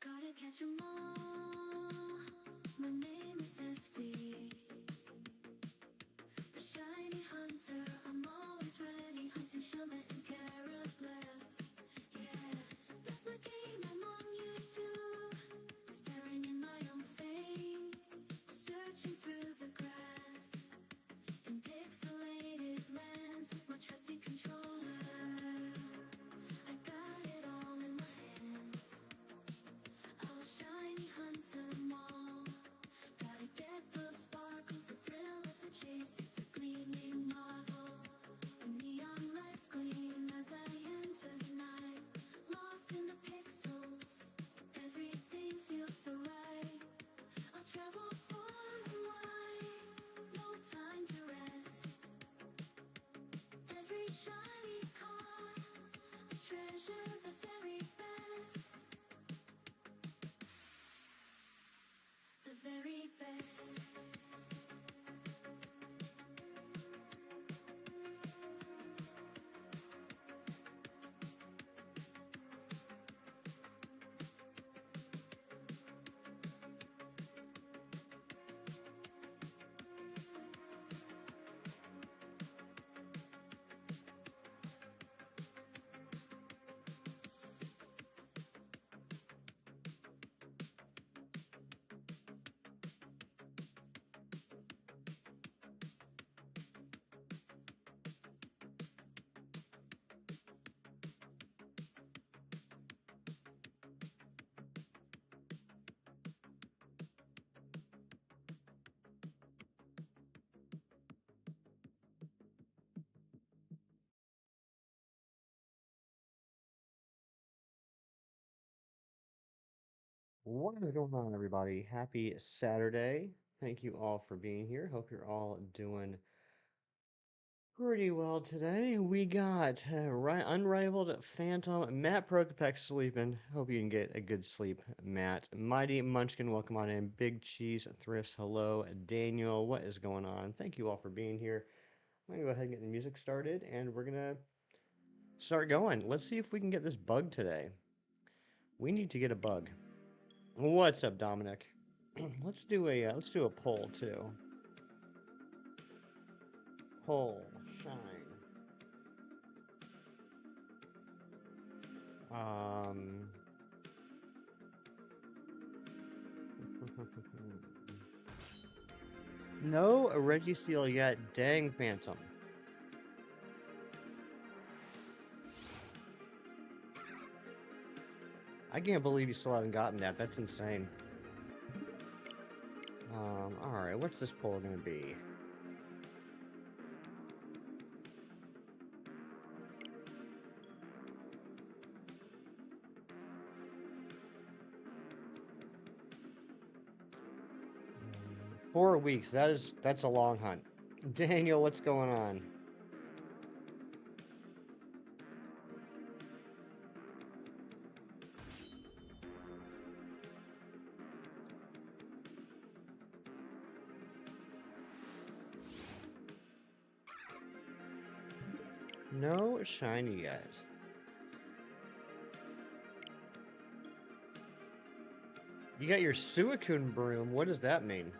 Gotta catch 'em all. My name is Hefty, the shiny hunter. I'm always ready, hunting Shelmet and Karrablast. Yeah, that's my game. I'm on YouTube, staring in my own fame, searching through the grass in pixelated lands with my trusty controller. I got it all in my hands. I'll shiny hunt them all. Gotta get those sparkles, the thrill of the chase. It's a gleaming marvel. The neon lights gleam as I enter the night. Lost in the pixels, everything feels so right. I'll travel far and wide, no time to rest. Every shiny car, a treasure, the very best. The very best. What is going on, everybody? Happy Saturday. Thank you all for being here. Hope you're all doing pretty well today. We got Unrivaled Phantom, Matt Prokopek sleeping. Hope you can get a good sleep, Matt. Mighty Munchkin, welcome on in. Big Cheese Thrifts, hello. Daniel, what is going on? Thank you all for being here. I'm going to go ahead and get the music started, and we're going to start going. Let's see if we can get this bug today. We need to get a bug. What's up, Dominic? Let's do a poll too. Poll shine. Um. No Reggie Seal yet. Dang Phantom. I can't believe you still haven't gotten that. That's insane. All right. What's this poll gonna be? Mm, 4 weeks. That's a long hunt. Daniel, what's going on? No shiny yet. You got your Suicune broom. What does that mean?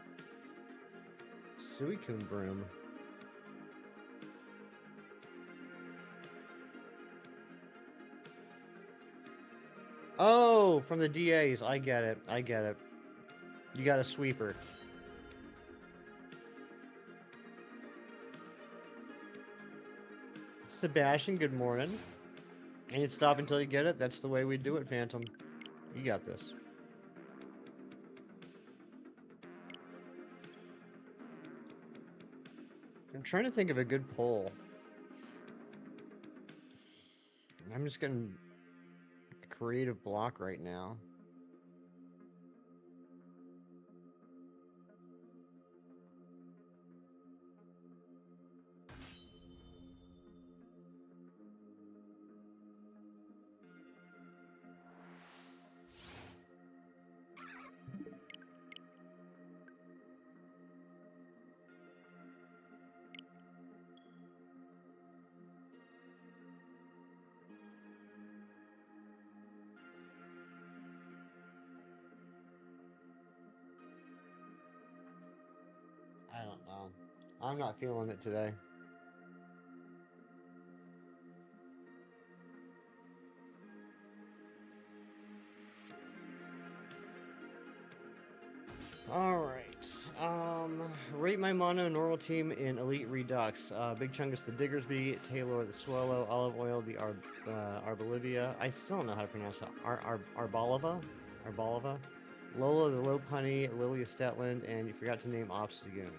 Suicune broom. Oh, from the DAs. I get it. I get it. You got a sweeper. Sebastian, good morning. And you stop until you get it. That's the way we do it, Phantom. You got this. I'm trying to think of a good poll. I'm just getting a creative block right now. I'm not feeling it today. Alright. Rate my mono normal team in Elite Redux. Big Chungus the Diggersby, Taylor the Swallow, Olive Oil the Arbolivia. I still don't know how to pronounce that. Arbolova? Arbolova? Lola the Lopunny, Lilia Stetland, and you forgot to name Obstagoon.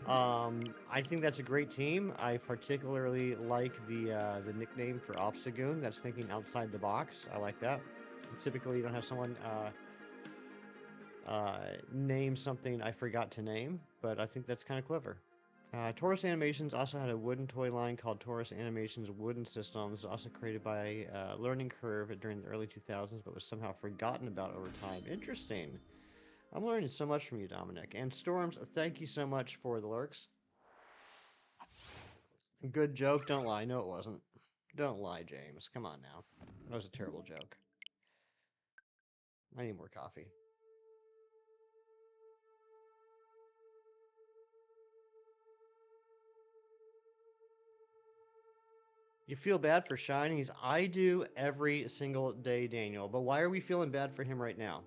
I think that's a great team. I particularly like the nickname for Obstagoon. That's thinking outside the box. I like that. Typically, you don't have someone name something I forgot to name, but I think that's kind of clever. Taurus Animations also had a wooden toy line called Taurus Animations Wooden Systems, also created by Learning Curve during the early 2000s, but was somehow forgotten about over time. Interesting. I'm learning so much from you, Dominic. And Storms, thank you so much for the lurks. Good joke. Don't lie. No, it wasn't. Don't lie, James. Come on now. That was a terrible joke. I need more coffee. You feel bad for shinies? I do every single day, Daniel. But why are we feeling bad for him right now?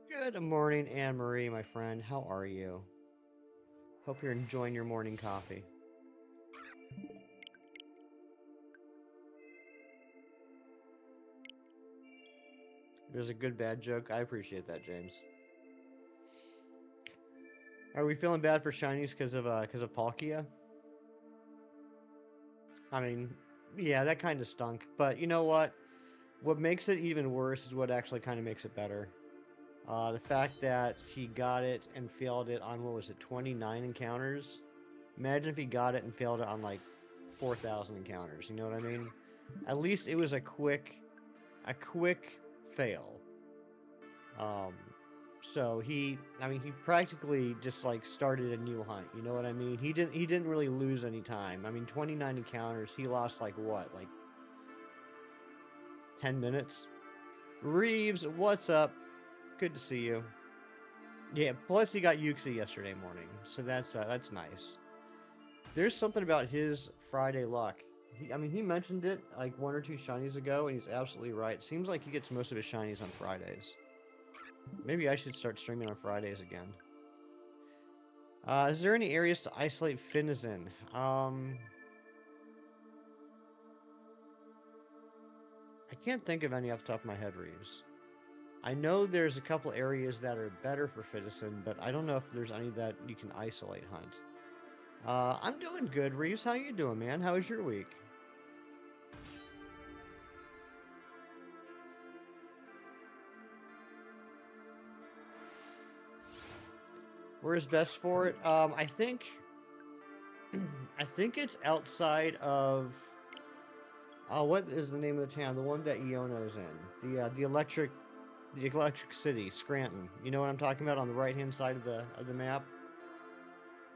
Good morning, Anne Marie, my friend. How are you? Hope you're enjoying your morning coffee. There's a good bad joke. I appreciate that, James. Are we feeling bad for shinies because of Palkia? I mean, yeah, that kind of stunk. But you know what? What makes it even worse is what actually kind of makes it better. The fact that he got it and failed it on, what was it, 29 encounters? Imagine if he got it and failed it on like 4,000 encounters. You know what I mean? At least it was a quick fail. Um, so I mean, he practically just like started a new hunt. You know what I mean? He didn't really lose any time. I mean, 29 encounters. He lost like what, like 10 minutes. Reeves, what's up? Good to see you. Yeah, plus he got Yuxi yesterday morning, so that's nice. There's something about his Friday luck. I mean, he mentioned it like one or two shinies ago, and he's absolutely right. Seems like he gets most of his shinies on Fridays. Maybe I should start streaming on Fridays again. Is there any areas to isolate Finns in? I can't think of any off the top of my head, Reeves. I know there's a couple areas that are better for Fitison, but I don't know if there's any that you can isolate hunt. I'm doing good, Reeves. How you doing, man? How was your week? Where's best for it? I think, I think it's outside of. What is the name of the town? The one that Iono's in. The electric city, Scranton. You know what I'm talking about on the right hand side of the map.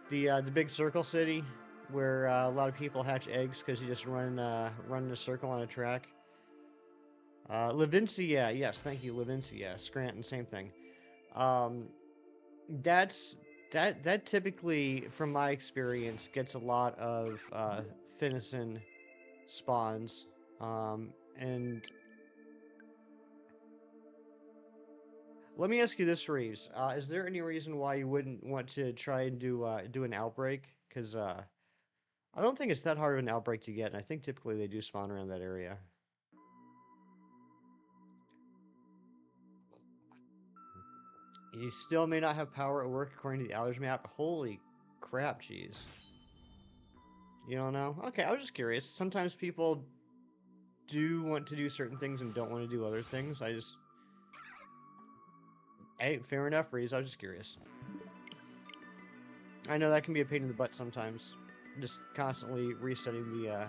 The big circle city where a lot of people hatch eggs because you just run in a circle on a track. Levincia, yes, thank you, Levincia. Scranton, same thing. Um, that's that typically, from my experience, gets a lot of Finison spawns. And let me ask you this, Reeves. Is there any reason why you wouldn't want to try and do an outbreak? Because I don't think it's that hard of an outbreak to get, and I think typically they do spawn around that area. You still may not have power at work according to the outage map. Holy crap, jeez. You don't know? Okay, I was just curious. Sometimes people do want to do certain things and don't want to do other things. Hey, fair enough, Reeves. I was just curious. I know that can be a pain in the butt sometimes. Just constantly resetting the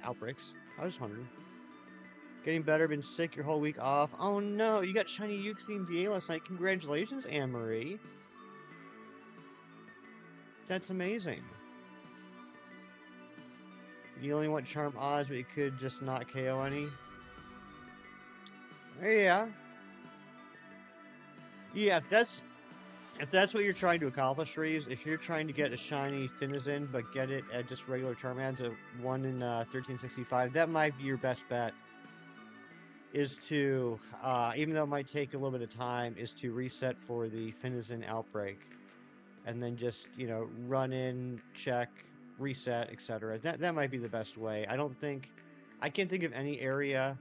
outbreaks. I was just wondering. Getting better, been sick your whole week off. Oh no, you got shiny Yuxi and DA last night. Congratulations, Anne-Marie. That's amazing. You only want Charm Oz, but you could just not KO any. Yeah. Yeah, if that's what you're trying to accomplish, Reeves, if you're trying to get a shiny Finizen, but get it at just regular Charmands at 1 in 1365, that might be your best bet. Is to, even though it might take a little bit of time, is to reset for the Finizen outbreak. And then just, run in, check, reset, etc. That might be the best way. I can't think of any area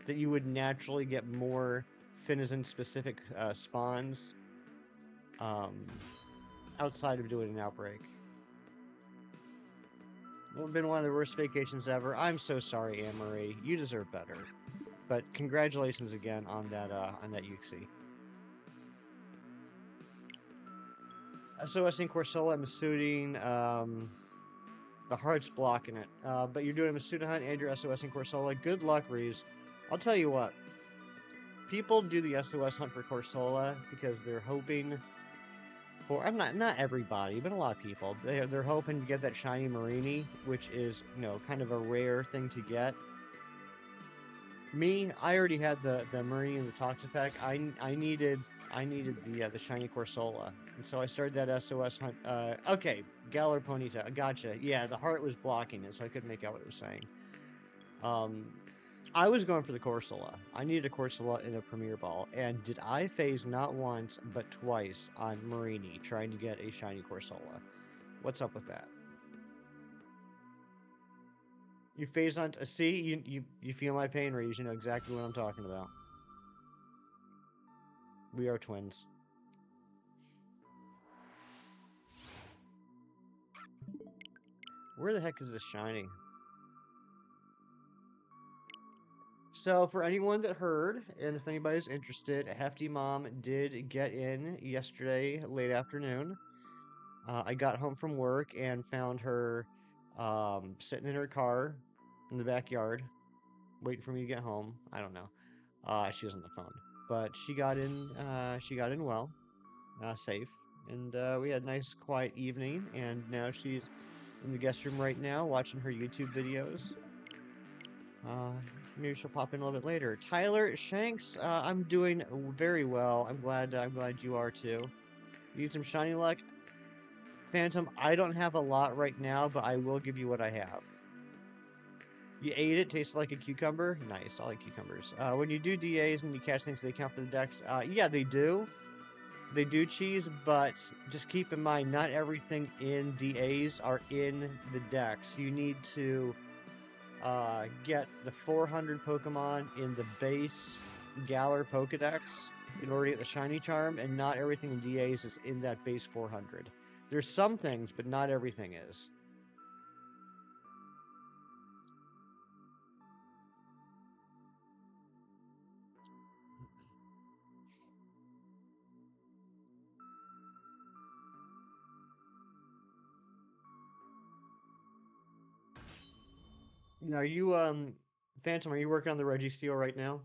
that you would naturally get more Finizen specific spawns um, outside of doing an outbreak. It's been one of the worst vacations ever. I'm so sorry, Anne-Marie. You deserve better. But congratulations again on that UXC. SOS in Corsola, I'm shooting the heart's blocking it. But you're doing a Masuda hunt and your SOS in Corsola. Good luck, Reeves. I'll tell you what. People do the SOS hunt for Corsola because they're hoping for, I'm not everybody, but a lot of people. They're hoping to get that shiny Marini, which is, kind of a rare thing to get. Me, I already had the Marini and the Toxapex. I needed the shiny Corsola. And so I started that SOS hunt. Okay, Galar Ponyta. Gotcha. Yeah, the heart was blocking it, so I couldn't make out what it was saying. I was going for the Corsola. I needed a Corsola in a Premier Ball, and did I phase not once but twice on Marini trying to get a shiny Corsola? What's up with that? You phase on. See, you feel my pain, Reeves. You know exactly what I'm talking about. We are twins. Where the heck is this shiny? So, for anyone that heard, and if anybody's interested, Hefty Mom did get in yesterday late afternoon. I got home from work and found her sitting in her car in the backyard, waiting for me to get home. I don't know. She was on the phone, but she got in. She got in well, safe, and we had a nice, quiet evening. And now she's in the guest room right now, watching her YouTube videos. Maybe she'll pop in a little bit later. Tyler Shanks, I'm doing very well. I'm glad you are too. Need some shiny luck? Phantom, I don't have a lot right now, but I will give you what I have. You ate it, tastes like a cucumber? Nice, I like cucumbers. When you do DAs and you catch things, they count for the decks? Yeah, they do. They do, Cheese, but just keep in mind, not everything in DAs are in the decks. You need to get the 400 Pokemon in the base Galar Pokedex in order to get the Shiny Charm, and not everything in DAs is in that base 400. There's some things, but not everything is. Are you, Phantom, are you working on the Registeel right now?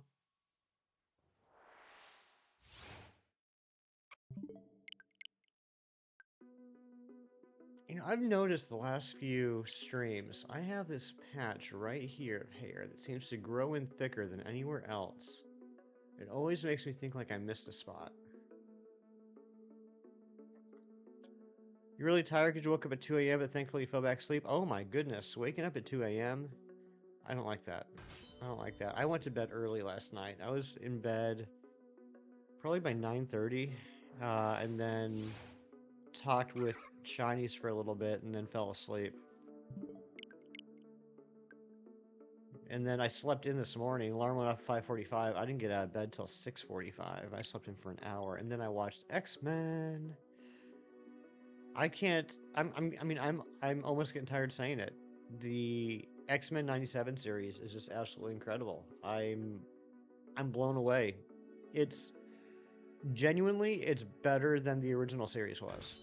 I've noticed the last few streams, I have this patch right here of hair that seems to grow in thicker than anywhere else. It always makes me think like I missed a spot. You're really tired because you woke up at 2 a.m., but thankfully you fell back asleep? Oh my goodness, waking up at 2 a.m.? I don't like that. I don't like that. I went to bed early last night. I was in bed probably by 9:30, and then talked with Shinies for a little bit, and then fell asleep. And then I slept in this morning. Alarm went off at 5:45. I didn't get out of bed till 6:45. I slept in for an hour, and then I watched X-Men. I can't. I'm almost getting tired saying it. The X-Men '97 series is just absolutely incredible. I'm blown away. It's genuinely, it's better than the original series was.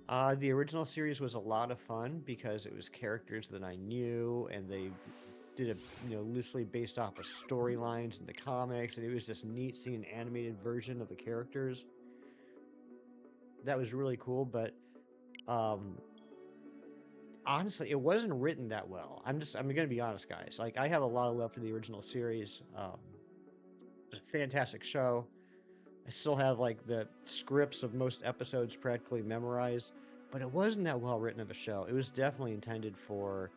The original series was a lot of fun because it was characters that I knew, and they did it, loosely based off of storylines in the comics, and it was just neat seeing an animated version of the characters. That was really cool, but Um, honestly, it wasn't written that well. I'm gonna be honest, guys. Like, I have a lot of love for the original series. It's a fantastic show. I still have like the scripts of most episodes practically memorized, but it wasn't that well written of a show. It was definitely intended for,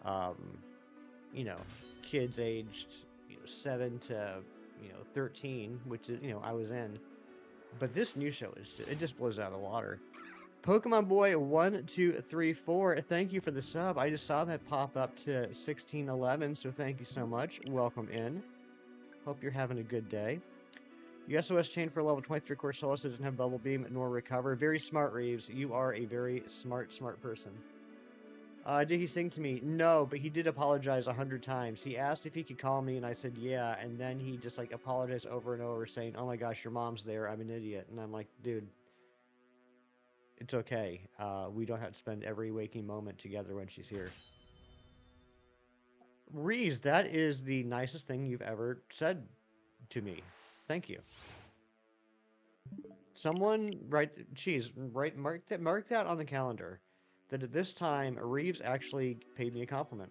um, you know, kids aged, 7 to, 13, which is, I was in. But this new show it just blows out of the water. Pokemon Boy 1234, thank you for the sub. I just saw that pop up to 1611, so thank you so much. Welcome in. Hope you're having a good day. USOS chain for level 23 Corsolas doesn't have Bubble Beam nor Recover. Very smart, Reeves. You are a very smart person. Did he sing to me? No, but he did apologize 100 times. He asked if he could call me, and I said yeah, and then he just like apologized over and over, saying, "Oh my gosh, your mom's there. I'm an idiot." And I'm like, dude, it's okay. We don't have to spend every waking moment together when she's here. Reeves, that is the nicest thing you've ever said to me. Thank you. Someone mark that on the calendar. That at this time, Reeves actually paid me a compliment.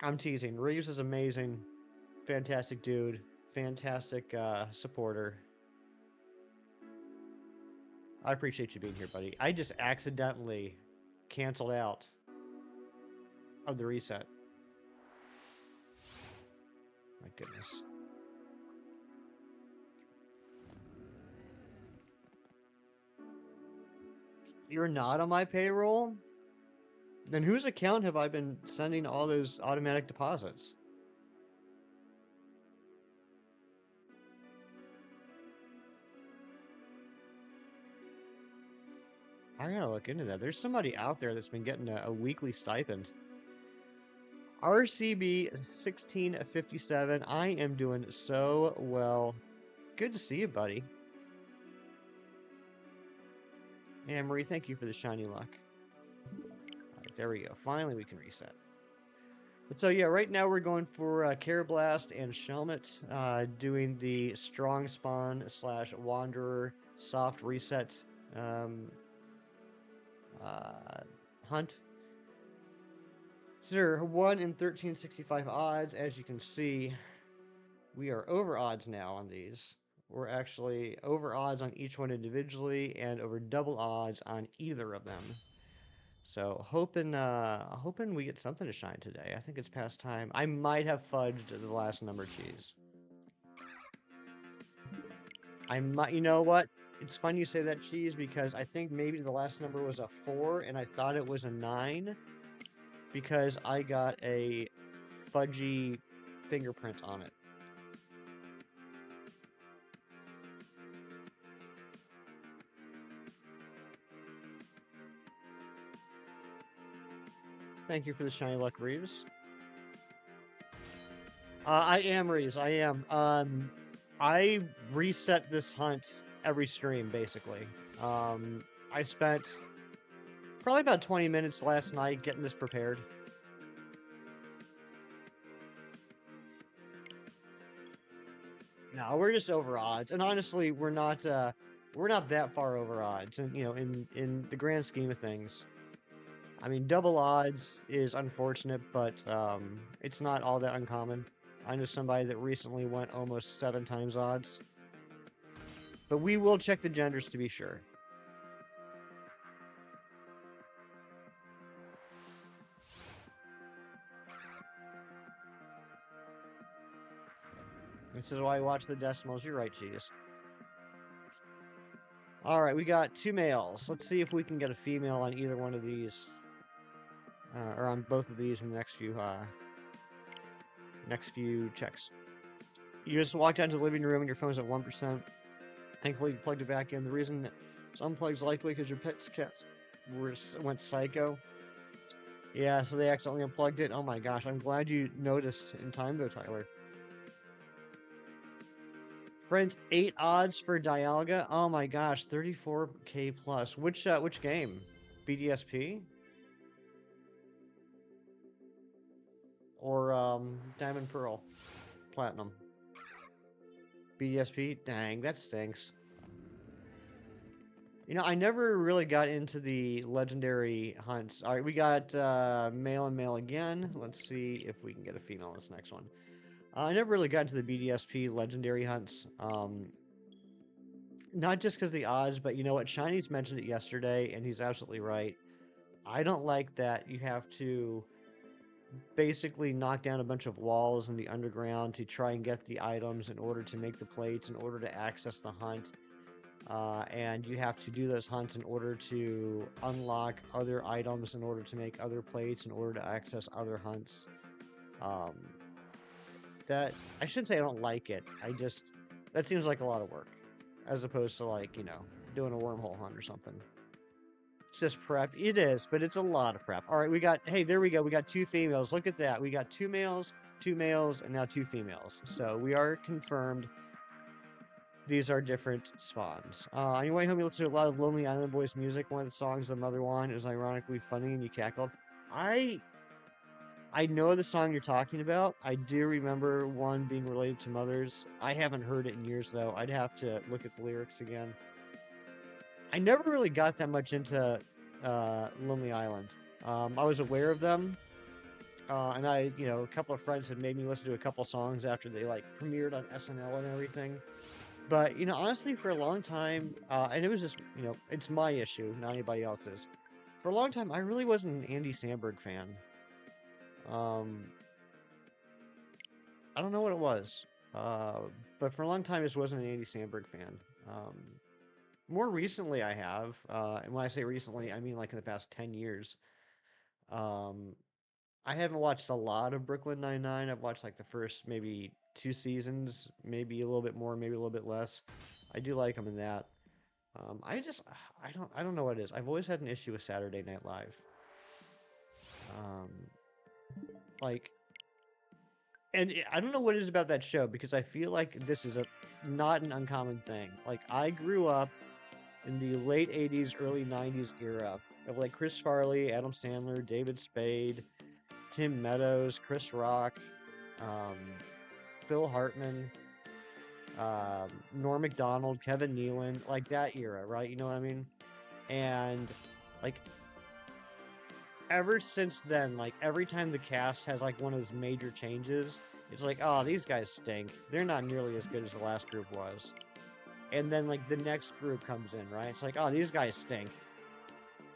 I'm teasing. Reeves is amazing. Fantastic dude. Fantastic supporter. I appreciate you being here, buddy. I just accidentally canceled out of the reset. My goodness. You're not on my payroll? Then whose account have I been sending all those automatic deposits? I gotta look into that. There's somebody out there that's been getting a weekly stipend. RCB 1657. I am doing so well. Good to see you, buddy. Anne Marie, thank you for the shiny luck. Alright, there we go. Finally, we can reset. But so, yeah, right now we're going for Karrablast and Shelmet, doing the Strong Spawn / Wanderer soft reset hunt. So there are 1 in 1365 odds. As you can see, we are over odds now on these. We're actually over odds on each one individually and over double odds on either of them. So hoping we get something to shine today. I think it's past time. I might have fudged the last number, cheese. I might, you know what? It's funny you say that, cheese, because I think maybe the last number was a 4 and I thought it was a 9 because I got a fudgy fingerprint on it. Thank you for the shiny luck, Reeves. I am, Reeves. I am. I reset this hunt every stream, basically. I spent probably about 20 minutes last night getting this prepared. No, we're just over odds, and honestly, we're not that far over odds, and in the grand scheme of things. I mean, double odds is unfortunate, but it's not all that uncommon. I know somebody that recently went almost 7 times odds. But we will check the genders to be sure. This is why I watch the decimals. You're right, cheese. Alright, we got 2 males. Let's see if we can get a female on either one of these. Or on both of these in the next few checks. You just walked out to the living room and your phone's at 1%. Thankfully, you plugged it back in. The reason it's unplugged is likely because your pet's cats went psycho. Yeah, so they accidentally unplugged it. Oh my gosh, I'm glad you noticed in time though, Tyler. Friends, 8 odds for Dialga. Oh my gosh, 34k plus. Which game? BDSP? Or Diamond Pearl? Platinum? BDSP? Dang, that stinks. You know, I never really got into the legendary hunts. All right, we got male and male again. Let's see if we can get a female in this next one. I never really got into the BDSP legendary hunts. Not just because the odds, but you know what? Shiny's mentioned it yesterday, and he's absolutely right. I don't like that you have to basically knock down a bunch of walls in the underground to try and get the items in order to make the plates, in order to access the hunt. And you have to do those hunts in order to unlock other items, in order to make other plates, in order to access other hunts. Um, that I shouldn't say I don't like it. That seems like a lot of work, as opposed to like doing a wormhole hunt or something. It's just prep. It is, but it's a lot of prep. All right, hey, there we go. We got 2 females. Look at that. We got 2 males, 2 males, and now 2 females. So we are confirmed. These are different spawns. On your way home, you listen to a lot of Lonely Island Boys music. One of the songs, The Mother One, is ironically funny and you cackled. I know the song you're talking about. I do remember one being related to mothers. I haven't heard it in years, though. I'd have to look at the lyrics again. I never really got that much into Lonely Island. I was aware of them, and a couple of friends had made me listen to a couple songs after they like premiered on SNL and everything. But honestly, for a long time, and it was just it's my issue, not anybody else's. For a long time, I really wasn't an Andy Samberg fan. I don't know what it was, but for a long time, I just wasn't an Andy Samberg fan. More recently, I have, and when I say recently, I mean like in the past 10 years. Um, I haven't watched a lot of Brooklyn Nine-Nine. I've watched like the first maybe 2 seasons, maybe a little bit more, maybe a little bit less. I do like them in that. I don't know what it is. I've always had an issue with Saturday Night Live. Um, like, I don't know what it is about that show because I feel like this is not an uncommon thing. Like, I grew up in the late 80s, early 90s era of like Chris Farley, Adam Sandler, David Spade, Tim Meadows, Chris Rock, um, Phil Hartman, Norm Macdonald, Kevin Nealon, like that era, right? You know what I mean? And like ever since then, like every time the cast has like one of those major changes, it's like, oh, these guys stink. They're not nearly as good as the last group was. And then like the next group comes in, right? It's like, oh, these guys stink.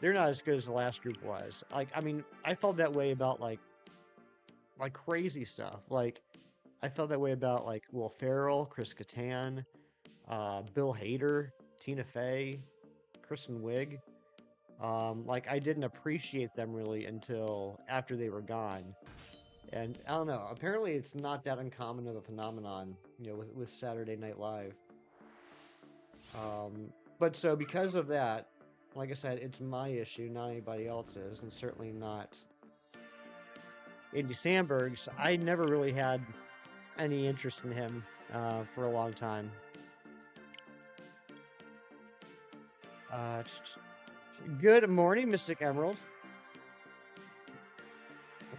They're not as good as the last group was. Like, I mean, I felt that way about like crazy stuff. Like, I felt that way about like Will Ferrell, Chris Kattan, Bill Hader, Tina Fey, Kristen Wiig. Like, I didn't appreciate them really until after they were gone. And I don't know. Apparently, it's not that uncommon of a phenomenon, with Saturday Night Live. But so because of that, like I said, it's my issue, not anybody else's, and certainly not Andy Samberg's. I never really had any interest in him for a long time. Good morning, Mystic Emerald.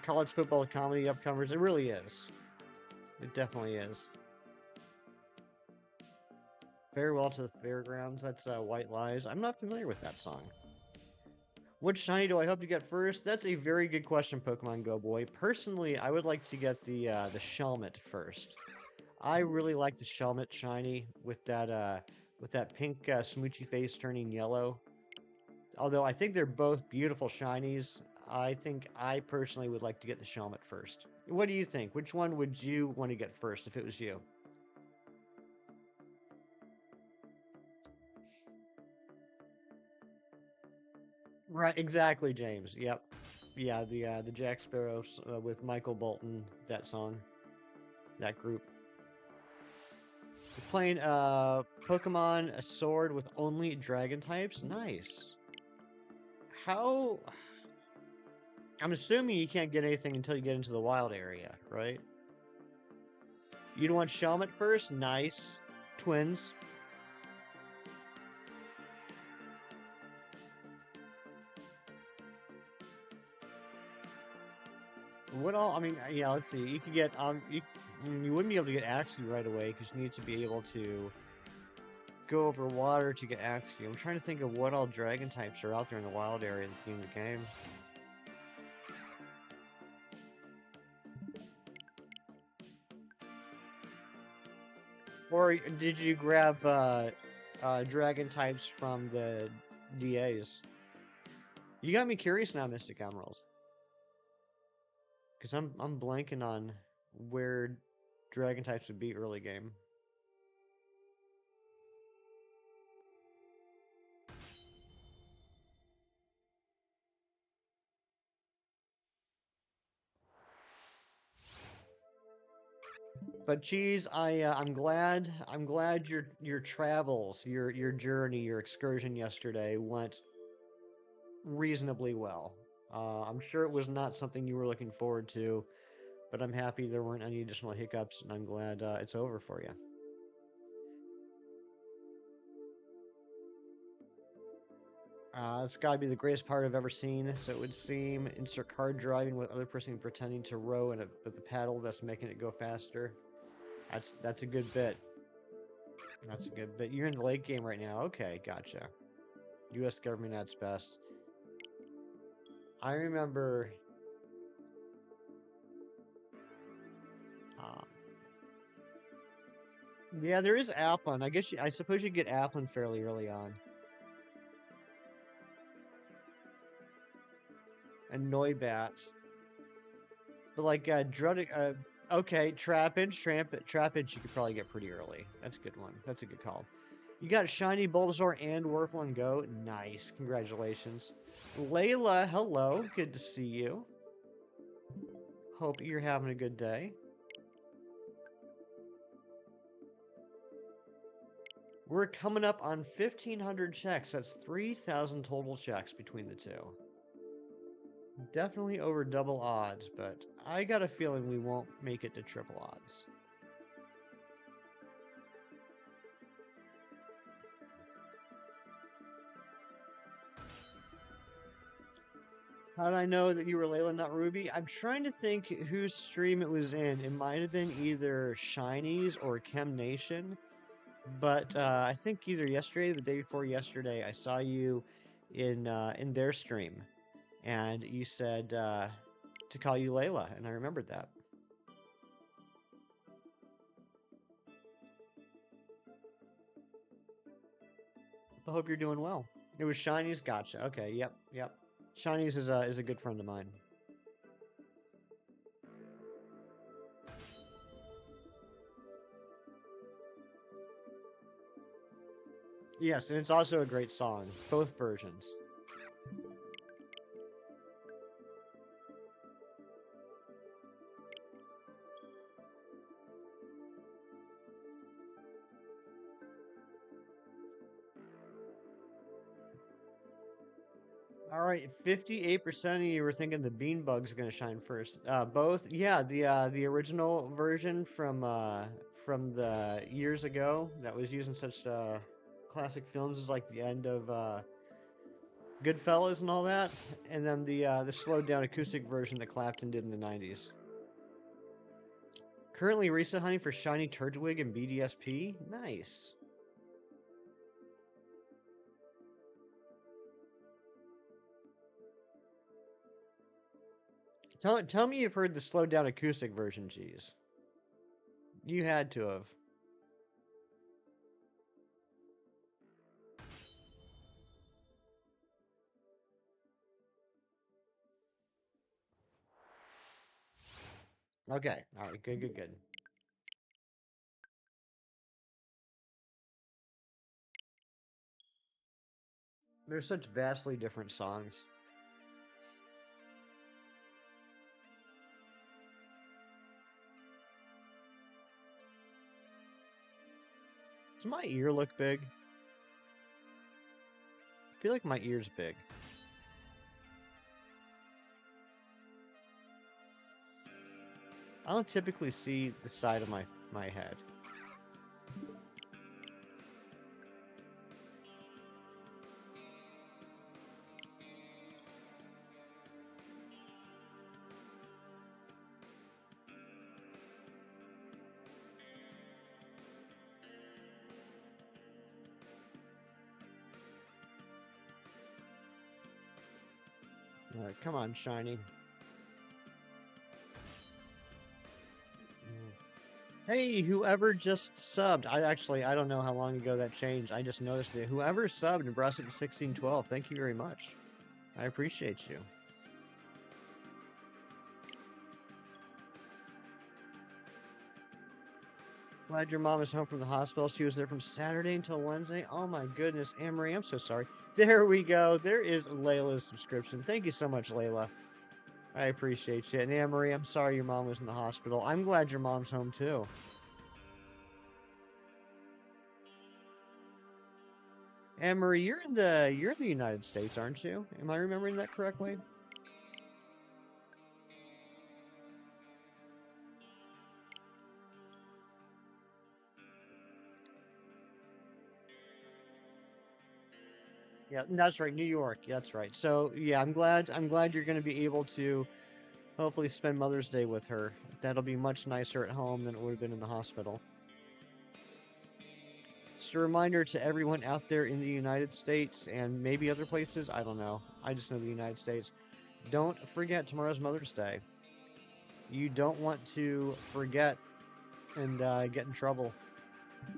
College football comedy upcomers. It really is. It definitely is. Farewell to the Fairgrounds. That's White Lies. I'm not familiar with that song. What shiny do I hope to get first? That's a very good question, Pokemon Go Boy. Personally, I would like to get the Shelmet first. I really like the Shelmet shiny with that pink smoochy face turning yellow. Although I think they're both beautiful shinies, I think I personally would like to get the Shelmet first. What do you think? Which one would you want to get first if it was you? Right, exactly, James. Yep. Yeah, the Jack Sparrow with Michael Bolton, that song, that group. You're playing Pokemon a Sword with only dragon types? Nice. How I'm assuming you can't get anything until you get into the wild area, right? You'd want Shelmet first? Nice. Twins. What all? I mean, yeah. Let's see. You could get You wouldn't be able to get Axie right away because you need to be able to go over water to get Axie. I'm trying to think of what all dragon types are out there in the wild area at the end of the game. Or did you grab dragon types from the DAs? You got me curious now, Mystic Emerald. Because I'm blanking on where dragon types would be early game. But Cheese, I'm glad your travels, your journey, your excursion yesterday went reasonably well. I'm sure it was not something you were looking forward to, but I'm happy there weren't any additional hiccups, and I'm glad it's over for you. It's got to be the greatest part I've ever seen. So it would seem insert car driving with other person pretending to row and with the paddle that's making it go faster. That's a good bit. That's a good bit. You're in the late game right now. Okay, gotcha. U.S. government at its best. I remember. Um, yeah, there is Applin. I suppose you get Applin fairly early on. And Noibat. But like Drudic, okay, Trapinch you could probably get pretty early. That's a good one. That's a good call. You got Shiny, Bulbasaur, and Wurpling Go. Nice. Congratulations. Layla, hello. Good to see you. Hope you're having a good day. We're coming up on 1,500 checks. That's 3,000 total checks between the two. Definitely over double odds, but I got a feeling we won't make it to triple odds. How did I know that you were Layla, not Ruby? I'm trying to think whose stream it was in. It might have been either Shinies or Chem Nation, but I think either yesterday or the day before yesterday, I saw you in their stream, and you said to call you Layla, and I remembered that. I hope you're doing well. It was Shinies, gotcha. Okay, yep. Shinies is a good friend of mine. Yes, and it's also a great song. Both versions. All right, 58% of you were thinking the bean bug's gonna shine first. Both, yeah, the original version from the years ago that was using such classic films as like the end of Goodfellas and all that, and then the slowed down acoustic version that Clapton did in the 90s. Currently reset hunting for Shiny Turtwig and BDSP. Nice. Tell me you've heard the slowed down acoustic version, geez. You had to have. Okay, alright, good. They're such vastly different songs. Does my ear look big? I feel like my ear's big. I don't typically see the side of my head. Alright, come on, shiny. Hey, whoever just subbed. I don't know how long ago that changed. I just noticed it. Whoever subbed and brought it to 1612, thank you very much. I appreciate you. Glad your mom is home from the hospital. She was there from Saturday until Wednesday. Oh my goodness, Amory, I'm so sorry. There we go. There is Layla's subscription. Thank you so much, Layla. I appreciate you. And Amory, I'm sorry your mom was in the hospital. I'm glad your mom's home too. Amory, you're in the United States, aren't you? Am I remembering that correctly? Yeah, that's right, New York. That's right. So yeah, I'm glad you're gonna be able to hopefully spend Mother's Day with her. That'll be much nicer at home than it would have been in the hospital. Just a reminder to everyone out there in the United States and maybe other places, I don't know. I just know the United States. Don't forget tomorrow's Mother's Day. You don't want to forget and get in trouble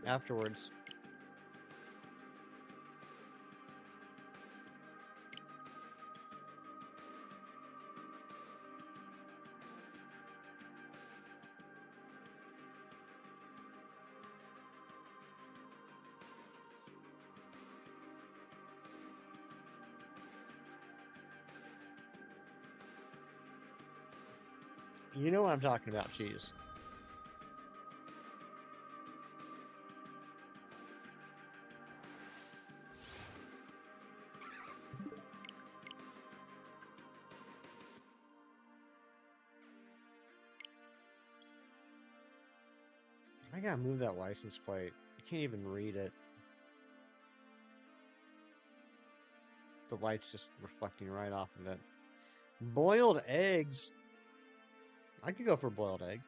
afterwards. You know what I'm talking about, cheese. I gotta move that license plate. I can't even read it. The light's just reflecting right off of it. Boiled eggs. I could go for a boiled egg.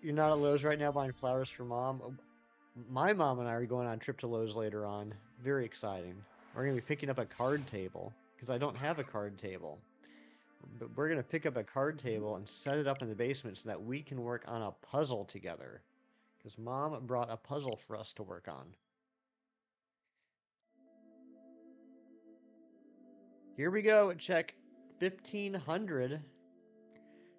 You're not at Lowe's right now buying flowers for mom? My mom and I are going on a trip to Lowe's later on. Very exciting. We're going to be picking up a card table because I don't have a card table. But we're going to pick up a card table and set it up in the basement so that we can work on a puzzle together. Because mom brought a puzzle for us to work on. Here we go. Check 1500.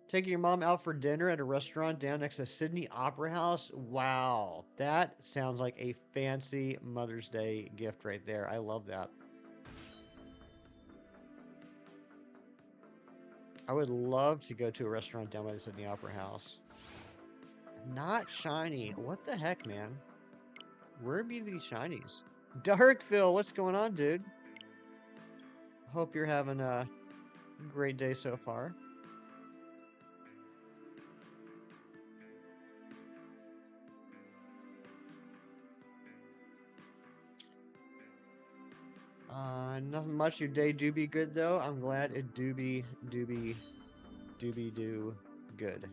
Taking your mom out for dinner at a restaurant down next to Sydney Opera House. Wow, that sounds like a fancy Mother's Day gift right there. I love that. I would love to go to a restaurant down by the Sydney Opera House. Not shiny. What the heck, man? Where be these shinies? Darkville, what's going on, dude? Hope you're having a great day so far. Nothing much. Your day do be good though. I'm glad it do be do good.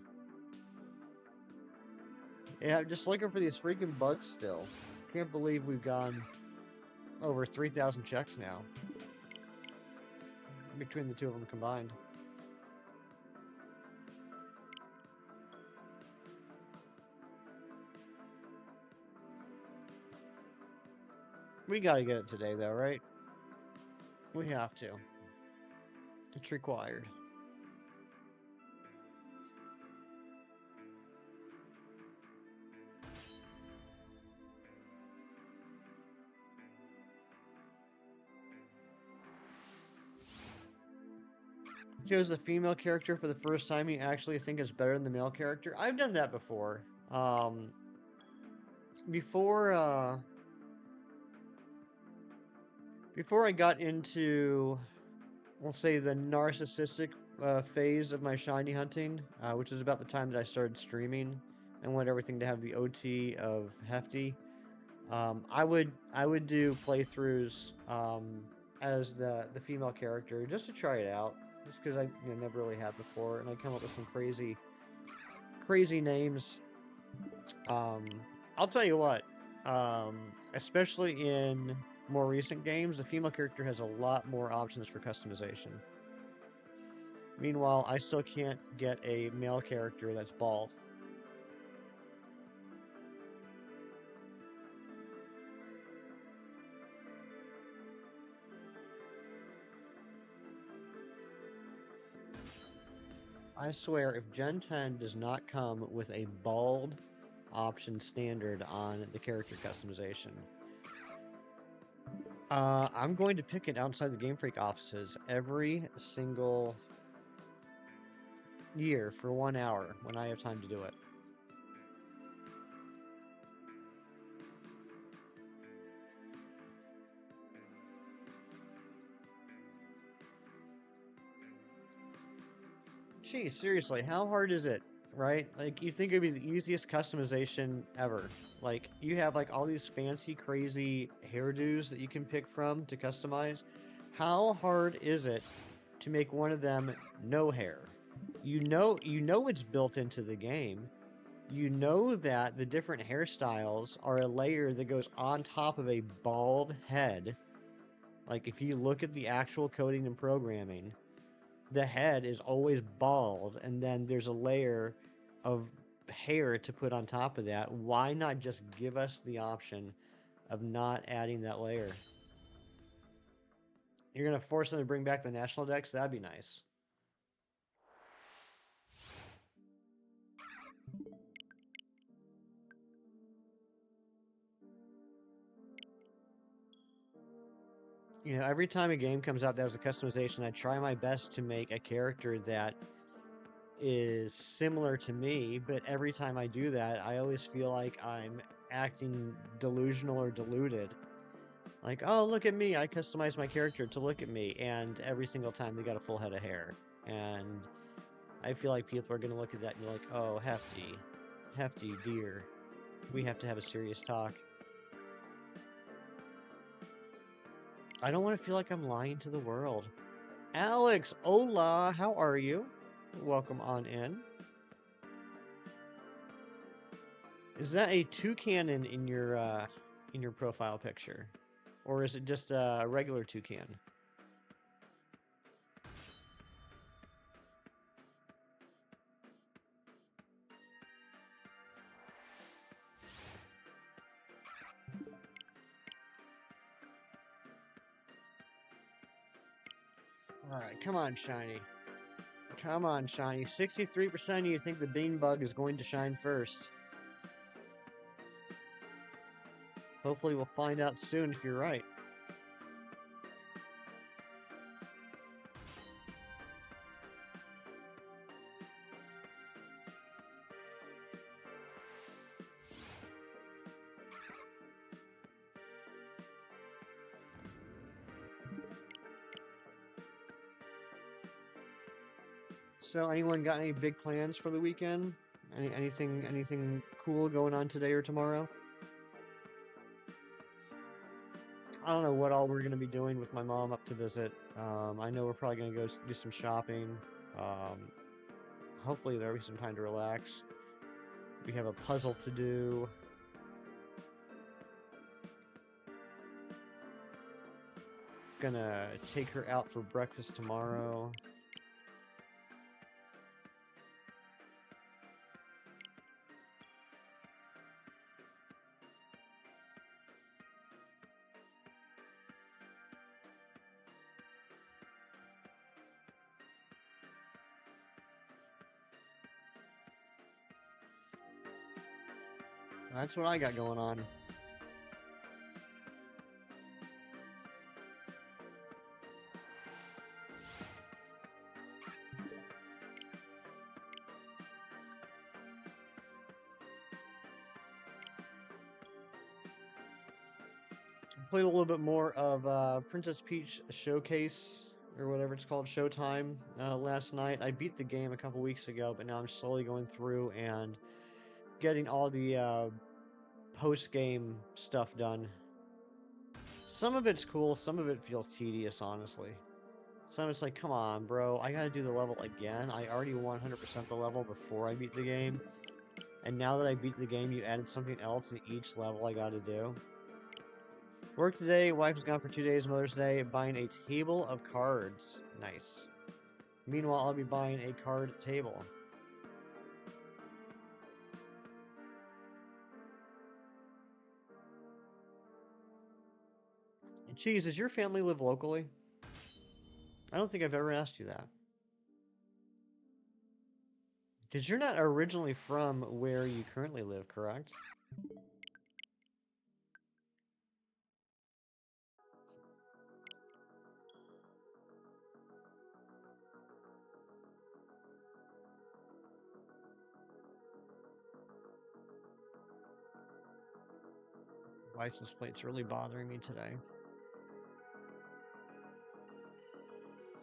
Yeah, I'm just looking for these freaking bugs still. Can't believe we've gone over 3,000 checks now between the two of them combined. We gotta get it today though, right? We have to. It's required. Chose a female character for the first time you actually think it's better than the male character. I've done that before. Before before I got into, let's say, the narcissistic phase of my shiny hunting, which is about the time that I started streaming and wanted everything to have the OT of Hefty. I would do playthroughs as the female character just to try it out, just because I never really had before, and I come up with some crazy names. Um, I'll tell you what, especially in more recent games, the female character has a lot more options for customization. Meanwhile, I still can't get a male character that's bald. I swear, if Gen 10 does not come with a bald option standard on the character customization, I'm going to pick it outside the Game Freak offices every single year for 1 hour when I have time to do it. Geez, seriously, how hard is it, right? Like, you think it'd be the easiest customization ever. Like, you have, like, all these fancy, crazy hairdos that you can pick from to customize. How hard is it to make one of them no hair? You know it's built into the game. You know that the different hairstyles are a layer that goes on top of a bald head. Like, if you look at the actual coding and programming, the head is always bald, and then there's a layer of hair to put on top of that. Why not just give us the option of not adding that layer? You're going to force them to bring back the national decks? That'd be nice. You know, every time a game comes out that has a customization, I try my best to make a character that is similar to me, but every time I do that, I always feel like I'm acting delusional or deluded. Like, oh, look at me, I customized my character to look at me, and every single time they got a full head of hair. And I feel like people are going to look at that and be like, oh, Hefty, dear, we have to have a serious talk. I don't want to feel like I'm lying to the world. Alex, hola, how are you? Welcome on in. Is that a toucan in your profile picture? Or is it just a regular toucan? Alright, come on, Shiny. Come on, Shiny. 63% of you think the bean bug is going to shine first. Hopefully we'll find out soon if you're right. So, anyone got any big plans for the weekend? Anything cool going on today or tomorrow? I don't know what all we're gonna be doing with my mom up to visit. I know we're probably gonna go do some shopping. Hopefully there'll be some time to relax. We have a puzzle to do. Gonna take her out for breakfast tomorrow. That's what I got going on. Played a little bit more of Princess Peach Showcase, or whatever it's called, Showtime, last night. I beat the game a couple weeks ago, but now I'm slowly going through and getting all the post-game stuff done. Some of it's cool, some of it feels tedious, honestly. Some of it's like, come on, bro, I gotta do the level again. I already 100% the level before I beat the game. And now that I beat the game, you added something else in each level I gotta do. Work today. Wife is gone for 2 days. Mother's Day. Buying a table of cards. Nice. Meanwhile, I'll be buying a card table. Cheese, does your family live locally? I don't think I've ever asked you that. Because you're not originally from where you currently live, correct? License plate's really bothering me today.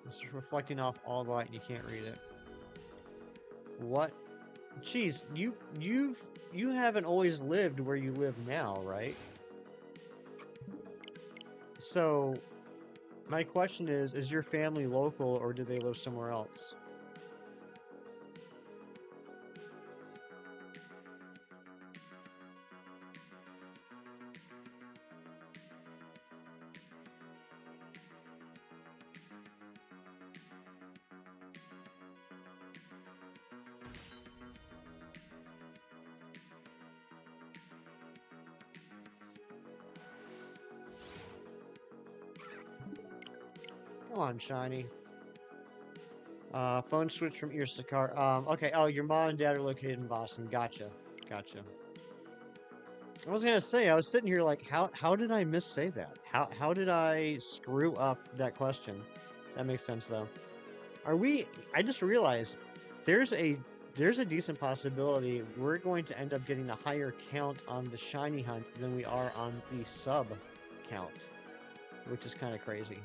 It's just reflecting off all the light and you can't read it. What? Geez, you haven't always lived where you live now, right? So, my question is your family local or do they live somewhere else? Come on, Shiny. Phone switch from ears to car. Okay. Oh, your mom and dad are located in Boston. Gotcha. Gotcha. I was gonna say, I was sitting here like, how did I missay that? How did I screw up that question? That makes sense though. Are we? I just realized there's a decent possibility we're going to end up getting a higher count on the shiny hunt than we are on the sub count, which is kind of crazy.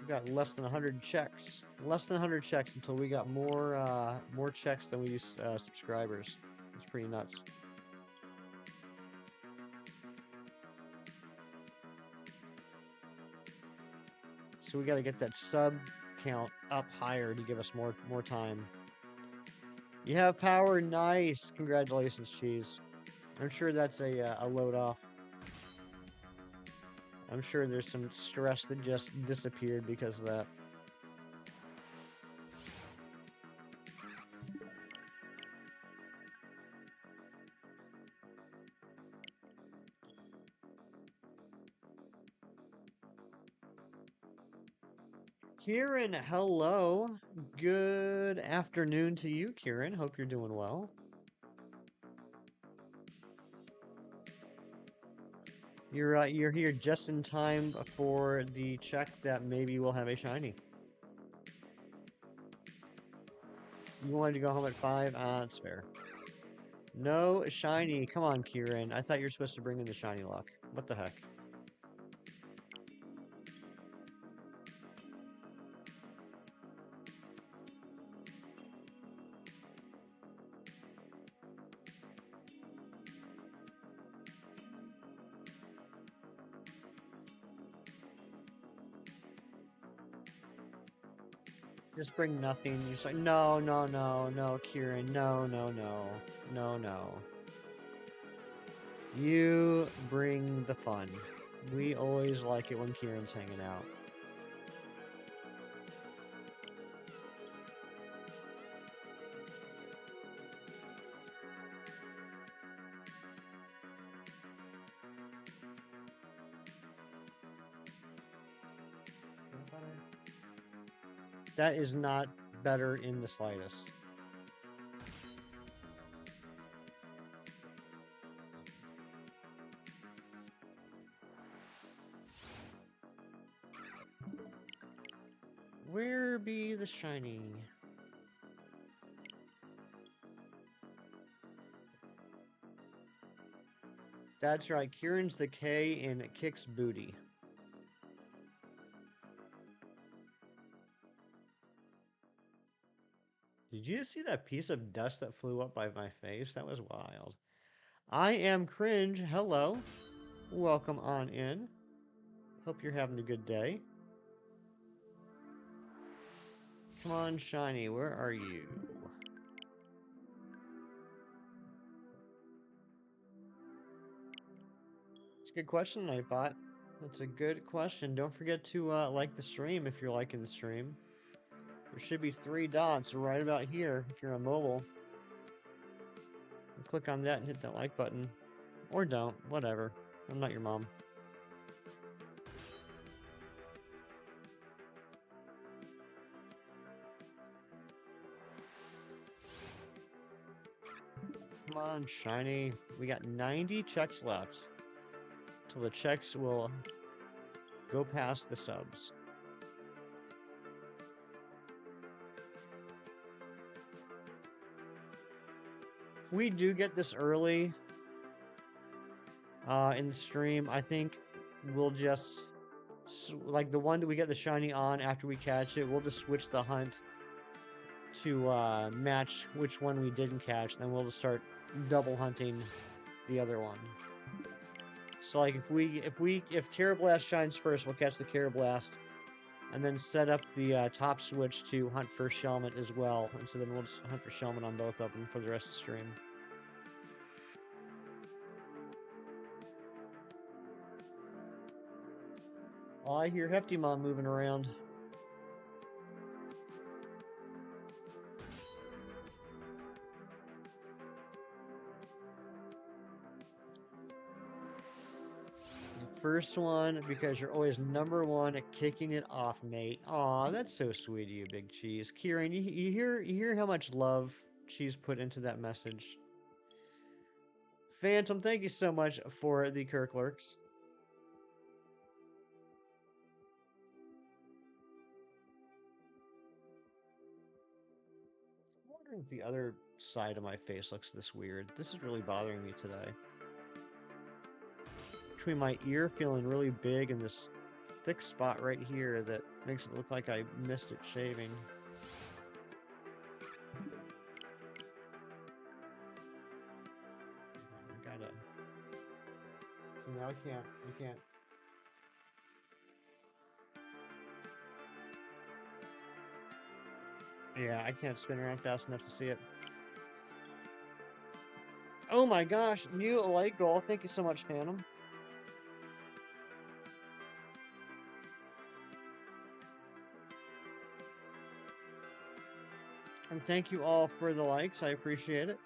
We got less than 100 checks. Less than 100 checks until we got more checks than we use subscribers. It's pretty nuts. So we got to get that sub count up higher to give us more time. You have power, nice. Congratulations, Cheese. I'm sure that's a load off. I'm sure there's some stress that just disappeared because of that. Kieran, hello. Good afternoon to you, Kieran. Hope you're doing well. You're here just in time for the check that maybe we'll have a shiny. You wanted to go home at 5? That's fair. No shiny. Come on, Kieran. I thought you were supposed to bring in the shiny luck. What the heck? Just bring nothing. You're just like, no, no, no, no, Kieran. No, no, no. No, no. You bring the fun. We always like it when Kieran's hanging out. That is not better in the slightest. Where be the shiny? That's right, Kieran's the K in Kicks Booty. Did you see that piece of dust that flew up by my face? That was wild. I am Cringe. Hello. Welcome on in. Hope you're having a good day. Come on, Shiny. Where are you? a good question, Nightbot. That's a good question. Don't forget to like the stream if you're liking the stream. There should be 3 dots right about here if you're on mobile. Click on that and hit that like button. Or don't. Whatever. I'm not your mom. Come on, shiny. We got 90 checks left. Till the checks will go past the subs. If we do get this early in the stream, I think we'll just, like the one that we get the shiny on after we catch it, we'll just switch the hunt to match which one we didn't catch. Then we'll just start double hunting the other one. So like if Karrablast shines first, we'll catch the Karrablast, and then set up the top switch to hunt for Shelmet as well. And so then we'll just hunt for Shelmet on both of them for the rest of the stream. Oh, I hear Hefty Mom moving around. First one, because you're always #1 at kicking it off, mate. Aw, that's so sweet of you, Big Cheese. Kieran, you hear how much love Cheese put into that message? Phantom, thank you so much for the Kirklurks. I'm wondering if the other side of my face looks this weird. This is really bothering me today. Between my ear feeling really big and this thick spot right here that makes it look like I missed it shaving. I gotta. So now I can't. Yeah, I can't spin around fast enough to see it. Oh my gosh, new light goal. Thank you so much, Phantom. And thank you all for the likes. I appreciate it.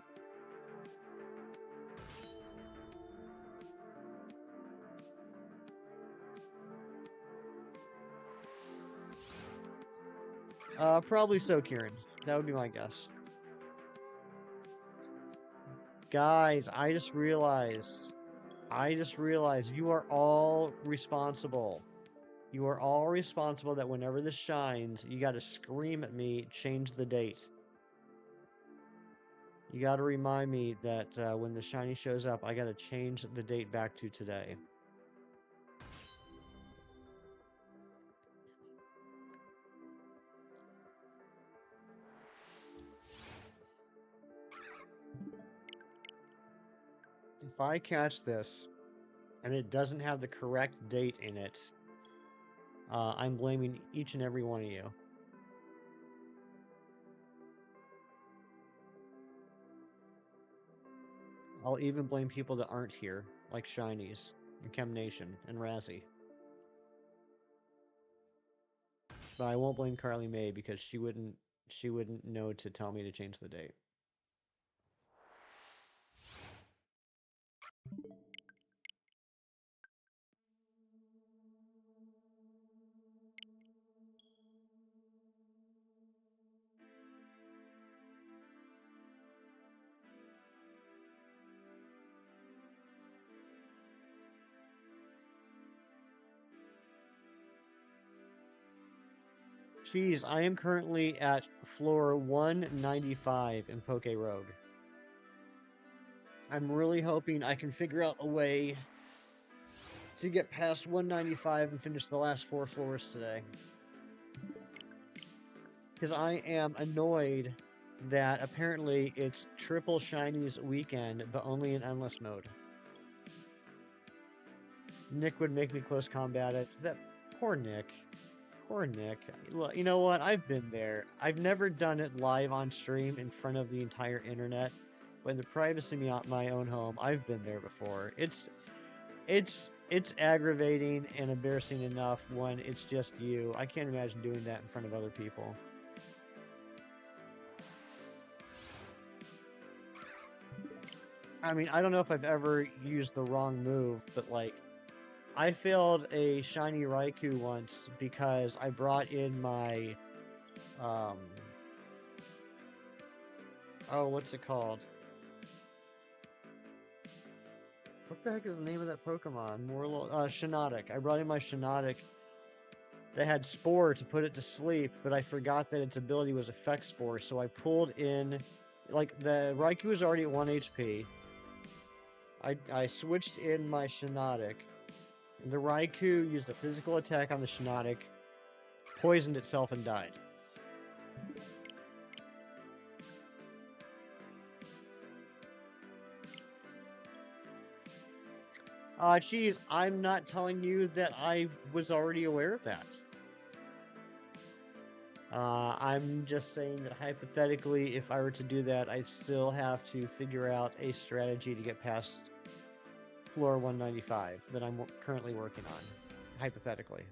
Probably so, Kieran. That would be my guess. Guys, I just realized you are all responsible. You are all responsible that whenever this shines, you gotta scream at me, change the date. You gotta remind me that when the shiny shows up, I gotta change the date back to today. If I catch this, and it doesn't have the correct date in it, I'm blaming each and every one of you. I'll even blame people that aren't here, like Shinies, and Chem Nation, and Razzie. But I won't blame Carly Mae because she wouldn't know to tell me to change the date. Jeez, I am currently at floor 195 in Poke Rogue. I'm really hoping I can figure out a way to get past 195 and finish the last 4 floors today. Because I am annoyed that apparently it's triple shinies weekend, but only in endless mode. Nick would make me close combat it. That poor Nick. Poor Nick. You know what? I've been there. I've never done it live on stream in front of the entire internet, but in the privacy of my own home, I've been there before. It's it's aggravating and embarrassing enough when it's just you. I can't imagine doing that in front of other people. I mean, I don't know if I've ever used the wrong move, but like, I failed a shiny Raikou once because I brought in my, um, oh, what's it called? What the heck is the name of that Pokemon? Shiinotic. I brought in my Shiinotic that had Spore to put it to sleep, but I forgot that its ability was Effect Spore, so I pulled in, like, the Raikou was already at 1 HP. I switched in my Shiinotic. The Raikou used a physical attack on the Shiinotic, poisoned itself, and died. Geez, I'm not telling you that I was already aware of that. I'm just saying that hypothetically, if I were to do that, I'd still have to figure out a strategy to get past floor 195 that I'm currently working on, hypothetically.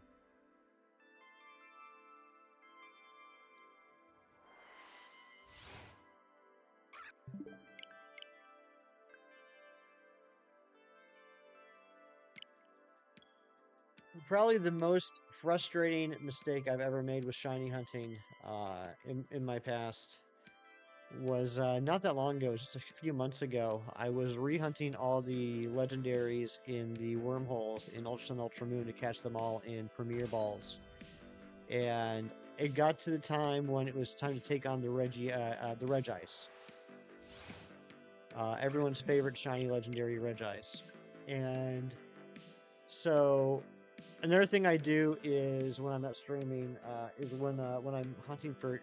Probably the most frustrating mistake I've ever made with shiny hunting in my past was not that long ago, just a few months ago. I was re-hunting all the legendaries in the wormholes in Ultra Sun Ultra Moon to catch them all in Premier Balls. And it got to the time when it was time to take on the Regice. Everyone's favorite shiny legendary Regice. And so another thing I do is when I'm not streaming is when I'm hunting for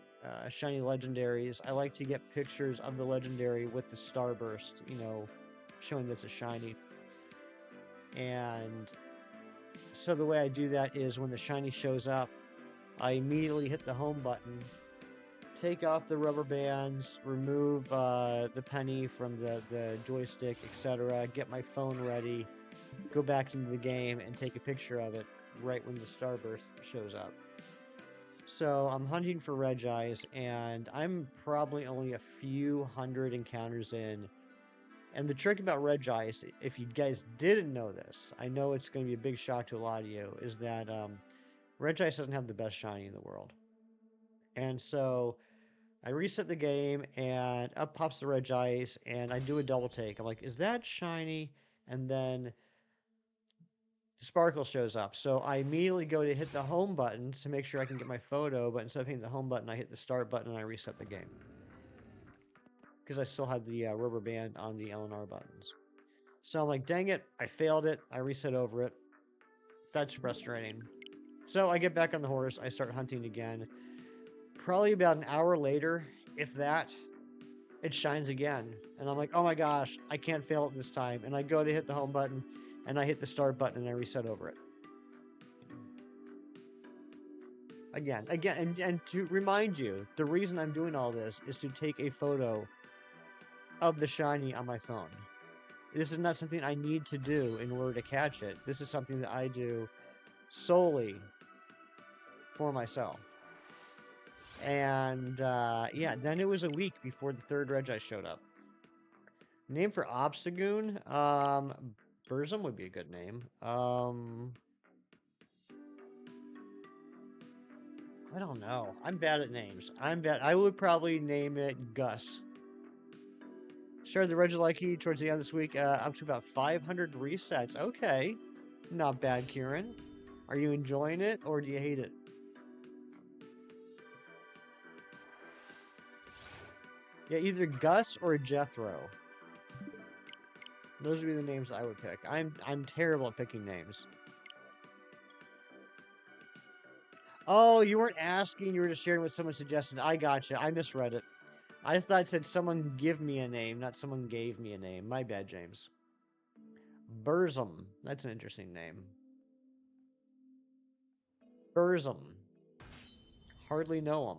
shiny legendaries, I like to get pictures of the legendary with the starburst, you know, showing that it's a shiny. And so the way I do that is when the shiny shows up, I immediately hit the home button, take off the rubber bands, remove the penny from the joystick, etc., get my phone ready, go back into the game, and take a picture of it right when the starburst shows up. So I'm hunting for Regice, and I'm probably only a few hundred encounters in. And the trick about Regice, if you guys didn't know this, I know it's going to be a big shock to a lot of you, is that Regice doesn't have the best shiny in the world. And so I reset the game, and up pops the Regice, and I do a double take. I'm like, is that shiny? And then the sparkle shows up. So I immediately go to hit the home button to make sure I can get my photo, but instead of hitting the home button, I hit the start button and I reset the game. Because I still had the rubber band on the LNR buttons. So I'm like, dang it, I failed it. I reset over it. That's frustrating. So I get back on the horse. I start hunting again. Probably about an hour later, if that, it shines again. And I'm like, oh my gosh, I can't fail it this time. And I go to hit the home button, and I hit the start button, and I reset over it. Again, and to remind you, the reason I'm doing all this is to take a photo of the shiny on my phone. This is not something I need to do in order to catch it. This is something that I do solely for myself. And yeah, then it was a week before the third Regice showed up. Name for Obstagoon? Burzum would be a good name. I don't know. I'm bad at names. I would probably name it Gus. Started the Regieleki towards the end of this week, up to about 500 resets. Okay. Not bad, Kieran. Are you enjoying it, or do you hate it? Yeah, either Gus or Jethro. Those would be the names I would pick. I'm terrible at picking names. Oh, you weren't asking, you were just sharing what someone suggested. I gotcha. I misread it. I thought it said someone give me a name, not someone gave me a name. My bad, James. Burzum. That's an interesting name. Burzum. Hardly know him.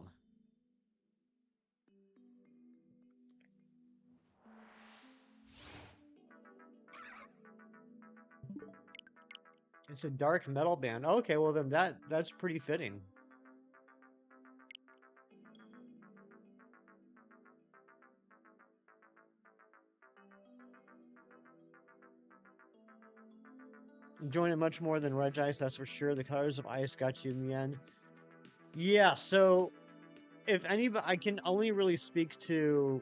It's a dark metal band. Okay, well then that's pretty fitting. Enjoying it much more than Red Ice, that's for sure. The colors of ice got you in the end. Yeah, so if anybody, I can only really speak to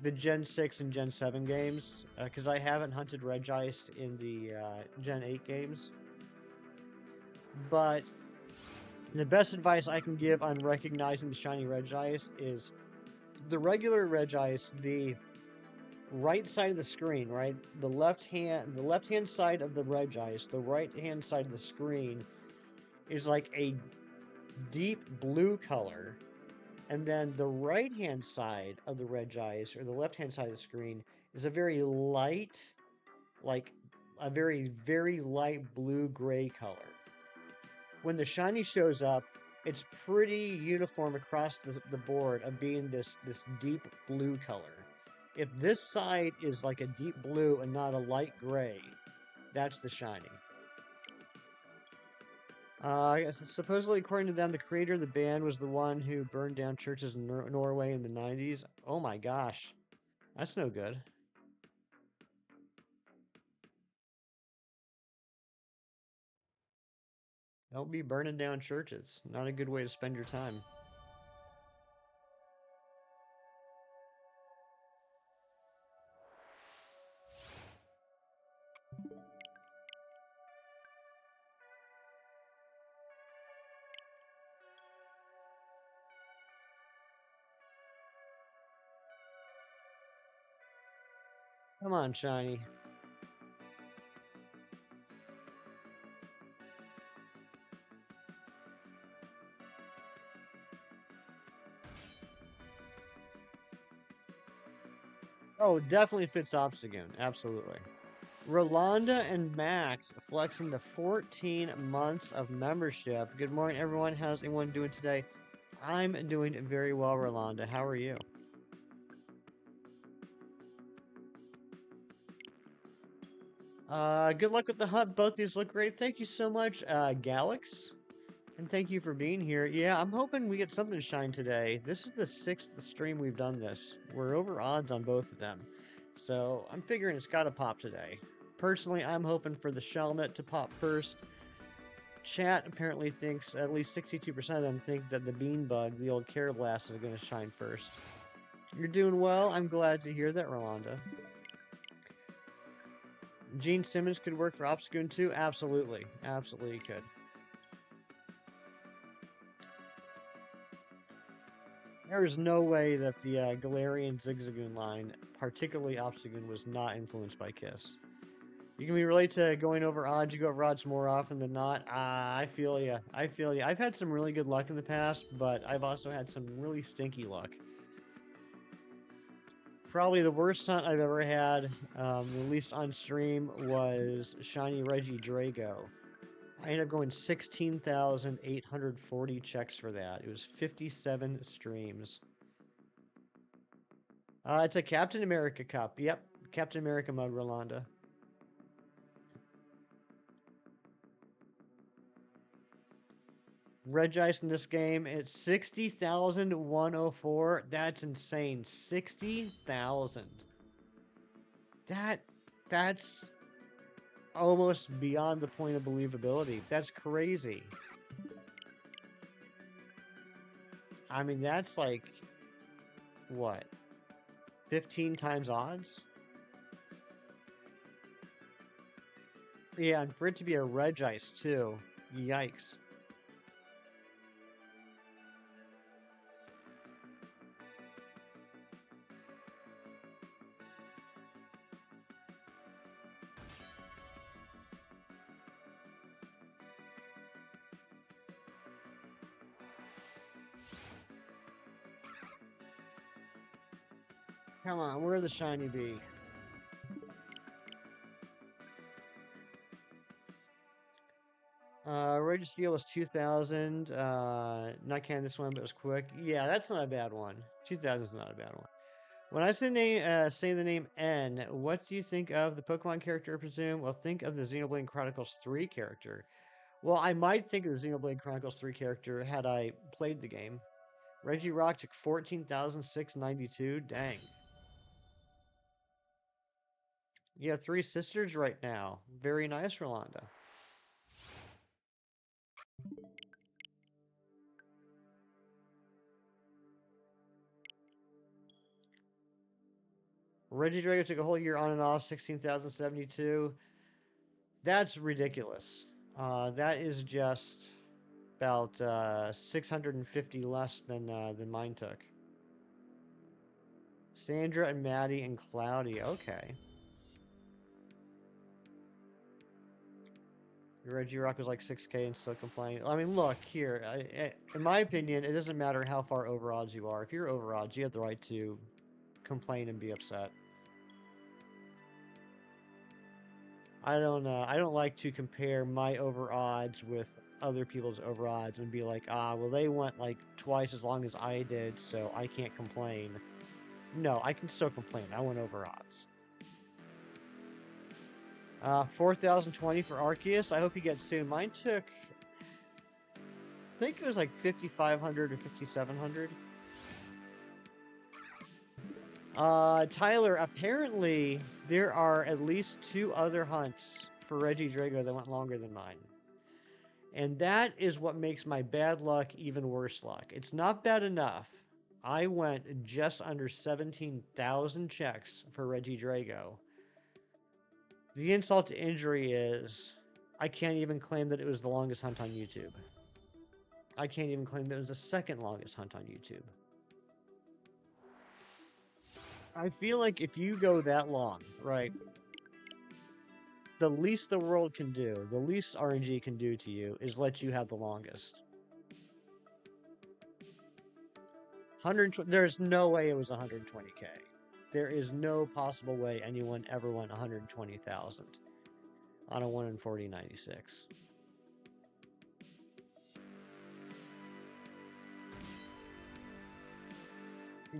the Gen 6 and Gen 7 games, because I haven't hunted Red Ice in the Gen 8 games. But the best advice I can give on recognizing the shiny Red Ice is the regular Red Ice, the right side of the screen, right? The left hand side of the Red Ice, the right hand side of the screen is like a deep blue color. And then the right hand side of the Red Ice, or the left hand side of the screen, is a very light, like a very, very light blue gray color. When the shiny shows up, it's pretty uniform across the board of being this deep blue color. If this side is like a deep blue and not a light gray, that's the shiny. Supposedly, according to them, the creator of the band was the one who burned down churches in Norway in the 90s. Oh my gosh. That's no good. Don't be burning down churches. Not a good way to spend your time. Come on, shiny. Oh, definitely fits Obstagoon. Absolutely. Rolanda and Max flexing the 14 months of membership. Good morning, everyone. How's everyone doing today? I'm doing very well, Rolanda. How are you? Good luck with the hunt. Both these look great. Thank you so much, Galax. And thank you for being here. Yeah, I'm hoping we get something to shine today. This is the 6th stream we've done this. We're over odds on both of them. So I'm figuring it's got to pop today. Personally, I'm hoping for the Shelmet to pop first. Chat apparently thinks, at least 62% of them think that the Beanbug, the old Karrablast, is going to shine first. You're doing well. I'm glad to hear that, Rolanda. Gene Simmons could work for Obstagoon too? Absolutely. Absolutely could. There is no way that the Galarian Zigzagoon line, particularly Obstagoon, was not influenced by Kiss. You can be related to going over odds. You go over odds more often than not. I feel ya. I feel ya. I've had some really good luck in the past, but I've also had some really stinky luck. Probably the worst hunt I've ever had, at least on stream, was Shiny Reggie Drago. I ended up going 16,840 checks for that. It was 57 streams. It's a Captain America Cup. Yep, Captain America mug, Rolanda. Regice in this game, it's 60,104. That's insane. 60,000. That's almost beyond the point of believability. That's crazy. I mean, that's like, what? 15 times odds? Yeah, and for it to be a Regice too. Yikes. Come on, where the shiny bee? Rage Steel was 2,000. Not counting this one, but it was quick. Yeah, that's not a bad one. 2,000 is not a bad one. When I say the name N, what do you think of the Pokemon character, I presume? Well, think of the Xenoblade Chronicles 3 character. Well, I might think of the Xenoblade Chronicles 3 character had I played the game. Regirock took 14,692. Dang. You have 3 sisters right now. Very nice, Rolanda. Regidrago took a whole year on and off, 16,072. That's ridiculous. That is just about 650 less than mine took. Sandra and Maddie and Cloudy. Okay. Regirock was like 6K and still complaining. I mean, look here. In my opinion, it doesn't matter how far over odds you are. If you're over odds, you have the right to complain and be upset. I don't like to compare my over odds with other people's over odds and be like, well, they went like twice as long as I did, so I can't complain. No, I can still complain. I went over odds. 4,020 for Arceus. I hope he gets soon. Mine took, I think it was like 5,500 or 5,700. Tyler, apparently there are at least 2 other hunts for Regidrago that went longer than mine. And that is what makes my bad luck even worse luck. It's not bad enough. I went just under 17,000 checks for Regidrago. The insult to injury is I can't even claim that it was the longest hunt on YouTube. I can't even claim that it was the second longest hunt on YouTube. I feel like if you go that long, right, the least the world can do, the least RNG can do to you is let you have the longest. 120, there's no way it was 120K. There is no possible way anyone ever won 120,000 on a 1 in 40.96.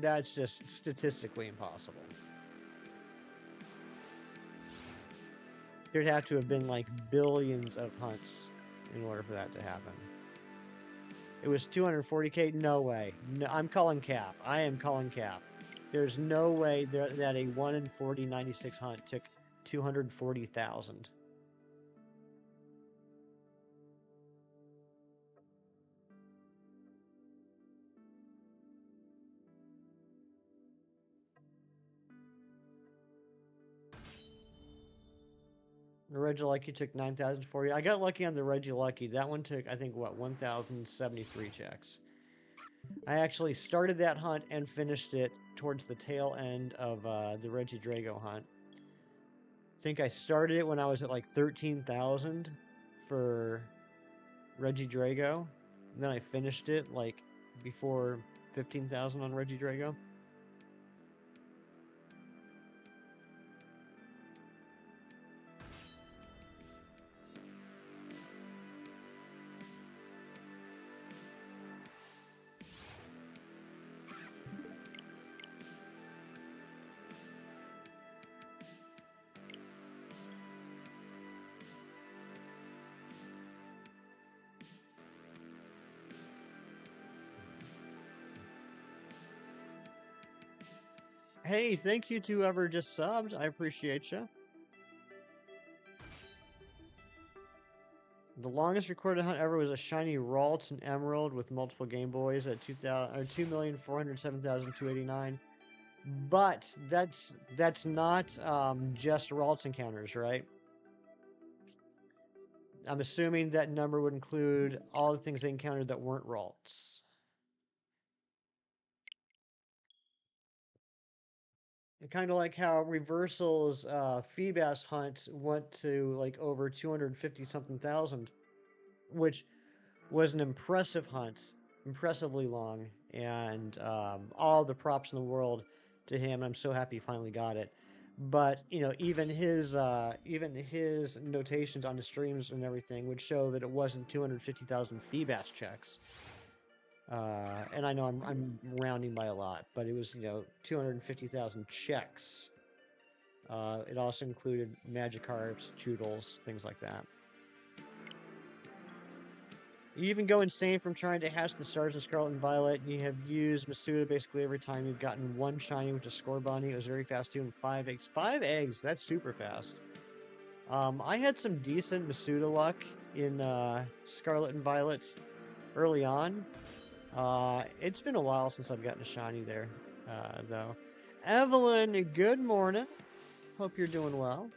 That's just statistically impossible. There'd have to have been like billions of hunts in order for that to happen. It was 240K? No way. No, I'm calling cap. I am calling cap. There's no way that a 1 in 40.96 hunt took 240,000. The Regilucky took 9,040. I got lucky on the Regilucky. That one took, I think, what, 1,073 checks. I actually started that hunt and finished it towards the tail end of the Regidrago hunt. I think I started it when I was at like 13,000 for Regidrago. And then I finished it like before 15,000 on Regidrago. Hey, thank you to whoever just subbed. I appreciate you. The longest recorded hunt ever was a shiny Ralts and Emerald with multiple Game Boys at 2,407,289. But that's not just Ralts encounters, right? I'm assuming that number would include all the things they encountered that weren't Ralts. Kind of like how Reversal's Feebas hunt went to like over 250 something thousand, which was an impressive hunt, impressively long, and all the props in the world to him. I'm so happy he finally got it. But you know, even his notations on the streams and everything would show that it wasn't 250,000 Feebas checks. And I know I'm rounding by a lot, but it was, 250,000 checks. It also included Magikarps, Choodles, things like that. You even go insane from trying to hatch the stars in Scarlet and Violet. You have used Masuda basically every time you've gotten one shiny, which is Scorbunny. It was very fast too, and 5 eggs. 5 eggs, that's super fast. I had some decent Masuda luck in Scarlet and Violet early on. It's been a while since I've gotten a shiny there, though. Evelyn, good morning. Hope you're doing well.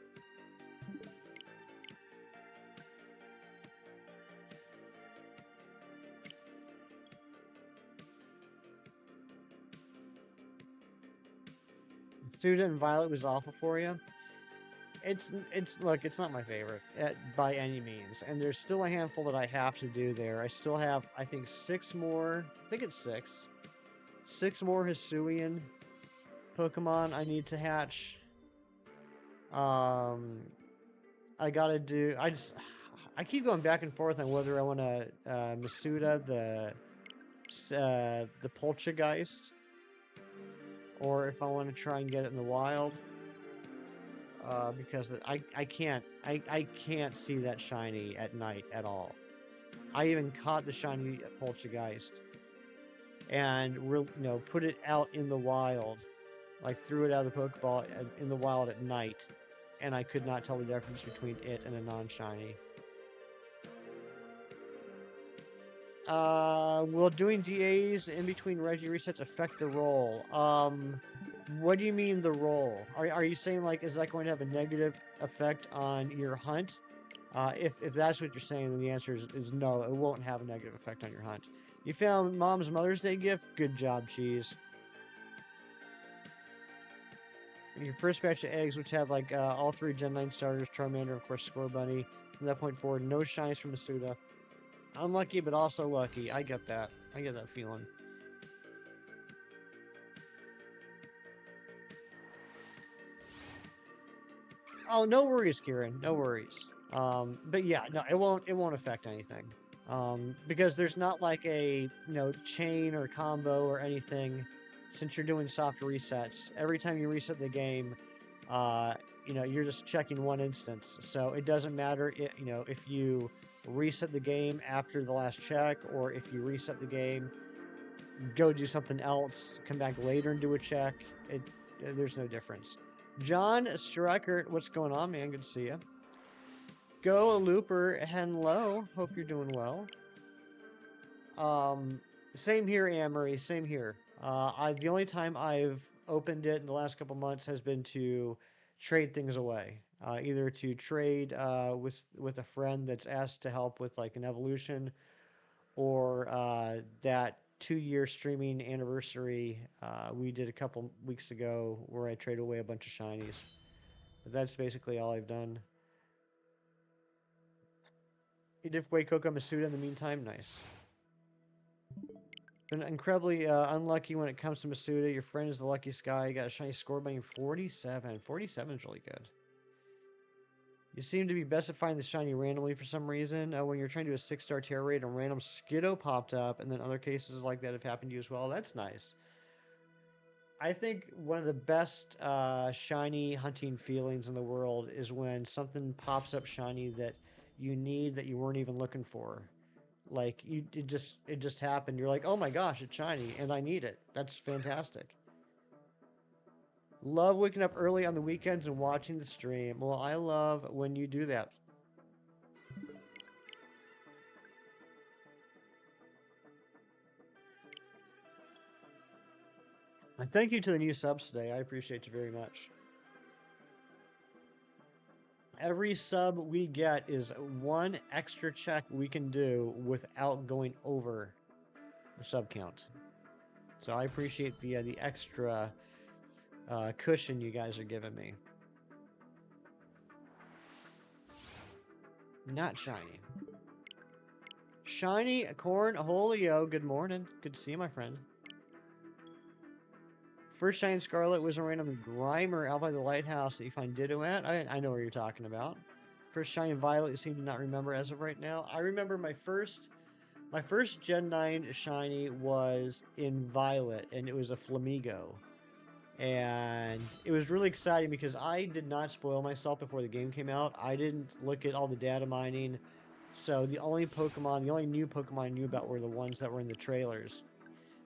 Student and Violet was awful for you. Look, it's not my favorite by any means, and there's still a handful that I have to do there. I still have, I think, 6 more. I think it's 6. 6 more Hisuian Pokemon I need to hatch. I gotta do. I keep going back and forth on whether I want to Masuda the Poltergeist, or if I want to try and get it in the wild. Because I can't see that shiny at night at all. I even caught the shiny Poltergeist and put it out in the wild, like threw it out of the Pokeball in the wild at night, and I could not tell the difference between it and a non-shiny. Will doing DAs in between Reggie resets affect the roll? What do you mean the roll? Are you saying, like, is that going to have a negative effect on your hunt? If that's what you're saying, then the answer is no, it won't have a negative effect on your hunt. You found Mom's Mother's Day gift? Good job, Cheese. Your first batch of eggs, which had, like, all 3 Gen 9 starters, Charmander, of course, Scorbunny. From that point forward, no shinies from Masuda. Unlucky, but also lucky. I get that. I get that feeling. Oh, no worries, Kieran. No worries. But yeah, no, it won't affect anything. Because there's not like a chain or combo or anything. Since you're doing soft resets, every time you reset the game, you're just checking one instance. So it doesn't matter if you reset the game after the last check, or if you reset the game, go do something else, come back later and do a check. There's no difference. John Streckert, what's going on, man? Good to see you. Go Looper, hello. Hope you're doing well. Same here, Amory. Same here. The only time I've opened it in the last couple months has been to trade things away. Either to trade with a friend that's asked to help with like an evolution, or that 2-year streaming anniversary we did a couple weeks ago where I traded away a bunch of shinies. But that's basically all I've done. You did away Coco Masuda in the meantime? Nice. Been incredibly unlucky when it comes to Masuda. Your friend is the luckiest guy. You got a shiny Scorbunny 47. 47 is really good. You seem to be best at finding the shiny randomly for some reason. When you're trying to do a 6-star terror raid, a random Skiddo popped up, and then other cases like that have happened to you as well. That's nice. I think one of the best shiny hunting feelings in the world is when something pops up shiny that you need that you weren't even looking for. Like it just happened. You're like, oh my gosh, it's shiny, and I need it. That's fantastic. Love waking up early on the weekends and watching the stream. Well, I love when you do that. And thank you to the new subs today. I appreciate you very much. Every sub we get is one extra check we can do without going over the sub count. So I appreciate the extra cushion you guys are giving me. Not shiny. Shiny Corn Holio, good morning. Good to see you, my friend. First shiny Scarlet was a random Grimer out by the lighthouse that you find Ditto at. I know what you're talking about. First shiny Violet you seem to not remember as of right now. I remember my first My first Gen 9 shiny was in Violet, and it was a Flamigo. And it was really exciting because I did not spoil myself before the game came out. I didn't look at all the data mining. So the only new Pokemon I knew about were the ones that were in the trailers.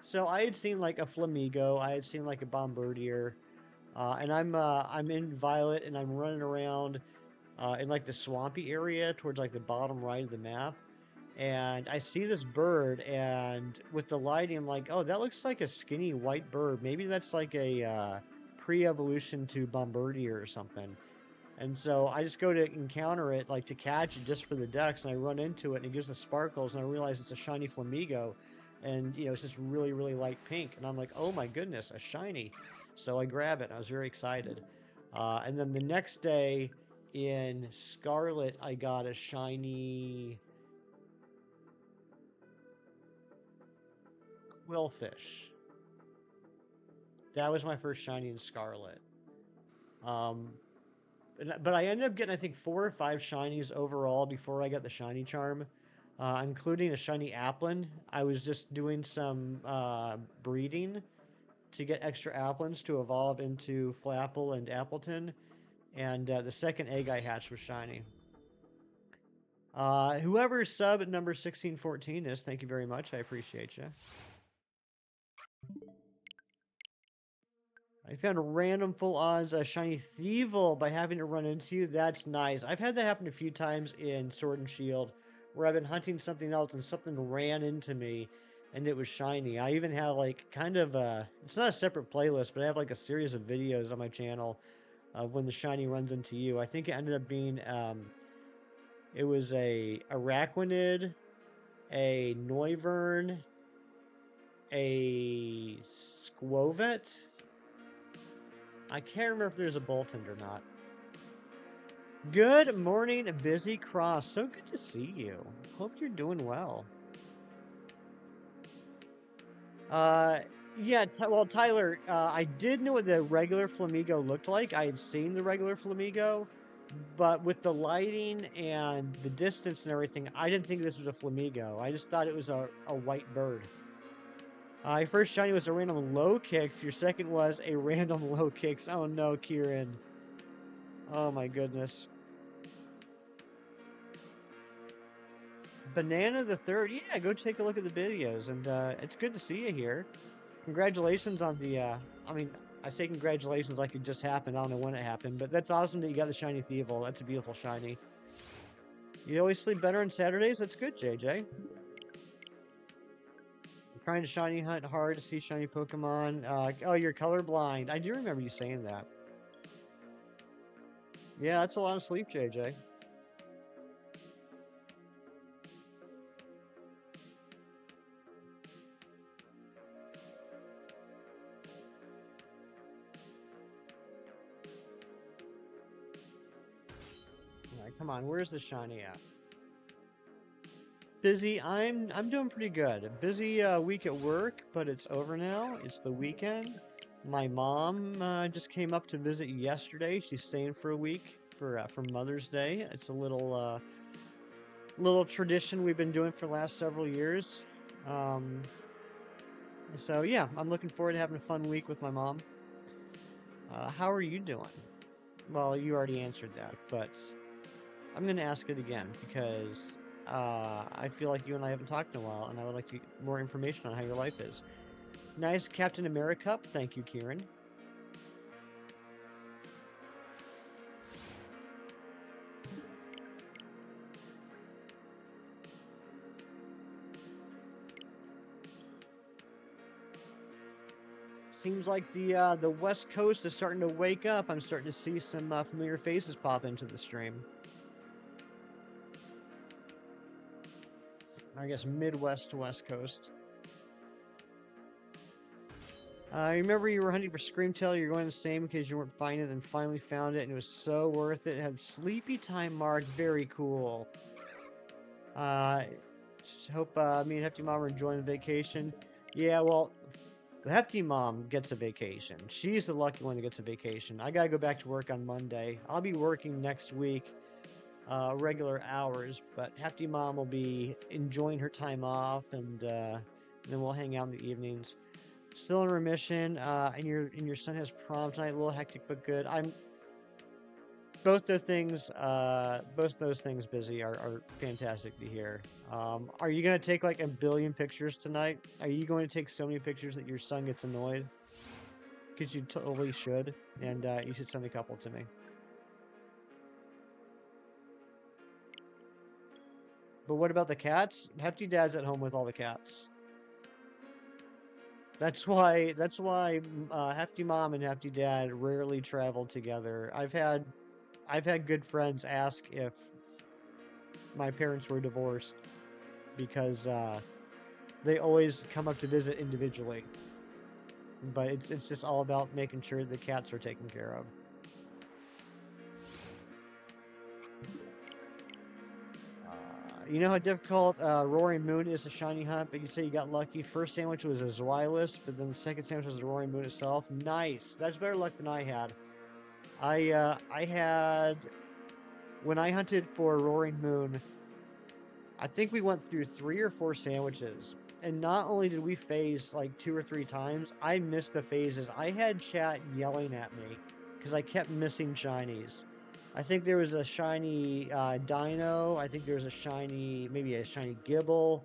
So I had seen like a Flamigo, I had seen like a Bombardier, and I'm in Violet and I'm running around in like the swampy area towards like the bottom right of the map, and I see this bird, and with the lighting, I'm like, oh, that looks like a skinny white bird. Maybe that's like a pre-evolution to Bombardier or something. And so I just go to encounter it, like to catch it just for the ducks, and I run into it, and it gives the sparkles, and I realize it's a shiny Flamigo, and it's just really, really light pink, and I'm like, oh my goodness, a shiny. So I grab it, and I was very excited. And then the next day in Scarlet, I got a shiny Quillfish. That was my first shiny in Scarlet. Um, but I ended up getting, I think, 4 or 5 shinies overall before I got the shiny charm, including a shiny Applin. I was just doing some breeding to get extra Applins to evolve into Flapple and Appleton, and the second egg I hatched was shiny. Whoever sub at number 1614 is, thank you very much. I appreciate you. I found random full odds a shiny Thievul by having to run into you. That's nice. I've had that happen a few times in Sword and Shield, where I've been hunting something else and something ran into me, and it was shiny. I even have like kind of a, it's not a separate playlist, but I have like a series of videos on my channel of when the shiny runs into you. I think it ended up being, it was a Araquanid, a Noivern, a Squovet. I can't remember if there's a Boltund or not. Good morning, Busy Cross. So good to see you. Hope you're doing well. Yeah, well, Tyler, I did know what the regular Flamigo looked like. I had seen the regular Flamigo, but with the lighting and the distance and everything, I didn't think this was a Flamigo. I just thought it was a white bird. Your first shiny was a random low kicks. Your second was a random low kicks. Oh no, Kieran. Oh my goodness. Banana the Third. Yeah, go take a look at the videos, and it's good to see you here. Congratulations on the. I mean, I say congratulations like it just happened. I don't know when it happened, but that's awesome that you got the shiny Thievul. That's a beautiful shiny. You always sleep better on Saturdays. That's good, JJ. Trying to shiny hunt hard to see shiny Pokemon. Oh, you're colorblind. I do remember you saying that. Yeah, that's a lot of sleep, JJ. All right, come on. Where's the shiny at? Busy. I'm doing pretty good. Busy week at work, but it's over now. It's the weekend. My mom just came up to visit yesterday. She's staying for a week for Mother's Day. It's a little tradition we've been doing for the last several years. So yeah, I'm looking forward to having a fun week with my mom. How are you doing? Well, you already answered that, but I'm going to ask it again because I feel like you and I haven't talked in a while, and I would like to get more information on how your life is. Nice Captain America cup. Thank you, Kieran. Seems like the West Coast is starting to wake up. I'm starting to see some familiar faces pop into the stream. I guess Midwest to West Coast. I remember you were hunting for Screamtail. You're going the same because you weren't finding it, and finally found it, and it was so worth it. It had Sleepy Time mark. Very cool. Hope me and Hefty Mom are enjoying the vacation. Yeah, well, the Hefty Mom gets a vacation. She's the lucky one that gets a vacation. I gotta go back to work on Monday. I'll be working next week. regular hours, but Hefty Mom will be enjoying her time off, and then we'll hang out in the evenings. Still in remission, and your son has prom tonight. A little hectic, but good. I'm both those things busy are fantastic to hear. Are you gonna take like a billion pictures tonight? Are you going to take so many pictures that your son gets annoyed? Because you totally should, and you should send a couple to me. But what about the cats? Hefty Dad's at home with all the cats. That's why Hefty Mom and Hefty Dad rarely travel together. I've had good friends ask if my parents were divorced because they always come up to visit individually. But it's just all about making sure the cats are taken care of. You know how difficult Roaring Moon is to shiny hunt, but you say you got lucky. First sandwich was a Zwilus, but then the second sandwich was the Roaring Moon itself. Nice. That's better luck than I had. I had when I hunted for Roaring Moon, I think we went through 3 or 4 sandwiches. And not only did we phase like 2 or 3 times, I missed the phases. I had chat yelling at me because I kept missing shinies. I think there was a shiny Dino. I think there was a shiny, maybe a shiny Gibble.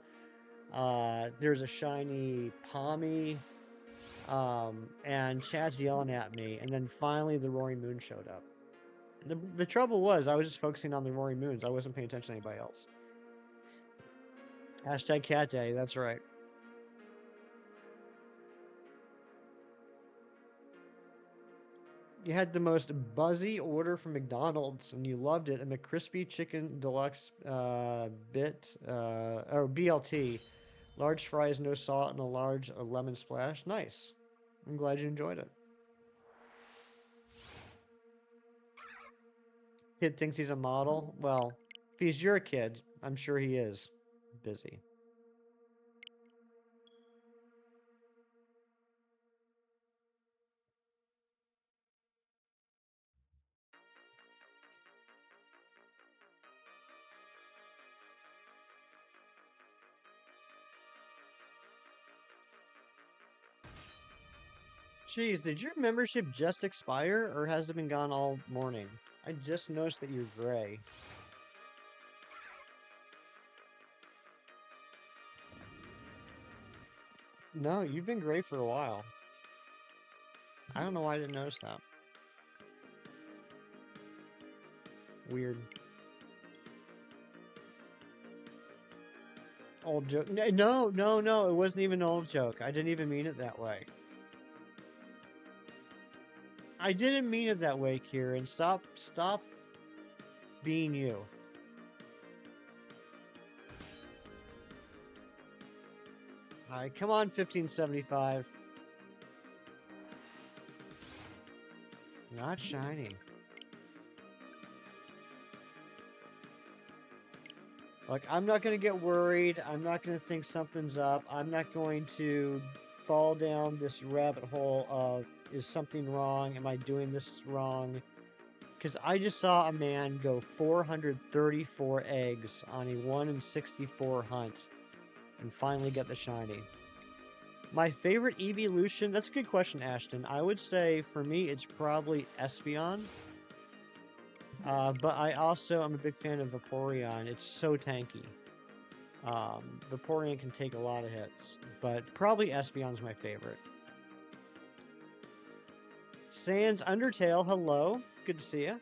There's a shiny Pommy. And chat's yelling at me. And then finally the Roaring Moon showed up. The trouble was I was just focusing on the Roaring Moons. I wasn't paying attention to anybody else. Hashtag cat day, that's right. You had the most buzzy order from McDonald's and you loved it. A McCrispy Chicken Deluxe or BLT. Large fries, no salt, and a large lemon splash. Nice. I'm glad you enjoyed it. Kid thinks he's a model. Well, if he's your kid, I'm sure he is busy. Jeez, did your membership just expire or has it been gone all morning? I just noticed that you're gray. No, you've been gray for a while. I don't know why I didn't notice that. Weird. Old joke. No, no, no, it wasn't even an old joke. I didn't even mean it that way. I didn't mean it that way, Kieran. Stop being you. Alright, come on, 1575. Not shiny. Like, I'm not going to get worried. I'm not going to think something's up. I'm not going to fall down this rabbit hole of, is something wrong? Am I doing this wrong? Because I just saw a man go 434 eggs on a 1 in 64 hunt and finally get the shiny. My favorite evolution, that's a good question, Ashton. I would say for me, it's probably Espeon. But I also am a big fan of Vaporeon. It's so tanky. Vaporeon can take a lot of hits, but probably Espeon's my favorite. Sans Undertale, hello. Good to see you.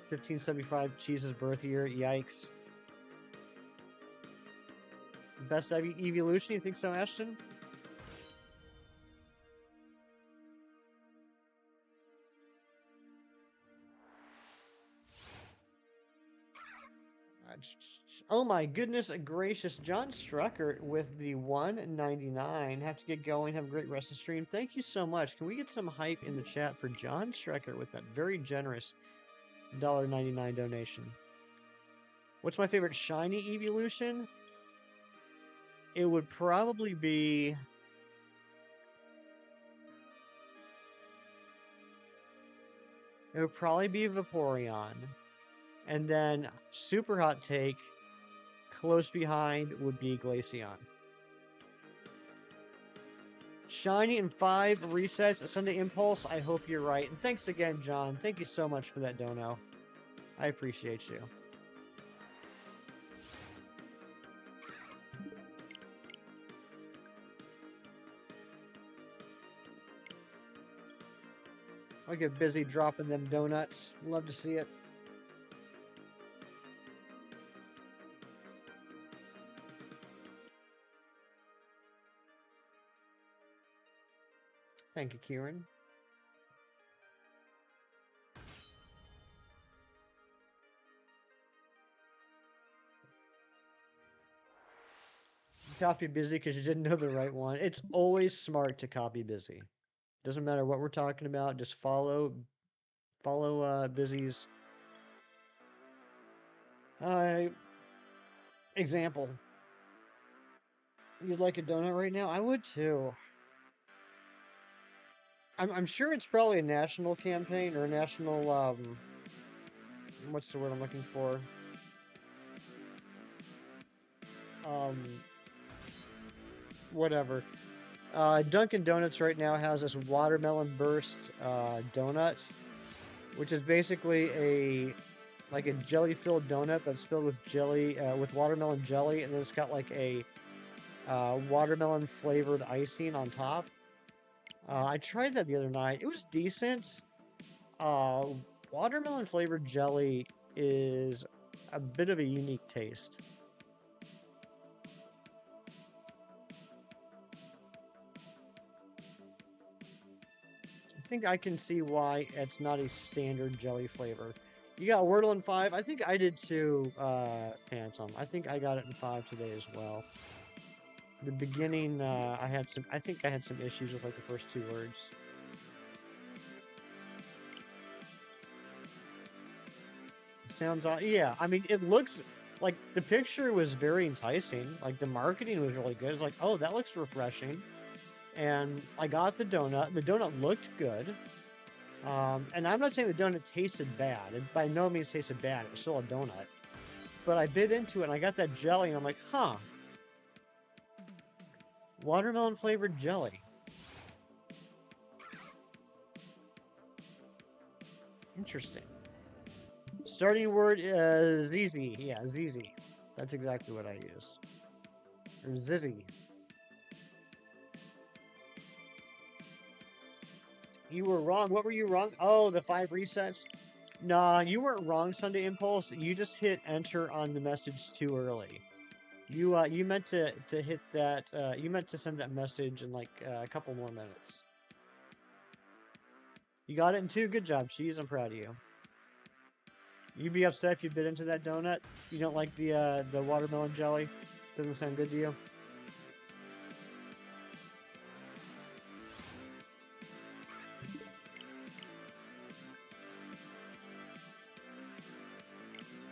1575, Cheese's birth year. Yikes. Best evolution, you think so, Ashton? Oh my goodness gracious, John Strucker with the 199. Have to get going. Have a great rest of the stream. Thank you so much. Can we get some hype in the chat for John Strucker with that very generous $1.99 donation? What's my favorite shiny evolution? It would probably be... It would probably be Vaporeon. And then super hot take, close behind would be Glaceon. Shiny in 5 resets, a Sunday Impulse. I hope you're right. And thanks again, John. Thank you so much for that dono. I appreciate you. I'll get busy dropping them donuts. Love to see it. Thank you, Kieran. Copy busy because you didn't know the right one. It's always smart to copy busy. Doesn't matter what we're talking about. Just follow busy's example. You'd like a donut right now? I would too. I'm sure it's probably a national campaign or a national what's the word I'm looking for? Whatever. Dunkin' Donuts right now has this watermelon burst donut, which is basically like a jelly-filled donut that's filled with jelly with watermelon jelly, and then it's got like a watermelon flavored icing on top. I tried that the other night. It was decent. Watermelon flavored jelly is a bit of a unique taste. I think I can see why it's not a standard jelly flavor. You got Wordle in 5. I think I did too, Phantom. I think I got it in 5 today as well. The beginning, I think I had some issues with like the first 2 words. Sounds odd. Yeah, I mean, it looks like the picture was very enticing. Like the marketing was really good. It's like, oh, that looks refreshing. And I got the donut. The donut looked good. And I'm not saying the donut tasted bad. It by no means tasted bad. It was still a donut. But I bit into it and I got that jelly and I'm like, huh. Watermelon flavored jelly. Interesting. Starting word ZZ. Yeah, ZZ. That's exactly what I used. Or Zizzy. You were wrong. What were you wrong? Oh, the 5 resets? Nah, you weren't wrong, Sunday Impulse. You just hit enter on the message too early. You meant to hit that, you meant to send that message in like a couple more minutes. You got it in 2. Good job, Cheese. I'm proud of you. You'd be upset if you bit into that donut? You don't like the watermelon jelly? Doesn't sound good to you?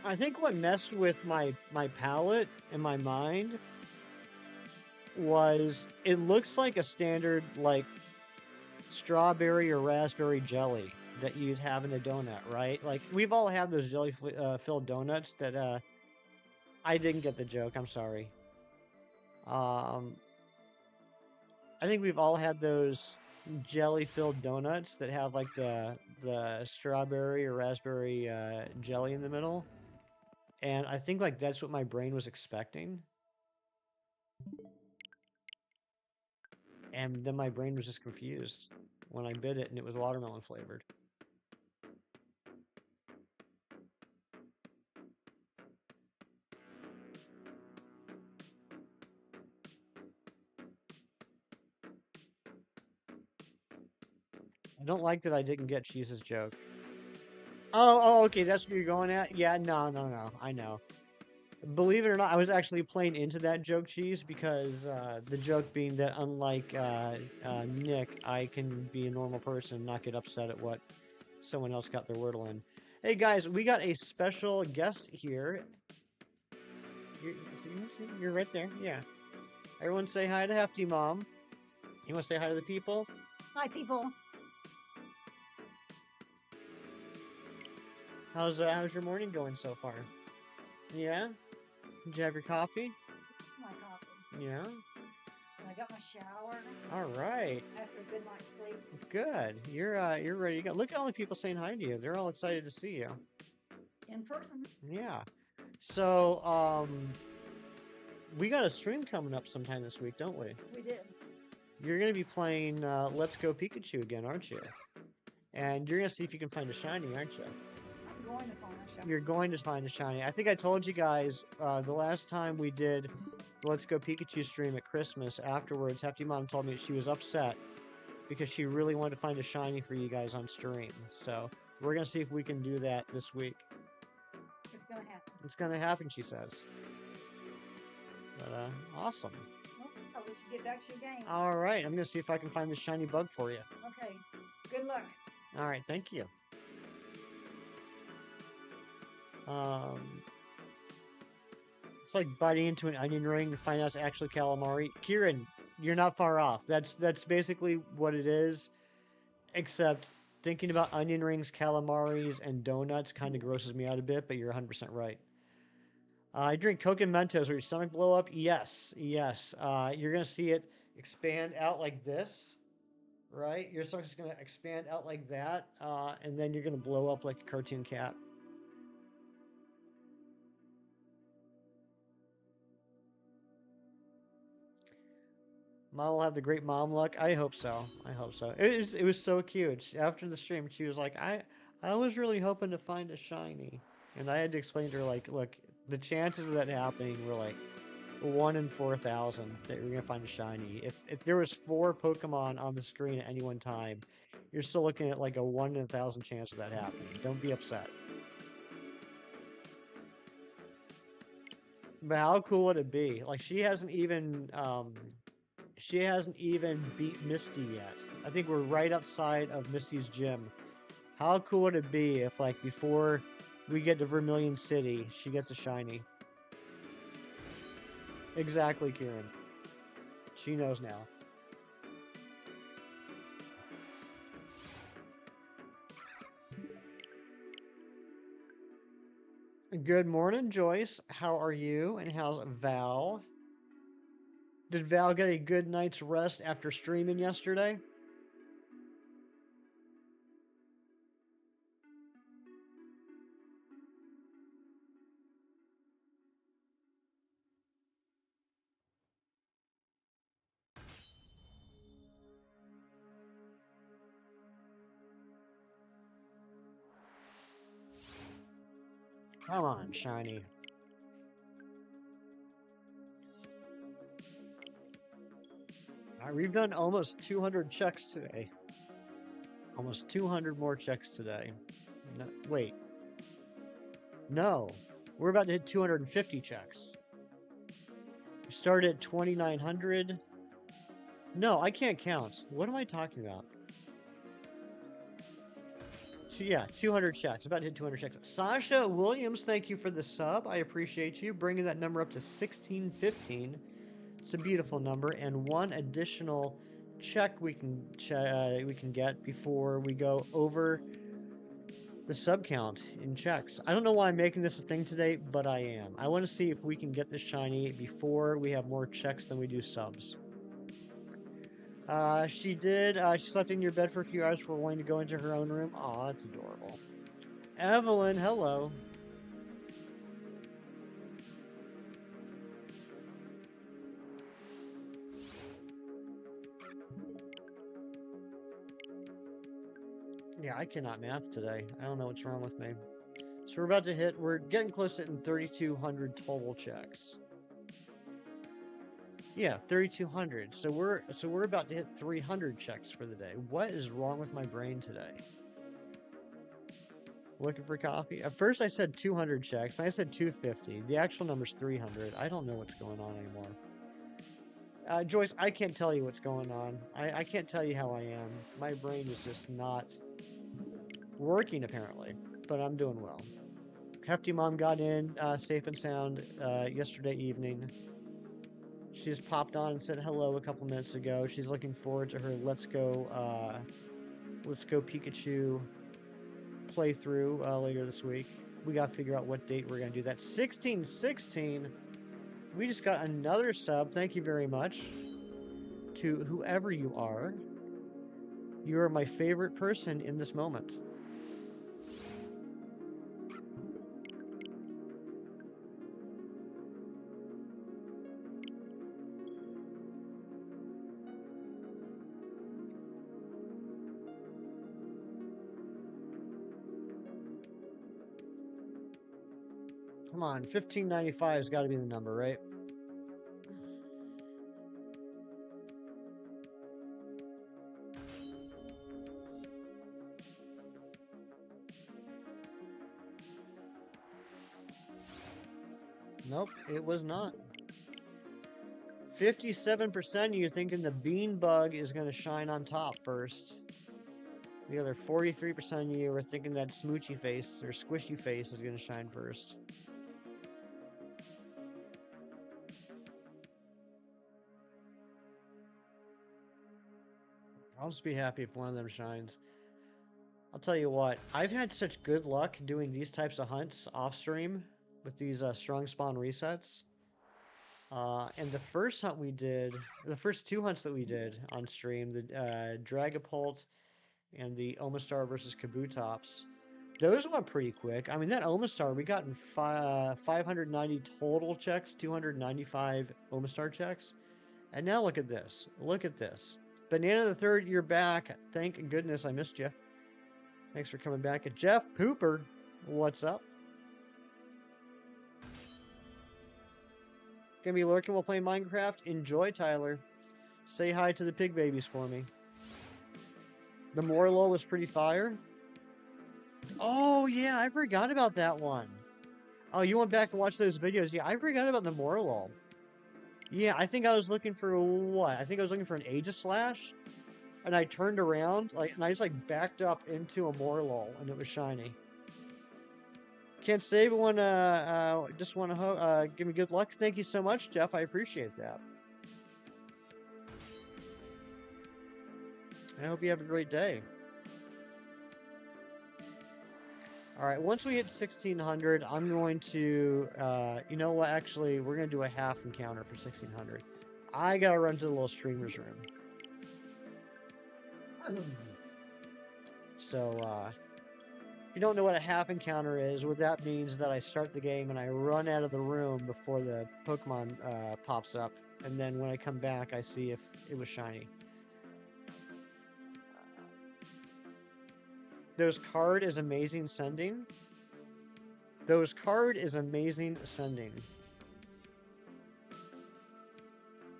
I think what messed with my palate and my mind was it looks like a standard like strawberry or raspberry jelly that you'd have in a donut, right? Like we've all had those jelly filled donuts that I didn't get the joke. I'm sorry. I think we've all had those jelly filled donuts that have like the strawberry or raspberry jelly in the middle. And I think like that's what my brain was expecting. And then my brain was just confused when I bit it and it was watermelon flavored. I don't like that I didn't get Cheese's joke. Oh, okay, that's what you're going at? Yeah, no, I know. Believe it or not, I was actually playing into that joke, Cheese, because the joke being that unlike Nick, I can be a normal person and not get upset at what someone else got their wordle in. Hey guys, we got a special guest here. You're right there, yeah. Everyone say hi to Hefty Mom. You want to say hi to the people? Hi, people. How's your morning going so far? Yeah? Did you have your coffee? My coffee. Yeah? And I got my shower All right. after a good night's sleep. Good. You're ready to go. Look at all the people saying hi to you. They're all excited to see you. In person. Yeah. So, we got a stream coming up sometime this week, don't we? We did. You're going to be playing Let's Go Pikachu again, aren't you? And you're going to see if you can find a shiny, aren't you? I'm going to find a shower. You're going to find a shiny. I think I told you guys the last time we did the Let's Go Pikachu stream at Christmas, afterwards, Hefty Mom told me she was upset because she really wanted to find a shiny for you guys on stream. So we're going to see if we can do that this week. It's going to happen. It's going to happen, she says. But, awesome. Well, I wish you get back to your game. All right, I'm going to see if I can find the shiny bug for you. Okay. Good luck. All right, thank you. It's like biting into an onion ring to find out it's actually calamari. Kieran, you're not far off. That's basically what it is, except thinking about onion rings, calamaris, and donuts kind of grosses me out a bit, but you're 100% right. I drink Coke and Mentos. Will your stomach blow up? Yes, yes. You're going to see it expand out like this, right? Your stomach's going to expand out like that, and then you're going to blow up like a cartoon cat. Mom will have the great mom luck. I hope so. I hope so. It was so cute. After the stream, she was like, I was really hoping to find a shiny. And I had to explain to her, like, look, the chances of that happening were like 1 in 4,000 that you're going to find a shiny. If there was 4 Pokemon on the screen at any one time, you're still looking at like a 1 in 1,000 chance of that happening. Don't be upset. But how cool would it be? Like, she hasn't even beat Misty yet. I think we're right outside of Misty's gym. How cool would it be if, like, before we get to Vermilion City, she gets a shiny? Exactly, Kieran. She knows now. Good morning, Joyce. How are you? And how's Val? Did Val get a good night's rest after streaming yesterday? Come on, shiny. All right, we've done almost 200 checks today. Almost 200 more checks today. No, wait. No. We're about to hit 250 checks. We started at 2,900. No, I can't count. What am I talking about? So yeah, 200 checks. About to hit 200 checks. Sasha Williams, thank you for the sub. I appreciate you bringing that number up to 1615. It's a beautiful number, and one additional check we can get before we go over the sub count in checks. I don't know why I'm making this a thing today, but I am. I want to see if we can get this shiny before we have more checks than we do subs. She did. She slept in your bed for a few hours before wanting to go into her own room. Aw, that's adorable. Evelyn, hello. Yeah, I cannot math today. I don't know what's wrong with me. So we're getting close to hitting 3,200 total checks. Yeah, 3,200. So we're about to hit 300 checks for the day. What is wrong with my brain today? Looking for coffee? At first I said 200 checks, and I said 250. The actual number's 300. I don't know what's going on anymore. Joyce, I can't tell you what's going on. I can't tell you how I am. My brain is just not working, apparently. But I'm doing well. Hefty Mom got in safe and sound yesterday evening. She just popped on and said hello a couple minutes ago. She's looking forward to her Let's Go Pikachu playthrough later this week. We got to figure out what date we're going to do that. 1616. We just got another sub. Thank you very much to whoever you are. You are my favorite person in this moment. Come on, 1595 has got to be the number, right? Nope, it was not. 57% of you thinking the bean bug is going to shine on top first. The other 43% of you are thinking that smoochy face or squishy face is going to shine first. I'll just be happy if one of them shines. I'll tell you what, I've had such good luck doing these types of hunts off stream with these strong spawn resets. And the first hunt we did, the first two hunts that we did on stream, the Dragapult and the Omastar versus Kabutops, those went pretty quick. I mean, that Omastar, we got in 590 total checks, 295 Omastar checks. And now look at this. Look at this. Banana the Third, you're back. Thank goodness I missed you. Thanks for coming back. Jeff Pooper, what's up? Gonna be lurking while playing Minecraft? Enjoy, Tyler. Say hi to the pig babies for me. The Morlo was pretty fire. Oh, yeah, I forgot about that one. Oh, you went back and watched those videos. Yeah, I forgot about the Morlo. Yeah, I think I was looking for what? I think I was looking for an Aegislash, and I turned around, and I just backed up into a Morlul, and it was shiny. Can't say, but just want to give me good luck. Thank you so much, Jeff. I appreciate that. I hope you have a great day. All right, once we hit 1600, I'm going to, you know what, actually, we're going to do a half encounter for 1600. I got to run to the little streamer's room. So, if you don't know what a half encounter is, what that means that I start the game and I run out of the room before the Pokemon pops up. And then when I come back, I see if it was shiny. Those card is amazing sending. Those card is amazing sending.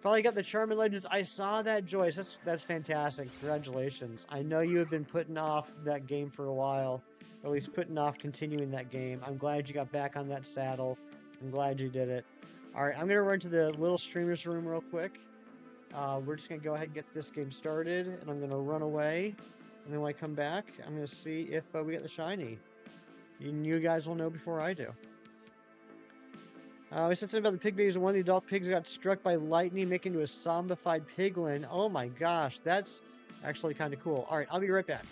Probably got the Charmin Legends. I saw that, Joyce. That's fantastic. Congratulations. I know you have been putting off that game for a while. Or at least putting off continuing that game. I'm glad you got back on that saddle. I'm glad you did it. Alright, I'm going to run to the little streamer's room real quick. We're just going to go ahead and get this game started. And I'm going to run away. And then when I come back, I'm going to see if we get the shiny. You guys will know before I do. We said something about the pig babies. One of the adult pigs got struck by lightning, making into a zombified piglin. Oh my gosh, that's actually kind of cool. Alright, I'll be right back.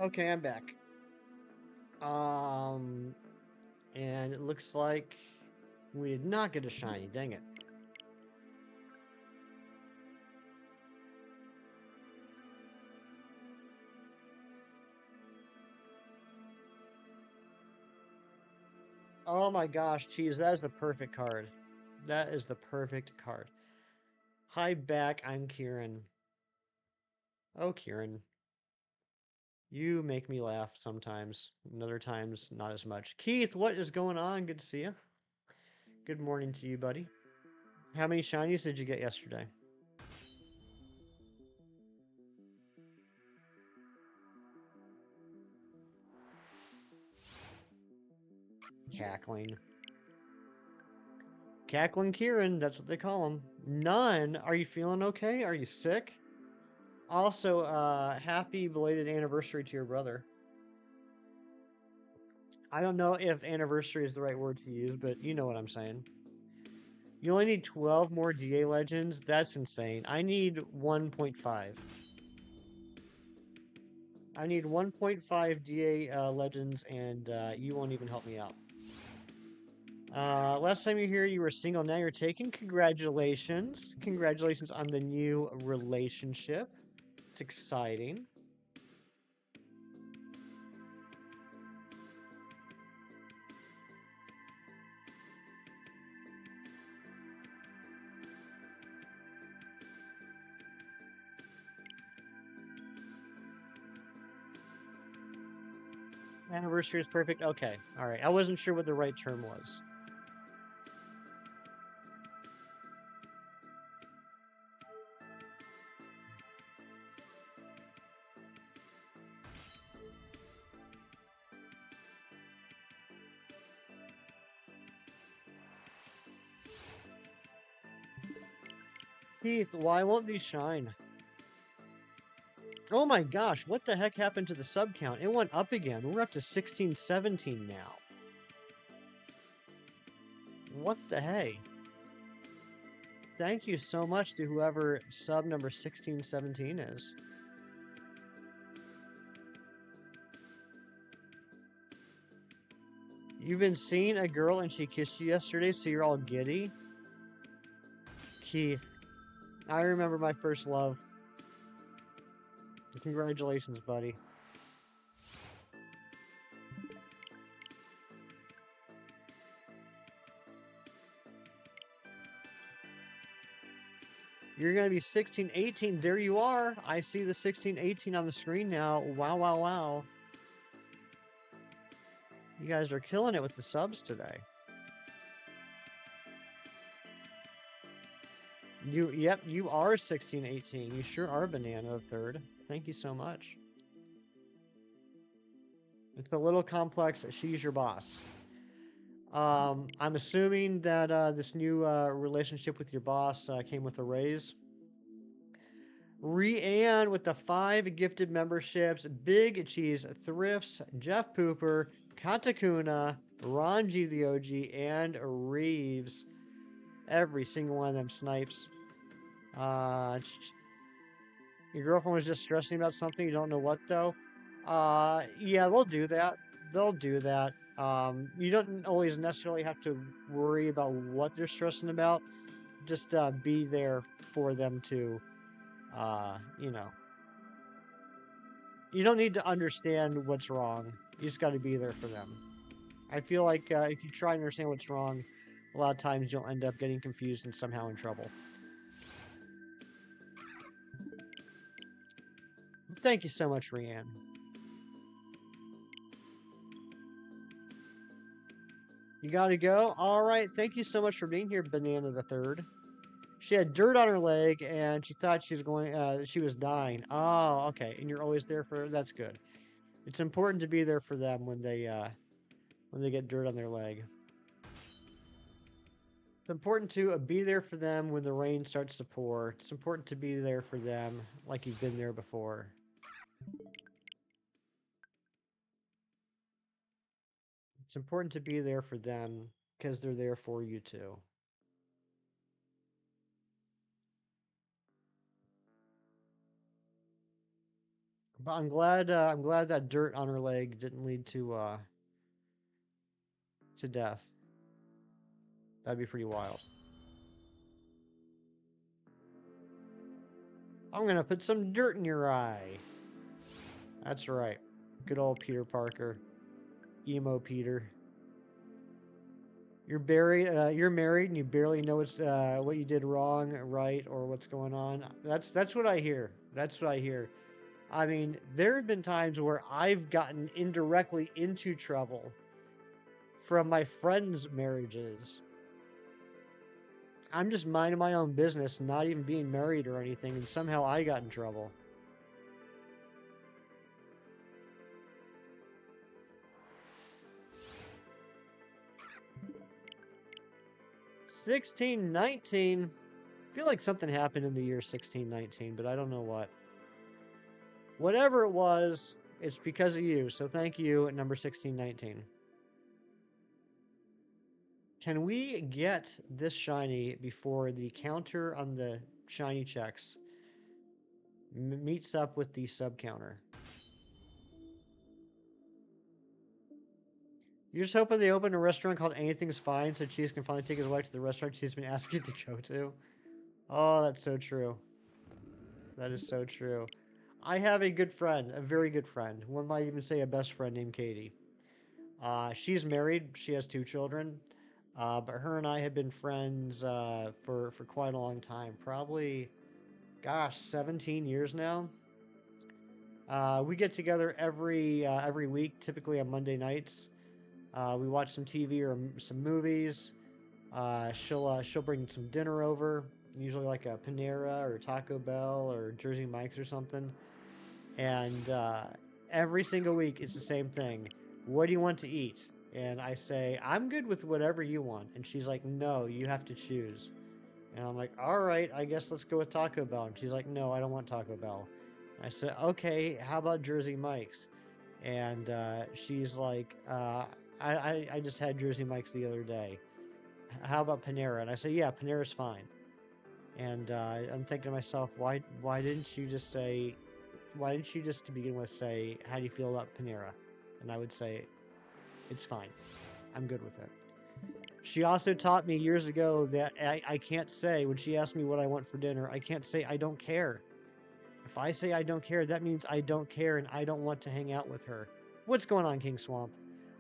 Okay, I'm back. And it looks like we did not get a shiny. Dang it. Oh my gosh, Cheese, that is the perfect card. That is the perfect card. Hi back, I'm Kieran. Oh, Kieran. You make me laugh sometimes, and other times not as much. Keith, what is going on? Good to see you. Good morning to you, buddy. How many shinies did you get yesterday? Cackling. Cackling Kieran, that's what they call him. None? Are you feeling okay? Are you sick? Also, happy belated anniversary to your brother. I don't know if anniversary is the right word to use, but you know what I'm saying. You only need 12 more DA legends? That's insane. I need 1.5. I need 1.5 DA legends, and you won't even help me out. Last time you were here, you were single. Now you're taken. Congratulations. Congratulations on the new relationship. It's exciting. Anniversary is perfect. Okay. All right. I wasn't sure what the right term was. Keith, why won't these shine? Oh my gosh, what the heck happened to the sub count? It went up again. We're up to 16, 17 now. What the hey? Thank you so much to whoever sub number 1617 is. You've been seeing a girl and she kissed you yesterday, so you're all giddy? Keith, I remember my first love. Congratulations, buddy. You're going to be 16, 18. There you are. I see the 16, 18 on the screen now. Wow, wow, wow. You guys are killing it with the subs today. Yep, you are 16, 18. You sure are Banana the Third. Thank you so much. It's a little complex. She's your boss. I'm assuming that this new relationship with your boss came with a raise. Rianne with the 5 gifted memberships. Big Cheese, Thrifts, Jeff Pooper, Katakuna, Ranji the OG, and Reeves. Every single one of them snipes. Your girlfriend was just stressing about something. You don't know what, though. Yeah, they'll do that. They'll do that. You don't always necessarily have to worry about what they're stressing about. Just be there for them to, you know. You don't need to understand what's wrong. You just got to be there for them. I feel like if you try and understand what's wrong, a lot of times you'll end up getting confused and somehow in trouble. Thank you so much, Rianne. You gotta go? Alright, thank you so much for being here, Banana the Third. She had dirt on her leg, and she thought she was she was dying. Oh, okay, and you're always there for her? That's good. It's important to be there for them when they get dirt on their leg. It's important to be there for them when the rain starts to pour. It's important to be there for them like you've been there before. It's important to be there for them because they're there for you too. But I'm glad that dirt on her leg didn't lead to death. That'd be pretty wild. I'm gonna put some dirt in your eye. That's right. Good old Peter Parker. Emo Peter. You're married and you barely know what you did wrong, right, or what's going on. That's what I hear. That's what I hear. I mean, there have been times where I've gotten indirectly into trouble from my friends' marriages. I'm just minding my own business, not even being married or anything, and somehow I got in trouble. $16.19. I feel like something happened in the year 1619, but I don't know what. Whatever it was, it's because of you. So thank you at number 1619. Can we get this shiny before the counter on the shiny checks meets up with the sub counter? You're just hoping they open a restaurant called Anything's Fine so Cheese can finally take his wife to the restaurant she's been asking to go to. Oh, that's so true. That is so true. I have a good friend, a very good friend. One might even say a best friend named Katie. She's married. She has 2 children. But her and I have been friends for quite a long time. Probably, gosh, 17 years now. We get together every week, typically on Monday nights. We watch some TV or some movies. She'll bring some dinner over, usually like a Panera or Taco Bell or Jersey Mike's or something. And every single week it's the same thing. What do you want to eat? And I say, I'm good with whatever you want. And she's like, no, you have to choose. And I'm like, all right, I guess let's go with Taco Bell. And she's like, no, I don't want Taco Bell. I said, okay, how about Jersey Mike's? And she's like, I just had Jersey Mike's the other day. How about Panera? And I say, yeah, Panera's fine. And I'm thinking to myself, why didn't you just say, why didn't you just to begin with say, how do you feel about Panera? And I would say, it's fine. I'm good with it. She also taught me years ago that I can't say, when she asked me what I want for dinner, I can't say I don't care. If I say I don't care, that means I don't care and I don't want to hang out with her. What's going on, King Swamp?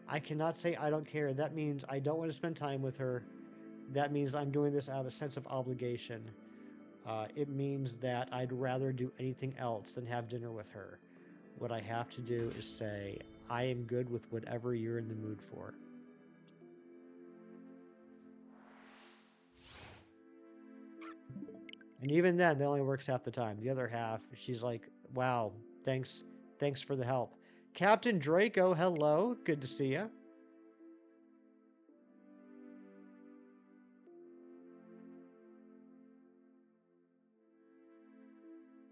I cannot say I don't care. That means I don't want to spend time with her. That means I'm doing this out of a sense of obligation. It means that I'd rather do anything else than have dinner with her. What I have to do is say, I am good with whatever you're in the mood for. And even then, that only works half the time. The other half, she's like, wow, thanks for the help. Captain Draco, hello. Good to see you.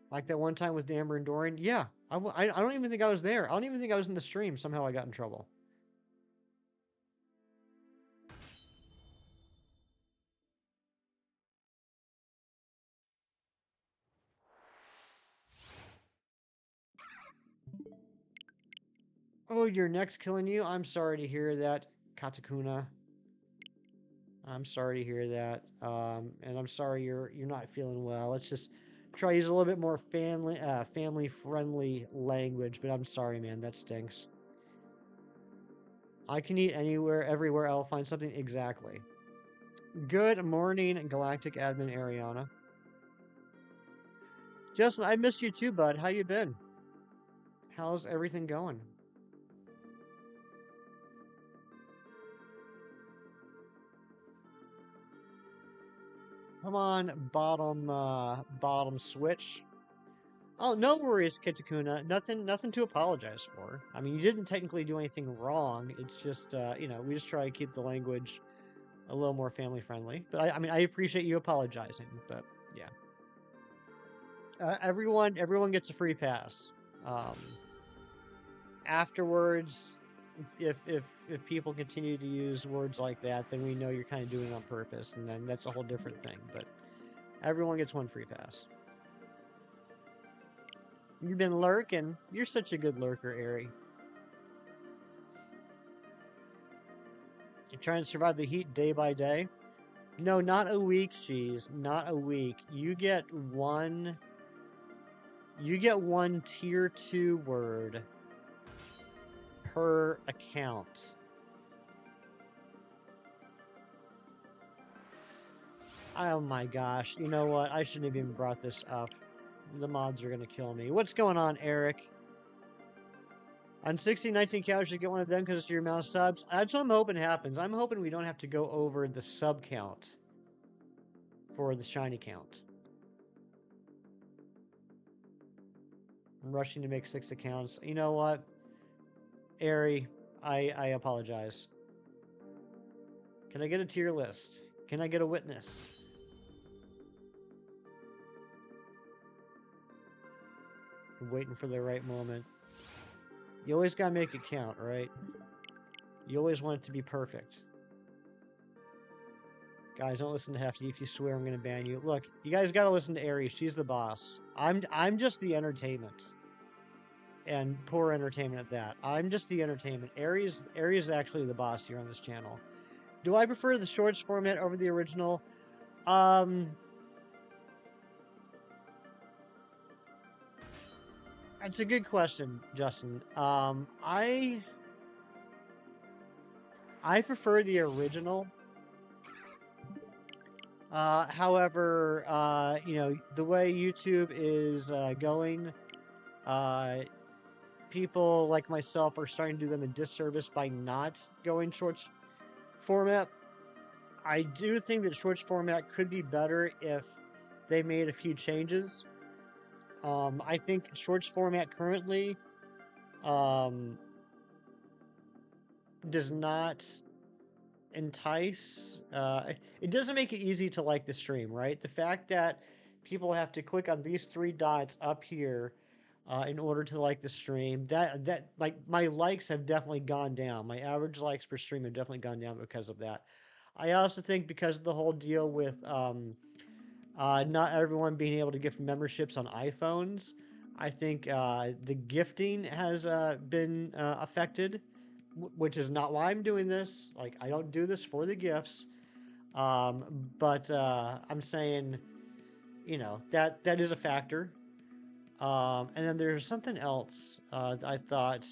Like that one time with Amber and Dorian? Yeah. I don't even think I was there. I don't even think I was in the stream. Somehow I got in trouble. Oh, your neck's killing you? I'm sorry to hear that, Katakuna. I'm sorry to hear that. And I'm sorry you're not feeling well. Let's just try to use a little bit more family friendly language, but I'm sorry, man, that stinks. I can eat anywhere, everywhere. I'll find something. Exactly. Good morning, Galactic Admin Ariana. Justin, I missed you too, bud. How you been? How's everything going? Come on, bottom switch. Oh, no worries, Kitakuna. Nothing to apologize for. I mean, you didn't technically do anything wrong. It's just, we just try to keep the language a little more family friendly. But I mean, I appreciate you apologizing. But yeah, everyone gets a free pass. Afterwards, if people continue to use words like that, then we know you're kind of doing it on purpose, and then that's a whole different thing. But everyone gets one free pass. You've been lurking. You're such a good lurker, Ari. You're trying to survive the heat day by day. No, not a week, Cheese. Not a week. You get one tier 2 word per account. Oh my gosh. You know what? I shouldn't have even brought this up. The mods are going to kill me. What's going on, Eric? On 1619 cows, you get one of them because it's your amount of subs. That's what I'm hoping happens. I'm hoping we don't have to go over the sub count for the shiny count. I'm rushing to make 6 accounts. You know what? Ari, I apologize. Can I get a tier list? Can I get a witness? I'm waiting for the right moment. You always gotta make it count, right? You always want it to be perfect. Guys, don't listen to Hefty. If you swear, I'm gonna ban you. Look, you guys gotta listen to Aries. She's the boss. I'm just the entertainment. And poor entertainment at that. I'm just the entertainment. Aries is actually the boss here on this channel. Do I prefer the shorts format over the original? That's a good question, Justin. I prefer the original. However, you know, the way YouTube is going, people like myself are starting to do them a disservice by not going shorts format. I do think that shorts format could be better if they made a few changes. I think shorts format currently does not entice. It doesn't make it easy to like the stream, right? The fact that people have to click on these 3 dots up here in order to like the stream, that like my likes have definitely gone down. My average likes per stream have definitely gone down because of that. I also think because of the whole deal with not everyone being able to gift memberships on iPhones, I think the gifting has been affected, which is not why I'm doing this. Like, I don't do this for the gifts. But I'm saying, you know, that is a factor. And then there's something else I thought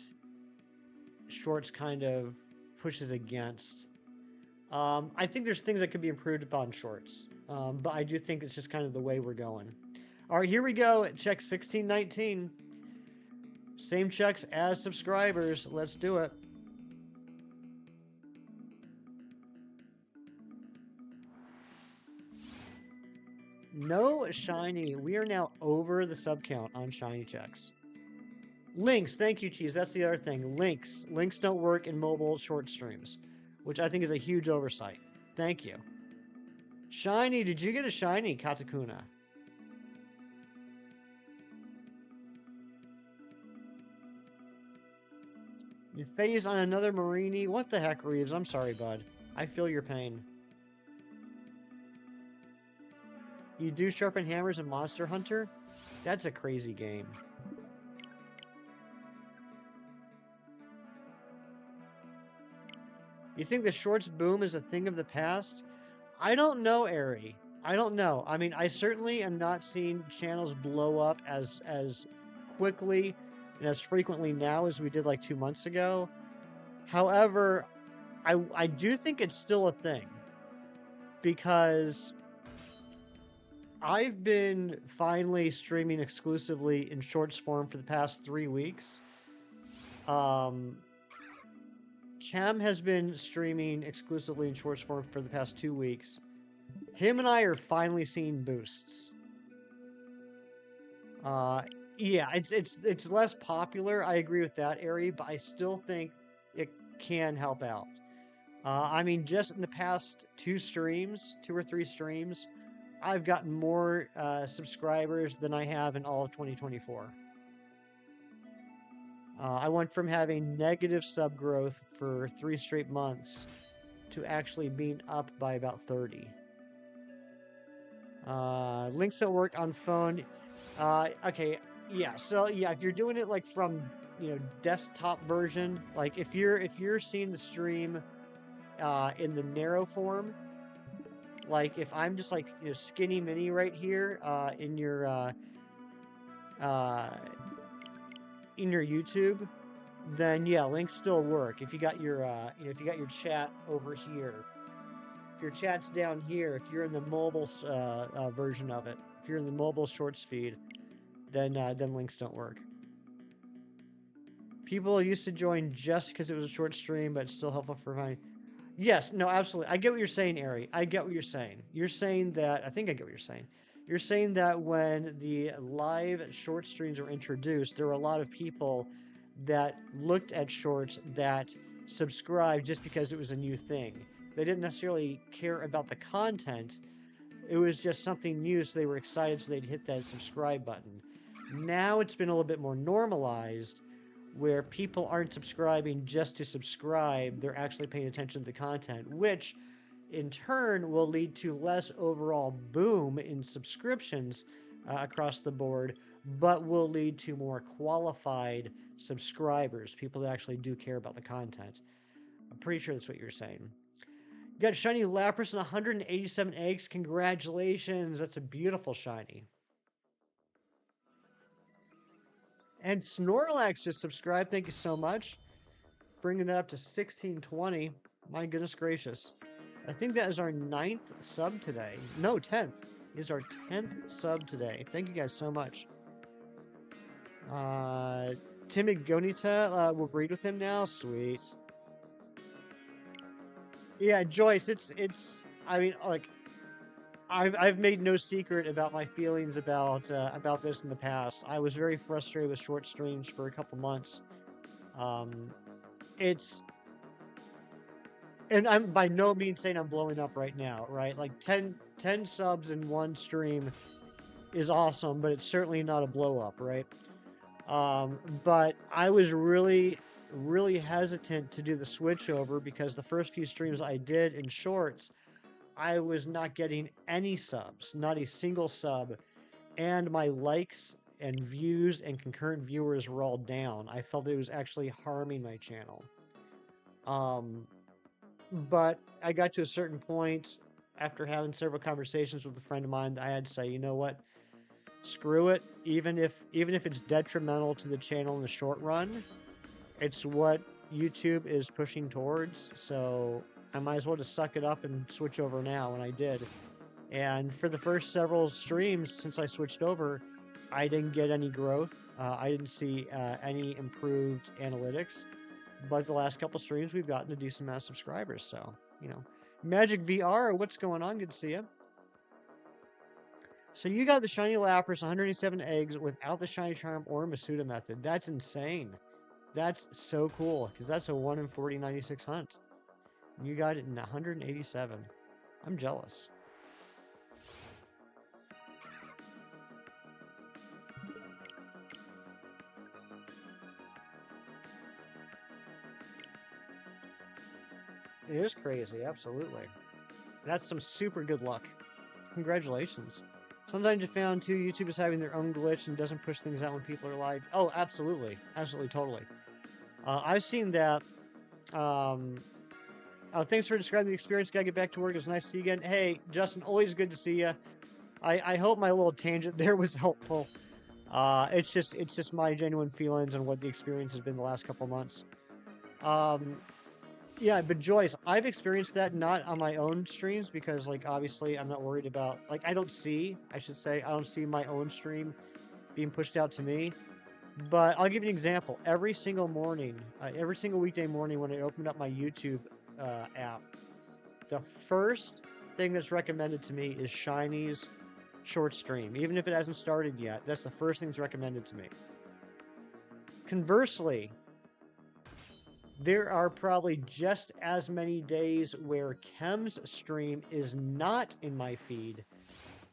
shorts kind of pushes against. I think there's things that could be improved upon shorts. But I do think it's just kind of the way we're going. All right, here we go. Check 1619. Same checks as subscribers. Let's do it. No shiny. We are now over the sub count on shiny checks. Links. Thank you, Cheese. That's the other thing. Links. Links don't work in mobile short streams, which I think is a huge oversight. Thank you. Shiny. Did you get a shiny, Katakuna? You phase on another Marini? What the heck, Reeves? I'm sorry, bud. I feel your pain. You do sharpen hammers in Monster Hunter? That's a crazy game. You think the shorts boom is a thing of the past? I don't know, Ari. I don't know. I mean, I certainly am not seeing channels blow up as quickly and as frequently now as we did like 2 months ago. However, I do think it's still a thing because I've been finally streaming exclusively in shorts form for the past 3 weeks. Cam has been streaming exclusively in shorts form for the past 2 weeks. Him and I are finally seeing boosts. Yeah, it's less popular. I agree with that, Ari, but I still think it can help out. I mean, just in the past 2 or 3 streams, I've gotten more subscribers than I have in all of 2024. I went from having negative sub growth for 3 straight months to actually being up by about 30. Links don't work on phone. Okay, Yeah, so yeah, if you're doing it like from, desktop version, like if you're seeing the stream in the narrow form, like if I'm just like, skinny mini right here uh in your YouTube, then yeah, links still work. If you got your if you got your chat over here, if your chat's down here, if you're in the mobile version of it, if you're in the mobile shorts feed, then links don't work. People used to join just because it was a short stream, but it's still helpful for finding. Yes, no, absolutely. I get what you're saying, Ari. I get what you're saying. You're saying that, I think I get what you're saying. You're saying that when the live short streams were introduced, there were a lot of people that looked at shorts that subscribed just because it was a new thing. They didn't necessarily care about the content. It was just something new, so they were excited, so they'd hit that subscribe button. Now it's been a little bit more normalized, where people aren't subscribing just to subscribe, they're actually paying attention to the content, which in turn will lead to less overall boom in subscriptions across the board, but will lead to more qualified subscribers, people that actually do care about the content. I'm pretty sure that's what you're saying. You got shiny Lapras and 187 eggs. Congratulations. That's a beautiful shiny. And Snorlax just subscribed. Thank you so much. Bringing that up to 1620. My goodness gracious. I think that is our 9th sub today. No, 10th. Is our 10th sub today. Thank you guys so much. Timid Gonita, we'll breed with him now. Sweet. Yeah, Joyce, it's I mean, like, I've made no secret about my feelings about this in the past. I was very frustrated with short streams for a couple months. It's And I'm by no means saying I'm blowing up right now, right? Like 10 subs in one stream is awesome, but it's certainly not a blow up, right? But I was really, really hesitant to do the switch over because the first few streams I did in shorts, I was not getting any subs, not a single sub, and my likes and views and concurrent viewers were all down. I felt it was actually harming my channel. But I got to a certain point after having several conversations with a friend of mine that I had to say, you know what? Screw it. Even if it's detrimental to the channel in the short run, it's what YouTube is pushing towards. So I might as well just suck it up and switch over now. And I did. And for the first several streams since I switched over, I didn't get any growth. I didn't see any improved analytics. But the last couple streams, we've gotten a decent amount of subscribers. So, Magic VR, what's going on? Good to see you. So you got the shiny Lapras, 187 eggs without the shiny charm or Masuda method. That's insane. That's so cool because that's a 1 in 40 96 hunt. You got it in 187. I'm jealous. It is crazy, absolutely. That's some super good luck. Congratulations. Sometimes you found too, YouTube is having their own glitch and doesn't push things out when people are live. Oh, absolutely. Absolutely, totally. I've seen that. Thanks for describing the experience. Gotta get back to work. It was nice to see you again. Hey, Justin, always good to see you. I hope my little tangent there was helpful. It's just my genuine feelings and what the experience has been the last couple months. Yeah, but Joyce, I've experienced that not on my own streams because, like, obviously I'm not worried about, like, I don't see my own stream being pushed out to me. But I'll give you an example. Every single morning, every single weekday morning when I open up my YouTube app, the first thing that's recommended to me is Shiny's short stream. Even if it hasn't started yet, that's the first thing that's recommended to me. Conversely, there are probably just as many days where Chem's stream is not in my feed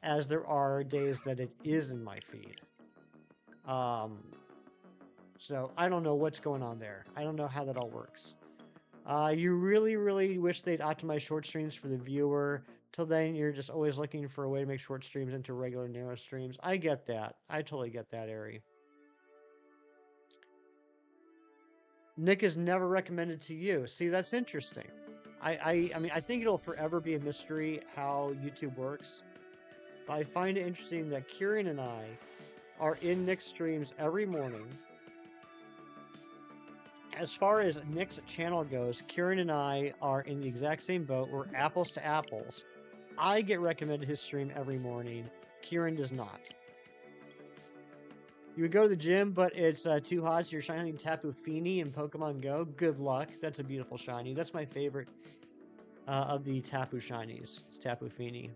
as there are days that it is in my feed. So I don't know what's going on there. I don't know how that all works. You really, really wish they'd optimize short streams for the viewer. Till then, you're just always looking for a way to make short streams into regular narrow streams. I get that. I totally get that, Ari. Nick has never recommended to you. See, that's interesting. I mean, I think it'll forever be a mystery how YouTube works. But I find it interesting that Kieran and I are in Nick's streams every morning. As far as Nick's channel goes, Kieran and I are in the exact same boat. We're apples to apples. I get recommended his stream every morning. Kieran does not. You would go to the gym, but it's too hot, so you're shining Tapu Fini in Pokemon Go. Good luck. That's a beautiful shiny. That's my favorite of the Tapu shinies. It's Tapu Fini.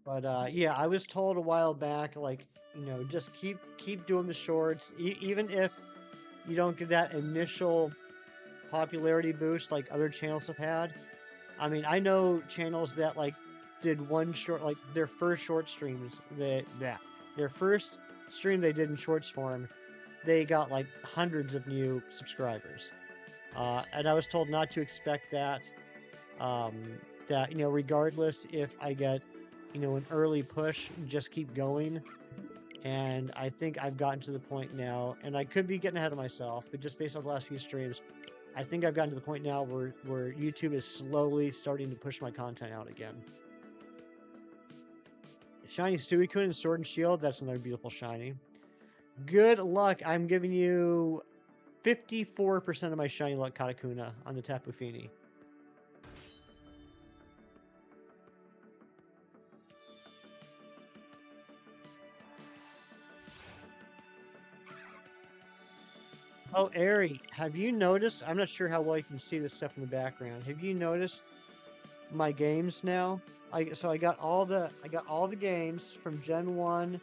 But yeah, I was told a while back, like, you know, just keep doing the shorts, even if you don't get that initial popularity boost like other channels have had. I mean, I know channels that like did one short, like their first short streams, their first stream they did in shorts form, they got like hundreds of new subscribers. And I was told not to expect that. That, you know, regardless if I get, you know, an early push, just keep going. And I think I've gotten to the point now, and I could be getting ahead of myself, but just based on the last few streams, I think I've gotten to the point now where YouTube is slowly starting to push my content out again. Shiny Suicune and Sword and Shield, that's another beautiful shiny. Good luck. I'm giving you 54% of my shiny luck Katakuna on the Tapu Fini. Oh, Ari, have you noticed? I'm not sure how well you can see this stuff in the background. Have you noticed my games now? I got all the games from Gen 1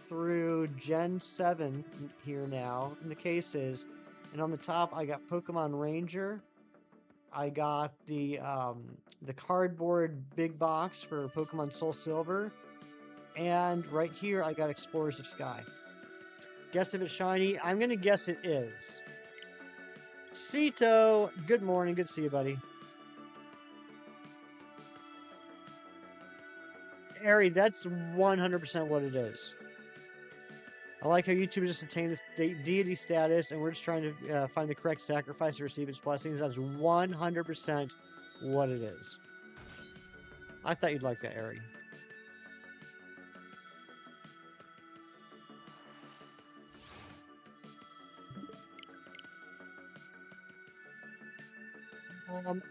through Gen 7 here now in the cases, and on the top I got Pokemon Ranger. I got the cardboard big box for Pokemon Soul Silver, and right here I got Explorers of Sky. Guess if it's shiny. I'm gonna guess it is. Cito, good morning. Good to see you, buddy. Ari, that's 100% what it is. I like how YouTube just attained this deity status, and we're just trying to find the correct sacrifice to receive its blessings. That's 100% what it is. I thought you'd like that, Ari.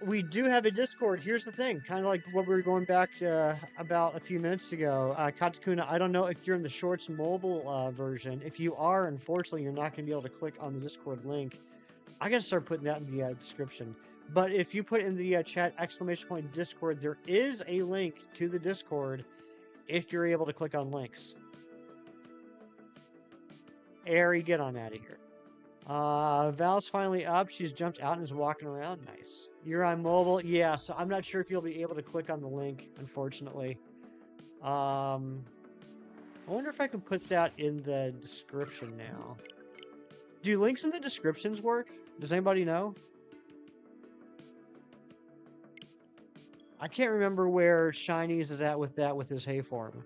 We do have a Discord. Here's the thing, kind of like what we were going back about a few minutes ago. Katakuna, I don't know if you're in the Shorts mobile version. If you are, unfortunately, you're not going to be able to click on the Discord link. I got to start putting that in the description. But if you put in the chat ! Discord, there is a link to the Discord if you're able to click on links. Ari, get on out of here. Val's finally up. She's jumped out and is walking around. Nice. You're on mobile? Yeah, so I'm not sure if you'll be able to click on the link, unfortunately. I wonder if I can put that in the description now. Do links in the descriptions work? Does anybody know? I can't remember where Shinies is at with that with his hay form.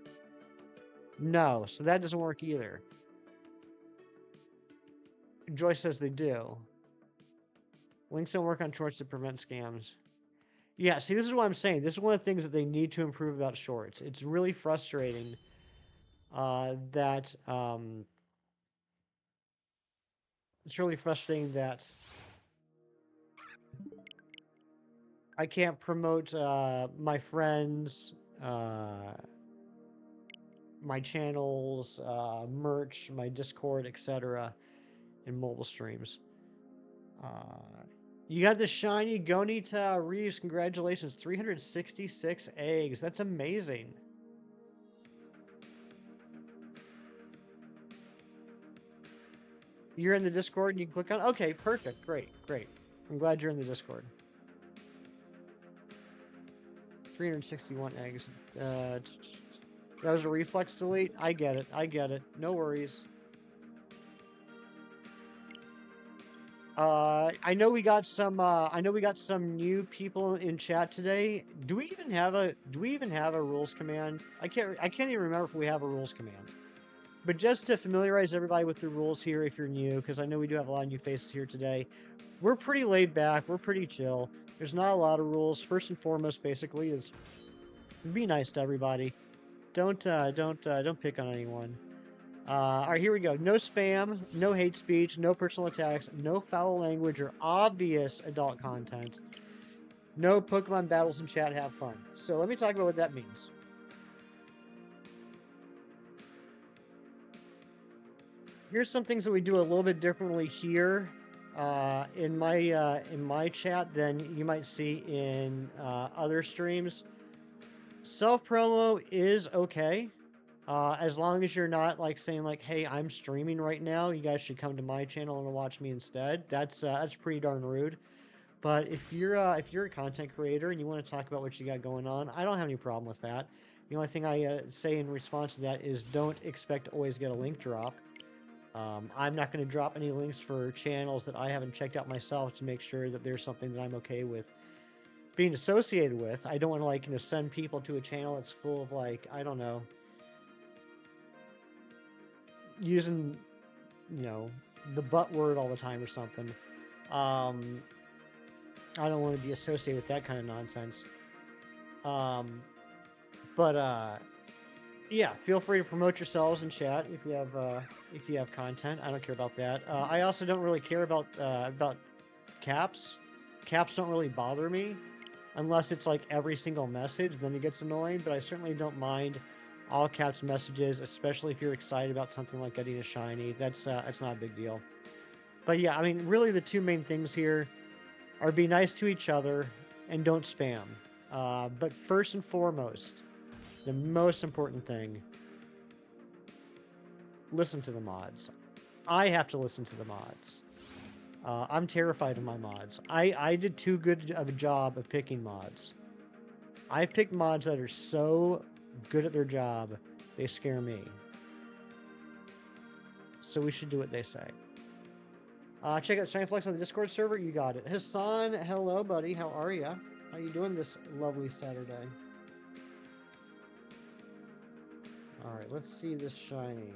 No, so that doesn't work either. Joyce says they do. Links don't work on shorts to prevent scams. Yeah, see, this is what I'm saying. This is one of the things that they need to improve about shorts. It's really frustrating that I can't promote my friends, my channels, merch, my Discord, etc. in mobile streams. You got the shiny Gonita Reeves. Congratulations. 366 eggs. That's amazing. You're in the Discord and you can click on. Okay, perfect. Great. I'm glad you're in the Discord. 361 eggs. That was a reflex delete. I get it. No worries. I know we got some. I know we got some new people in chat today. Do we even have a rules command? I can't even remember if we have a rules command. But just to familiarize everybody with the rules here, if you're new, because I know we do have a lot of new faces here today. We're pretty laid back. We're pretty chill. There's not a lot of rules. First and foremost, basically, is be nice to everybody. Don't pick on anyone. All right, here we go. No spam, no hate speech, no personal attacks, no foul language or obvious adult content. No Pokemon battles in chat. Have fun. So let me talk about what that means. Here's some things that we do a little bit differently here in my chat than you might see in other streams. Self promo is okay. As long as you're not like saying like, "Hey, I'm streaming right now. You guys should come to my channel and watch me instead." That's pretty darn rude. But if you're a content creator and you want to talk about what you got going on, I don't have any problem with that. The only thing I say in response to that is don't expect to always get a link drop. I'm not going to drop any links for channels that I haven't checked out myself to make sure that there's something that I'm okay with being associated with. I don't want to like send people to a channel that's full of like, I don't know, using the butt word all the time or something. I don't want to be associated with that kind of nonsense. Yeah, feel free to promote yourselves in chat if you have content. I don't care about that. I also don't really care about caps. Caps don't really bother me unless it's like every single message, then it gets annoying. But I certainly don't mind all caps messages, especially if you're excited about something like getting a shiny. That's not a big deal. But yeah, I mean, really the two main things here are be nice to each other and don't spam. But first and foremost, the most important thing, listen to the mods. I have to listen to the mods. I'm terrified of my mods. I did too good of a job of picking mods. I've picked mods that are so good at their job, they scare me. So we should do what they say. Check out Shiny Flex on the Discord server. You got it. Hassan, hello, buddy. How are ya? How you doing this lovely Saturday? All right, let's see this shiny.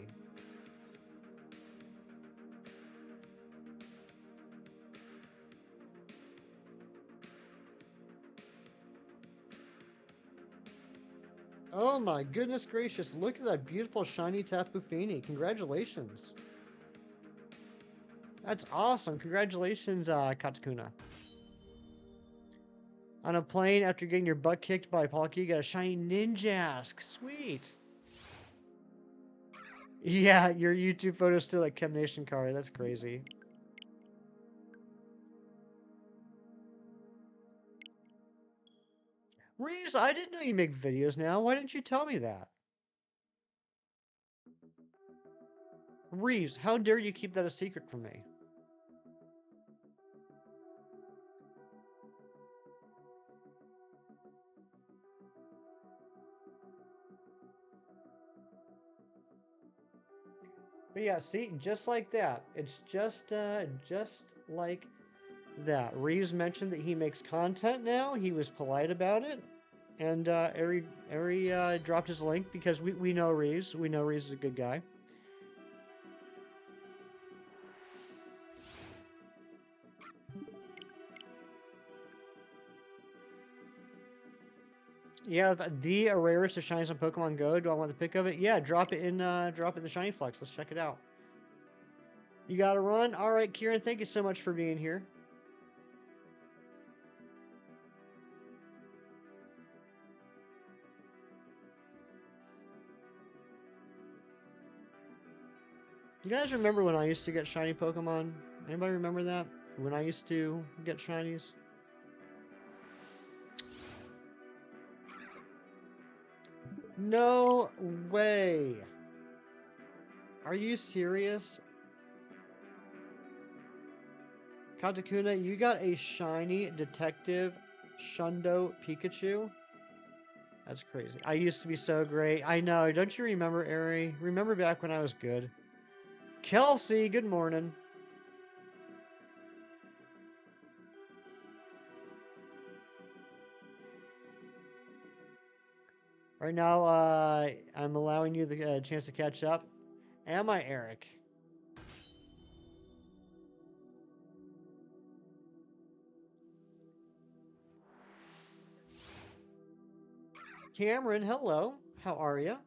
Oh my goodness gracious, look at that beautiful shiny Tapu Fini. Congratulations. That's awesome. Congratulations, Katakuna. On a plane after getting your butt kicked by Palkia, you got a shiny Ninjask. Sweet. Yeah, your YouTube photo's still like Chem Nation card. That's crazy. Reeves, I didn't know you make videos now. Why didn't you tell me that? Reeves, how dare you keep that a secret from me? But yeah, see, just like that. It's just like that. Reeves mentioned that he makes content now. He was polite about it. And Ari dropped his link because we know Reeves. We know Reeves is a good guy. Yeah, the rarest of shinies on Pokemon Go. Do I want the pick of it? Yeah, drop it in the Shiny Flex. Let's check it out. You gotta run? Alright, Kieran, thank you so much for being here. You guys remember when I used to get shiny Pokemon? Anybody remember that? When I used to get shinies? No way. Are you serious? Katakuna, you got a shiny Detective Shundo Pikachu? That's crazy. I used to be so great. I know. Don't you remember, Ari? Remember back when I was good? Kelsey, good morning. Right now, I'm allowing you the chance to catch up. Am I, Eric? Cameron, hello. How are you?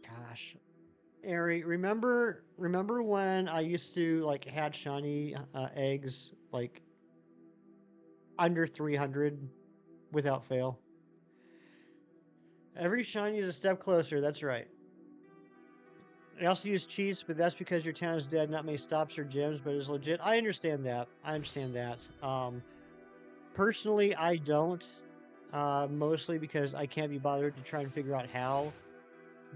Gosh, Ari, remember when I used to like hatch shiny eggs like under 300 without fail? Every shiny is a step closer. That's right. I also use cheats, but that's because your town is dead. Not many stops or gyms, but it's legit. I understand that. I understand that. Personally, I don't. Mostly because I can't be bothered to try and figure out how.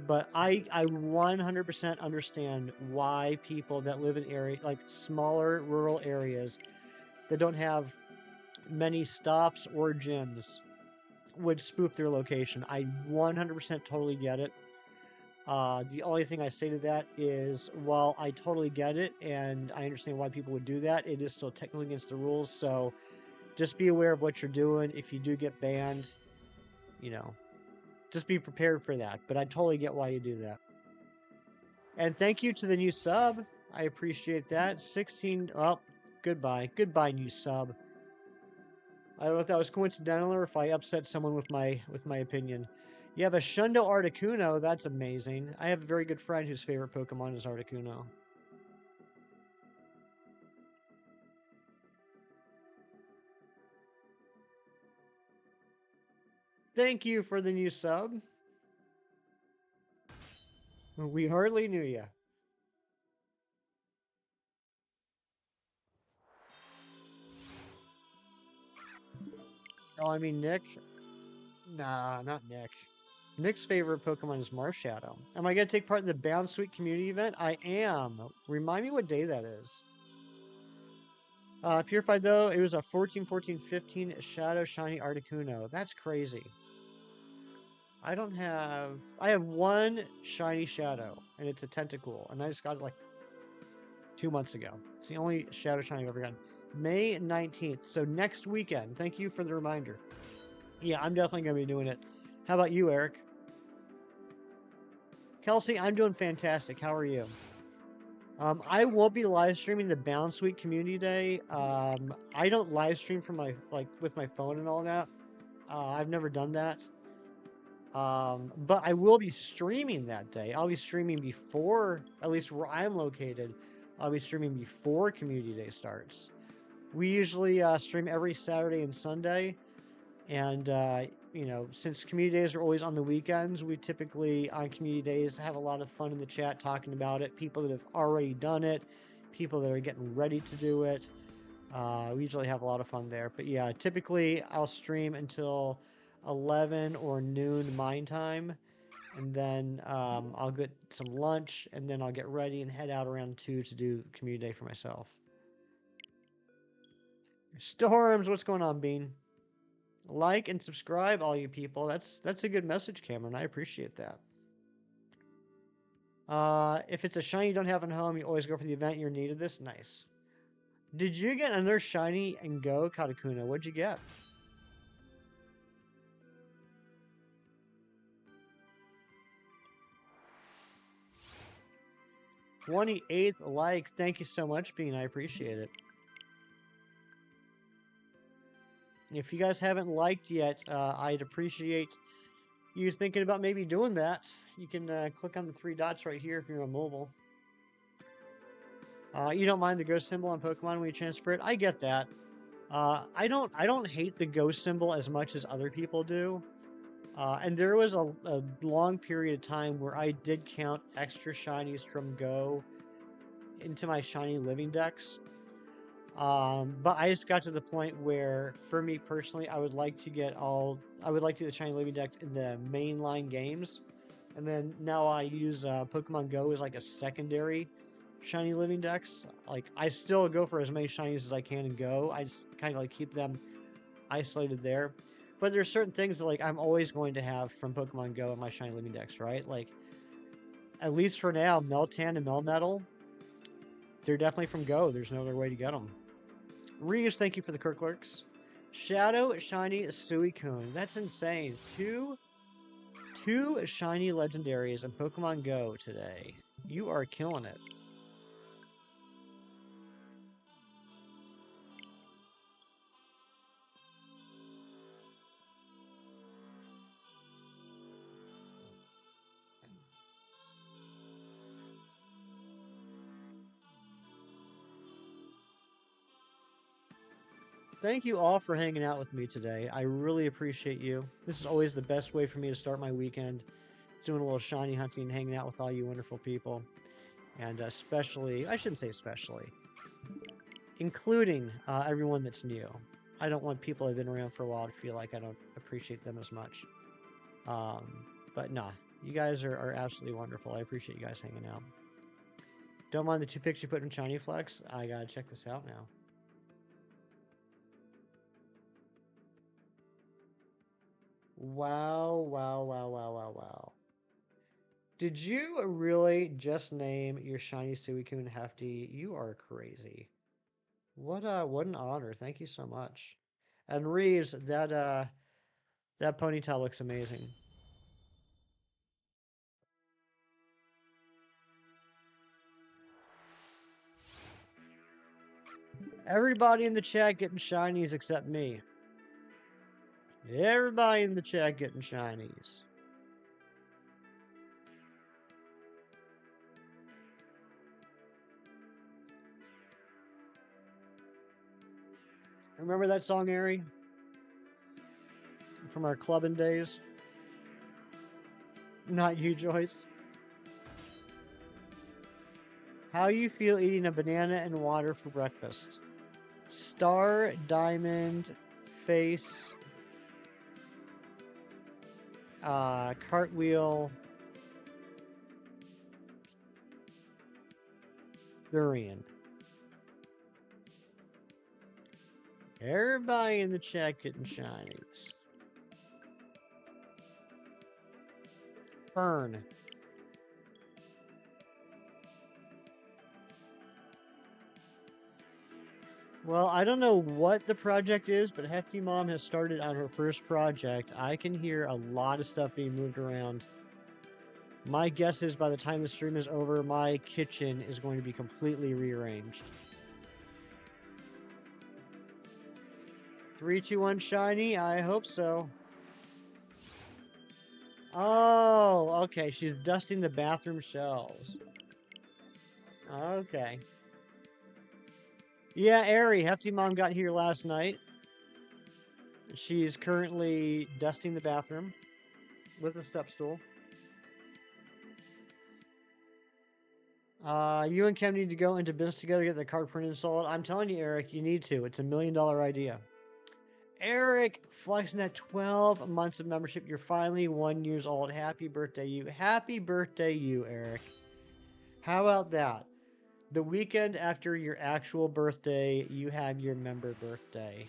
But I 100% understand why people that live in like smaller rural areas that don't have many stops or gyms would spoof their location. I 100% totally get it. The only thing I say to that is, while I totally get it and I understand why people would do that, it is still technically against the rules. So just be aware of what you're doing. If you do get banned, you know, just be prepared for that. But I totally get why you do that. And thank you to the new sub. I appreciate that. 16. Well, goodbye. Goodbye, new sub. I don't know if that was coincidental or if I upset someone with my opinion. You have a Shundo Articuno. That's amazing. I have a very good friend whose favorite Pokemon is Articuno. Thank you for the new sub. We hardly knew you. Oh, I mean Nick? Nah, not Nick. Nick's favorite Pokemon is Marshadow. Am I going to take part in the Bound Sweet community event? I am. Remind me what day that is. Purified, though, it was a 14, 14, 15 Shadow Shiny Articuno. That's crazy. I don't have... I have one Shiny Shadow, and it's a Tentacool, and I just got it like 2 months ago. It's the only Shadow Shiny I've ever gotten. May 19th, so next weekend. Thank you for the reminder. Yeah, I'm definitely going to be doing it. How about you, Eric? Kelsey, I'm doing fantastic. How are you? I won't be live streaming the Bound Suite Community Day. I don't live stream from my with my phone and all that. I've never done that. But I will be streaming that day. I'll be streaming before, at least where I'm located. I'll be streaming before Community Day starts. We usually stream every Saturday and Sunday, and you know, since community days are always on the weekends, we typically on community days have a lot of fun in the chat talking about it. People that have already done it, people that are getting ready to do it. We usually have a lot of fun there. But yeah, typically I'll stream until 11 or noon mine time, and then I'll get some lunch, and then I'll get ready and head out around 2 to do community day for myself. Storms, what's going on, Bean? Like and subscribe, all you people. That's a good message, Cameron. I appreciate that. If it's a shiny you don't have in home, you always go for the event. You're needed this. Nice. Did you get another shiny and go, Katakuna? What'd you get? '28th like. Thank you so much, Bean. I appreciate it. If you guys haven't liked yet, I'd appreciate you thinking about maybe doing that. You can click on the 3 dots right here if you're on mobile. You don't mind the ghost symbol on Pokemon when you transfer it. I get that. I don't hate the ghost symbol as much as other people do. And there was a long period of time where I did count extra shinies from Go into my shiny living dex. But I just got to the point where, for me personally, I would like to get the shiny living dex in the mainline games, and then now I use Pokemon Go as like a secondary shiny living dex. Like, I still go for as many shinies as I can in Go. I just kind of like keep them isolated there. But there's certain things that like I'm always going to have from Pokemon Go in my shiny living dex, right? Like, at least for now, Meltan and Melmetal, they're definitely from Go. There's no other way to get them. Reeves, thank you for the Kirklerks. Shadow, Shiny, Suicune. That's insane. Two shiny legendaries in Pokemon Go today. You are killing it. Thank you all for hanging out with me today. I really appreciate you. This is always the best way for me to start my weekend. Doing a little shiny hunting and hanging out with all you wonderful people. And especially, I shouldn't say especially, including everyone that's new. I don't want people that have been around for a while to feel like I don't appreciate them as much. But nah, you guys are absolutely wonderful. I appreciate you guys hanging out. Don't mind the 2 pics you put in Shiny Flex. I gotta check this out now. Wow, wow, wow, wow, wow, wow. Did you really just name your shiny Suicune Hefty? You are crazy. What an honor. Thank you so much. And Reeves, that ponytail looks amazing. Everybody in the chat getting shinies except me. Everybody in the chat getting shinies. Remember that song, Ari? From our clubbing days? Not you, Joyce. How you feel eating a banana and water for breakfast? Star, diamond, face, cartwheel, durian. Everybody in the chat getting shinies. Fern. Well, I don't know what the project is, but Hefty Mom has started on her first project. I can hear a lot of stuff being moved around. My guess is by the time the stream is over, my kitchen is going to be completely rearranged. 3, 2, 1 shiny? I hope so. Oh, okay. She's dusting the bathroom shelves. Okay. Yeah, Ari, Hefty Mom got here last night. She's currently dusting the bathroom with a step stool. You and Kim need to go into business together, get the card print installed. I'm telling you, Eric, you need to. It's $1 million idea. Eric, flexing at 12 months of membership. You're finally 1 year old. Happy birthday, you. Happy birthday, you, Eric. How about that? The weekend after your actual birthday, you have your member birthday.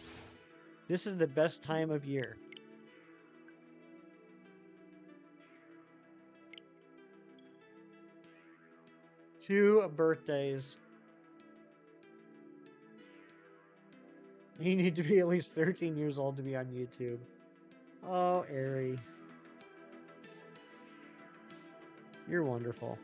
This is the best time of year. Two birthdays. You need to be at least 13 years old to be on YouTube. Oh, Ari. You're wonderful.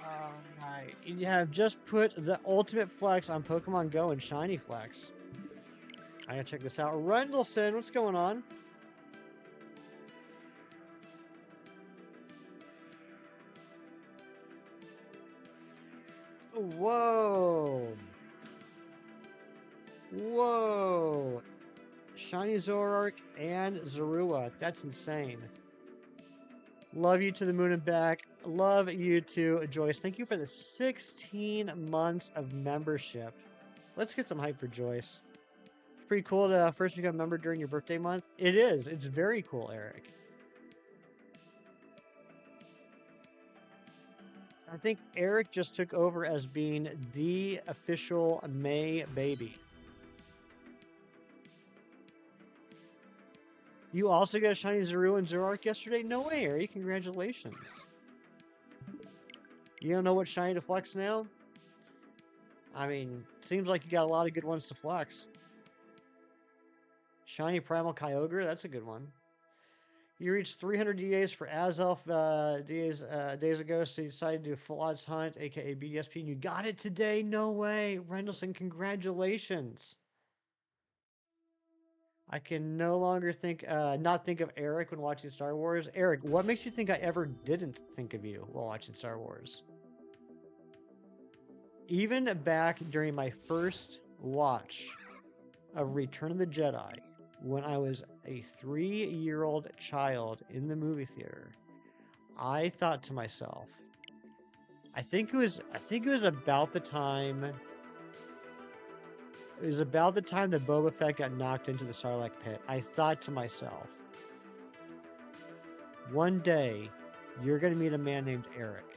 Alright. You have just put the ultimate flex on Pokemon Go and Shiny Flex. I gotta check this out. Rendleson, what's going on? Whoa. Whoa. Shiny Zoroark and Zorua. That's insane. Love you to the moon and back. Love you too, Joyce. Thank you for the 16 months of membership. Let's get some hype for Joyce. It's pretty cool to first become a member during your birthday month. It is. It's very cool, Eric. I think Eric just took over as being the official May baby. You also got a shiny Zuru and Zoroark yesterday? No way, Ari. Congratulations. You don't know what shiny to flex now? I mean, seems like you got a lot of good ones to flex. Shiny Primal Kyogre, that's a good one. You reached 300 DAs for Azelf days ago, so you decided to do a Full Odds Hunt, aka BDSP, and you got it today? No way. Rendleson, congratulations. I can no longer not think of Eric when watching Star Wars. Eric, what makes you think I ever didn't think of you while watching Star Wars? Even back during my first watch of Return of the Jedi, when I was a 3-year-old child in the movie theater, I thought to myself, I think it was about the time. It was about the time that Boba Fett got knocked into the Sarlacc pit. I thought to myself, one day, you're going to meet a man named Eric,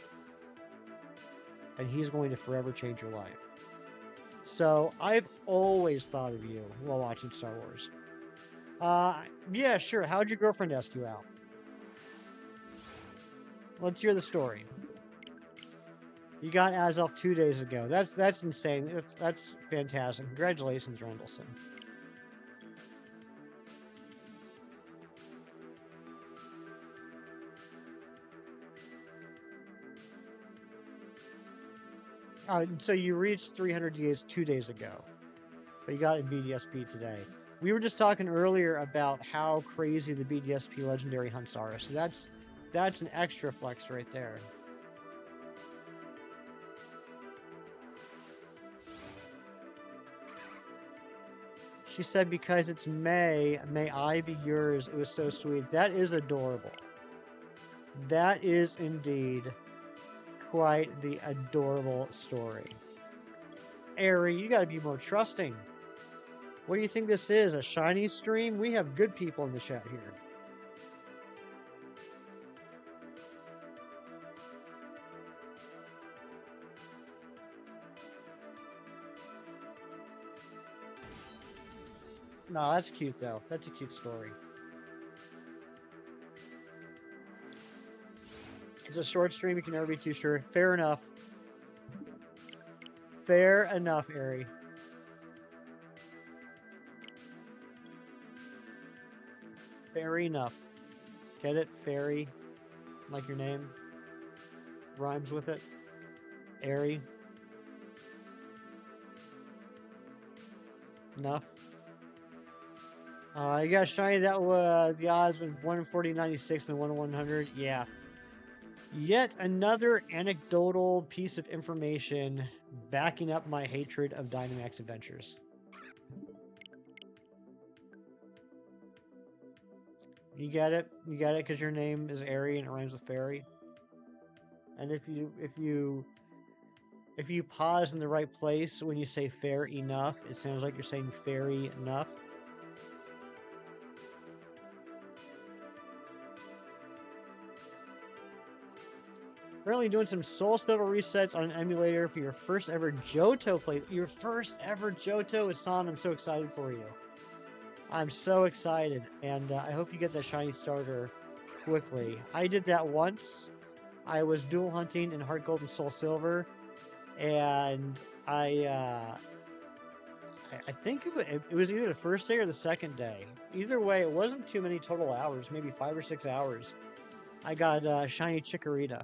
and he's going to forever change your life. So I've always thought of you while watching Star Wars. Yeah, sure. How'd your girlfriend ask you out? Let's hear the story. You got Azelf 2 days ago. That's insane. That's fantastic. Congratulations, Rendleson. So you reached 300 days 2 days ago, but you got it in BDSP today. We were just talking earlier about how crazy the BDSP legendary hunts are, so that's an extra flex right there. She said, because it's May I be yours. It was so sweet. That is adorable. That is indeed quite the adorable story. Ari, you gotta be more trusting. What do you think this is? A shiny stream? We have good people in the chat here. No, that's cute though. That's a cute story. It's a short stream, you can never be too sure. Fair enough. Fair enough, Ari. Fair enough. Get it? Fairy? Like your name? Rhymes with it? Ari? Enough. You got shiny. That was the odds was 1 in 40, 96, and 1 in 100. Yeah. Yet another anecdotal piece of information backing up my hatred of Dynamax Adventures. You get it? You get it because your name is Ari and it rhymes with fairy. And if you pause in the right place when you say fair enough, it sounds like you're saying fairy enough. Currently doing some Soul Silver resets on an emulator for your first ever Johto play. Your first ever Johto is San. I'm so excited for you. I'm so excited, and I hope you get that shiny starter quickly. I did that once. I was dual hunting in Heart Gold and Soul Silver, and I think it was either the first day or the second day. Either way, it wasn't too many total hours, maybe 5 or 6 hours. I got shiny Chikorita.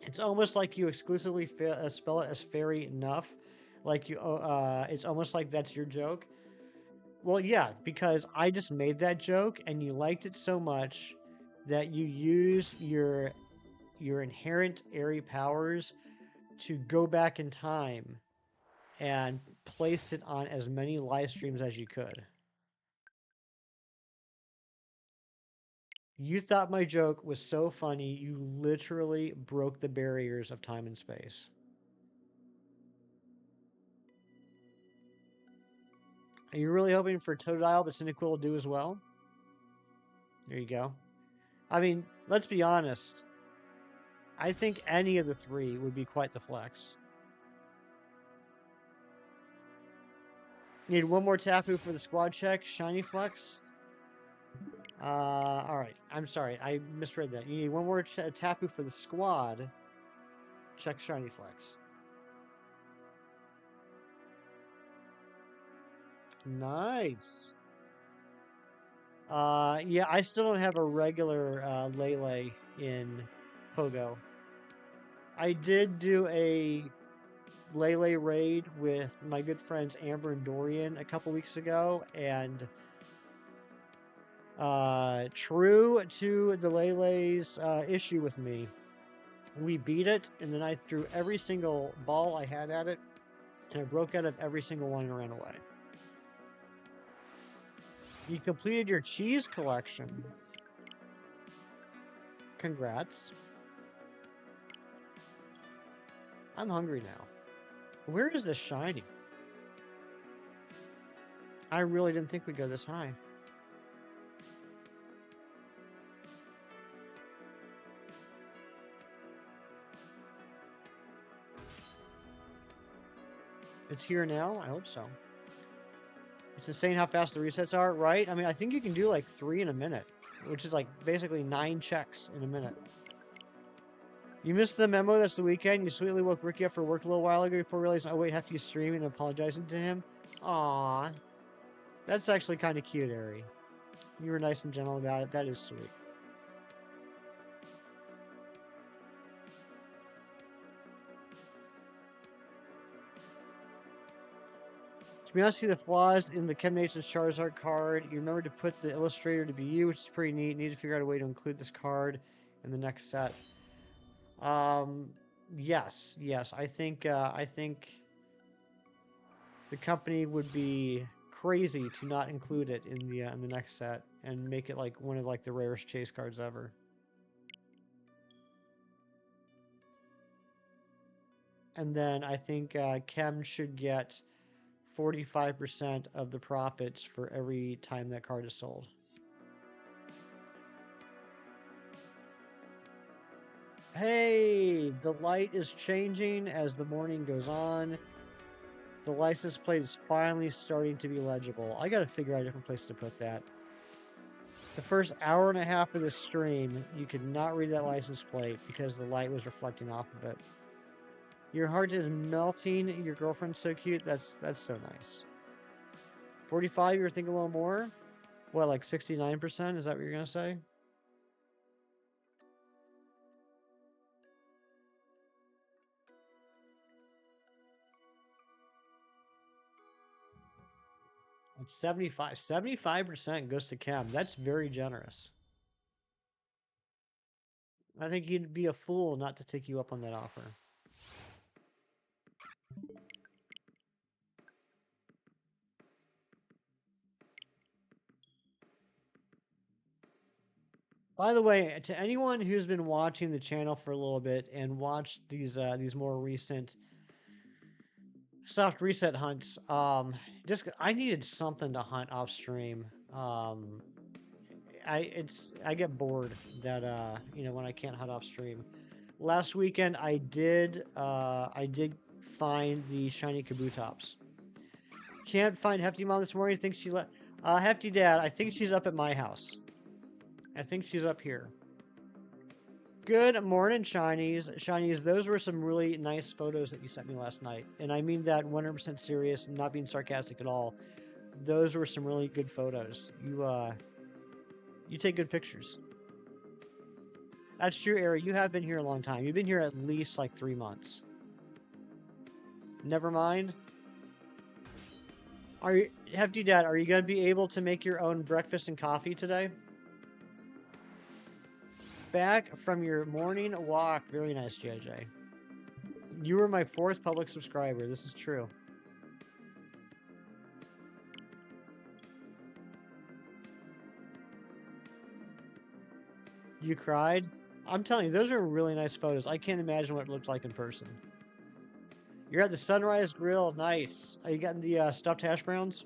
It's almost like you exclusively spell it as fairy enough. Like it's almost like that's your joke. Well, yeah, because I just made that joke and you liked it so much that you use your inherent airy powers to go back in time and place it on as many live streams as you could. You thought my joke was so funny, you literally broke the barriers of time and space. Are you really hoping for Totodile, but Cyndaquil will do as well? There you go. I mean, let's be honest. I think any of the three would be quite the flex. Need one more Tapu for the squad check. Shiny flex. All right. I'm sorry. I misread that. You need one more Tapu for the squad. Check Shiny Flex. Nice. Yeah, I still don't have a regular Lele in Pogo. I did do a Lele raid with my good friends Amber and Dorian a couple weeks ago, and true to the Lele's issue with me, we beat it, and then I threw every single ball I had at it, and it broke out of every single one and ran away. You completed your cheese collection. Congrats. I'm hungry now. Where is this shiny? I really didn't think we'd go this high. It's here now? I hope so. It's insane how fast the resets are, right? I mean, I think you can do like 3 in a minute, which is like basically 9 checks in a minute. You missed the memo that's the weekend. You sweetly woke Ricky up for work a little while ago before realizing, oh wait, Hefty's streaming and apologizing to him. Aww. That's actually kind of cute, Ari. You were nice and gentle about it. That is sweet. To be honest, see the flaws in the Chem Nations Charizard card. You remember to put the illustrator to be you, which is pretty neat. Need to figure out a way to include this card in the next set. Yes. I think the company would be crazy to not include it in the next set and make it like one of like the rarest chase cards ever. And then I think Chem should get 45% of the profits for every time that card is sold. Hey, the light is changing as the morning goes on. The license plate is finally starting to be legible. I gotta figure out a different place to put that. The first hour and a half of this stream, you could not read that license plate because the light was reflecting off of it. Your heart is melting. Your girlfriend's so cute. That's so nice. 45, you were thinking a little more? What, like 69%? Is that what you're gonna say? It's 75. 75% goes to Chem. That's very generous. I think you'd be a fool not to take you up on that offer. By the way, to anyone who's been watching the channel for a little bit and watched these more recent soft reset hunts, I needed something to hunt off stream. I get bored that when I can't hunt off stream. Last weekend I did find the shiny Kabutops. Can't find Hefty Mom this morning. Think she let Hefty Dad. I think she's up at my house. I think she's up here. Good morning, Shinies. Shinies, those were some really nice photos that you sent me last night. And I mean that 100% serious and not being sarcastic at all. Those were some really good photos. You take good pictures. That's true, Ari. You have been here a long time. You've been here at least like 3 months. Never mind. Hefty Dad, are you going to be able to make your own breakfast and coffee today? Back from your morning walk. Very nice, JJ. You were my 4th public subscriber. This is true. You cried? I'm telling you, those are really nice photos. I can't imagine what it looked like in person. You're at the Sunrise Grill. Nice. Are you getting the stuffed hash browns?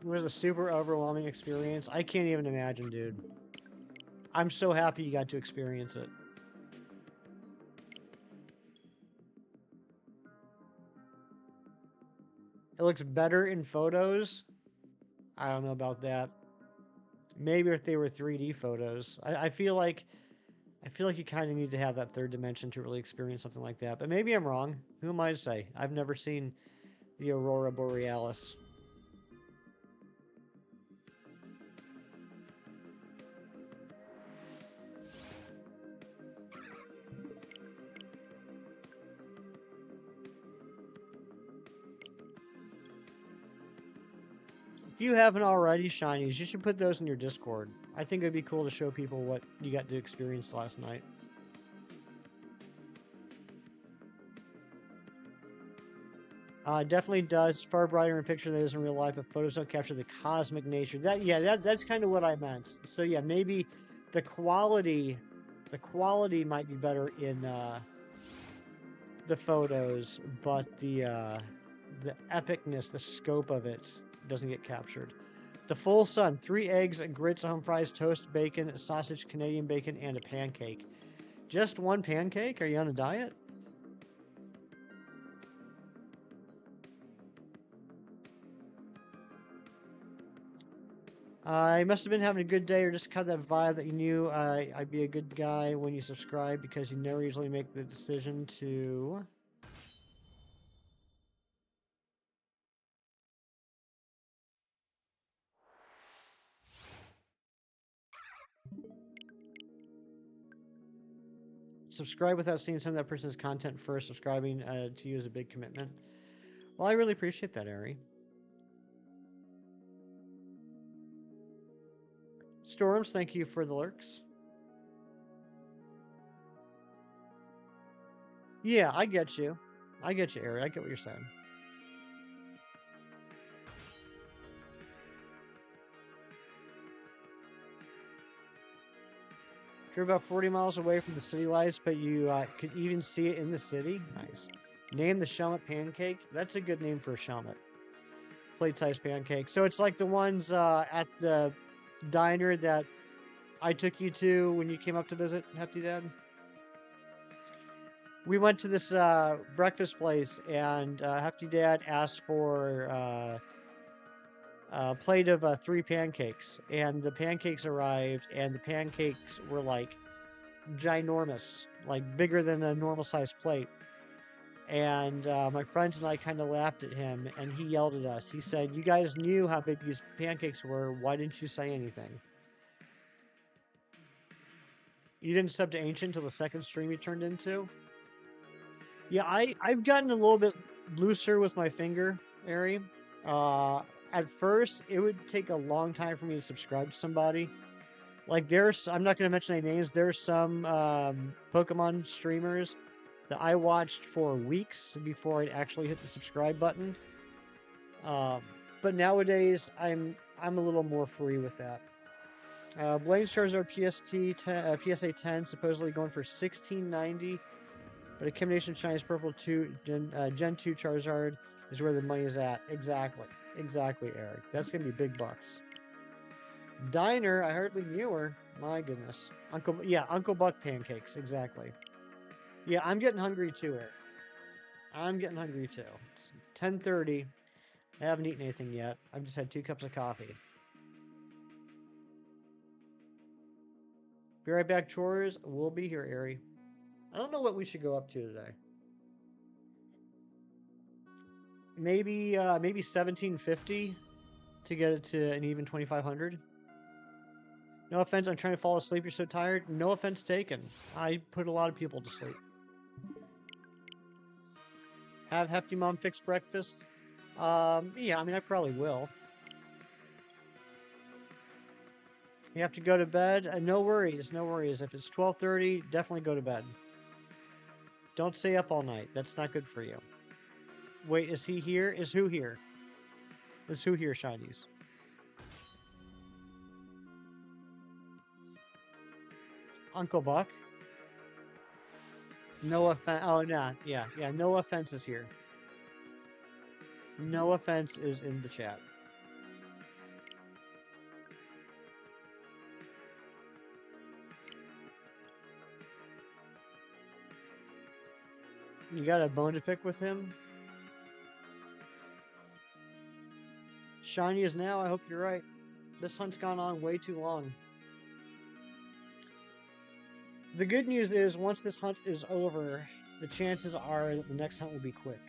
It was a super overwhelming experience. I can't even imagine, dude. I'm so happy you got to experience it. It looks better in photos. I don't know about that. Maybe if they were 3D photos. I feel like you kind of need to have that third dimension to really experience something like that. But maybe I'm wrong. Who am I to say? I've never seen the Aurora Borealis. If you haven't already, shinies, you should put those in your Discord. I think it'd be cool to show people what you got to experience last night. Definitely does. Far brighter in picture than it is in real life, but photos don't capture the cosmic nature. That's kind of what I meant. So yeah, maybe the quality might be better in the photos, but the epicness, the scope of it doesn't get captured. The full sun, 3 eggs, grits, home fries, toast, bacon, sausage, Canadian bacon, and a pancake. Just one pancake? Are you on a diet? I must have been having a good day or just got that vibe that you knew I'd be a good guy when you subscribe because you never usually make the decision to... subscribe without seeing some of that person's content first. Subscribing to you is a big commitment. Well, I really appreciate that, Ari. Storms, thank you for the lurks. Yeah, I get you. I get you, Ari. I get what you're saying. If you're about 40 miles away from the city lights, but you could even see it in the city, nice. Name the Shelmet pancake. That's a good name for a Shelmet. Plate-sized pancake. So it's like the ones at the diner that I took you to when you came up to visit, Hefty Dad. We went to this breakfast place, and Hefty Dad asked for a plate of 3 pancakes, and the pancakes arrived, and the pancakes were like ginormous, like bigger than a normal size plate. And my friends and I kind of laughed at him, and he yelled at us. He said, "You guys knew how big these pancakes were. Why didn't you say anything?" You didn't sub to Ancient until the second stream you turned into? Yeah, I've gotten a little bit looser with my finger, Ari. At first, it would take a long time for me to subscribe to somebody. Like, I'm not going to mention any names, there's some Pokemon streamers that I watched for weeks before I'd actually hit the subscribe button. But nowadays, I'm a little more free with that. Blaine's Charizard PSA 10 supposedly going for $16.90, but a combination of Chinese Purple 2 Gen 2 Charizard is where the money is at. Exactly, Eric. That's gonna be big bucks. Diner, I hardly knew her. My goodness, Uncle Buck pancakes. Exactly. Yeah, I'm getting hungry too, Eric. I'm getting hungry too. It's 10:30. I haven't eaten anything yet. I've just had 2 cups of coffee. Be right back, chores. We'll be here, Ari. I don't know what we should go up to today. Maybe 1750 to get it to an even 2500. No offense, I'm trying to fall asleep. You're so tired. No offense taken. I put a lot of people to sleep. Have Hefty Mom fix breakfast? Yeah, I mean, I probably will. You have to go to bed? No worries, no worries. If it's 12:30, definitely go to bed. Don't stay up all night. That's not good for you. Wait, is he here? Is who here? Is who here, shinies? Uncle Buck? No offense. Oh, no. Yeah. No offense is here. No offense is in the chat. You got a bone to pick with him? shiny is now. I hope you're right. This hunt's gone on way too long. The good news is, once this hunt is over, the chances are that the next hunt will be quick.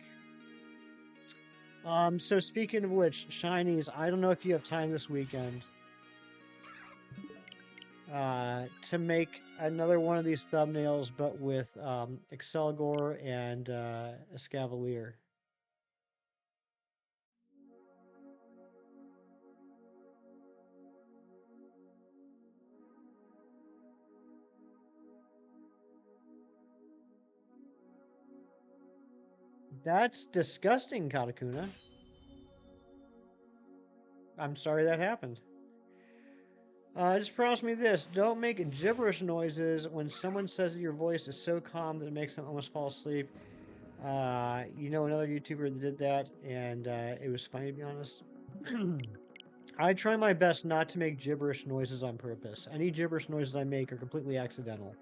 So speaking of which, shinies, I don't know if you have time this weekend to make another one of these thumbnails, but with Excelgor and Escavalier. That's disgusting, Katakuna. I'm sorry that happened. Just promise me this. Don't make gibberish noises when someone says that your voice is so calm that it makes them almost fall asleep. You know another YouTuber that did that, and it was funny, to be honest. I try my best not to make gibberish noises on purpose. Any gibberish noises I make are completely accidental.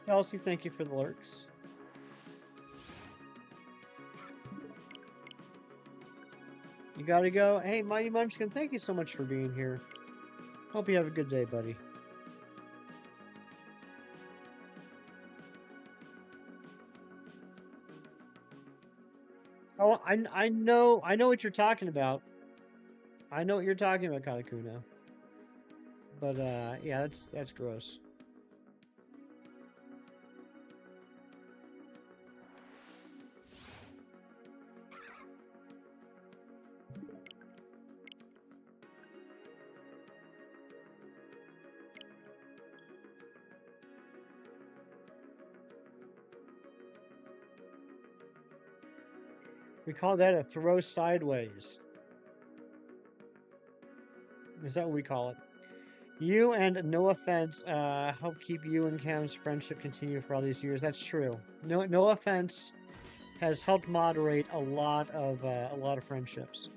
Elsie, thank you for the lurks. You gotta go. Hey, Mighty Munchkin, thank you so much for being here. Hope you have a good day, buddy. Oh, I know what you're talking about. I know what you're talking about, Katakuna. But yeah, that's gross. We call that a throw sideways. Is that what we call it? You and No Offense help keep you and Cam's friendship continue for all these years. That's true. No Offense has helped moderate a lot of friendships.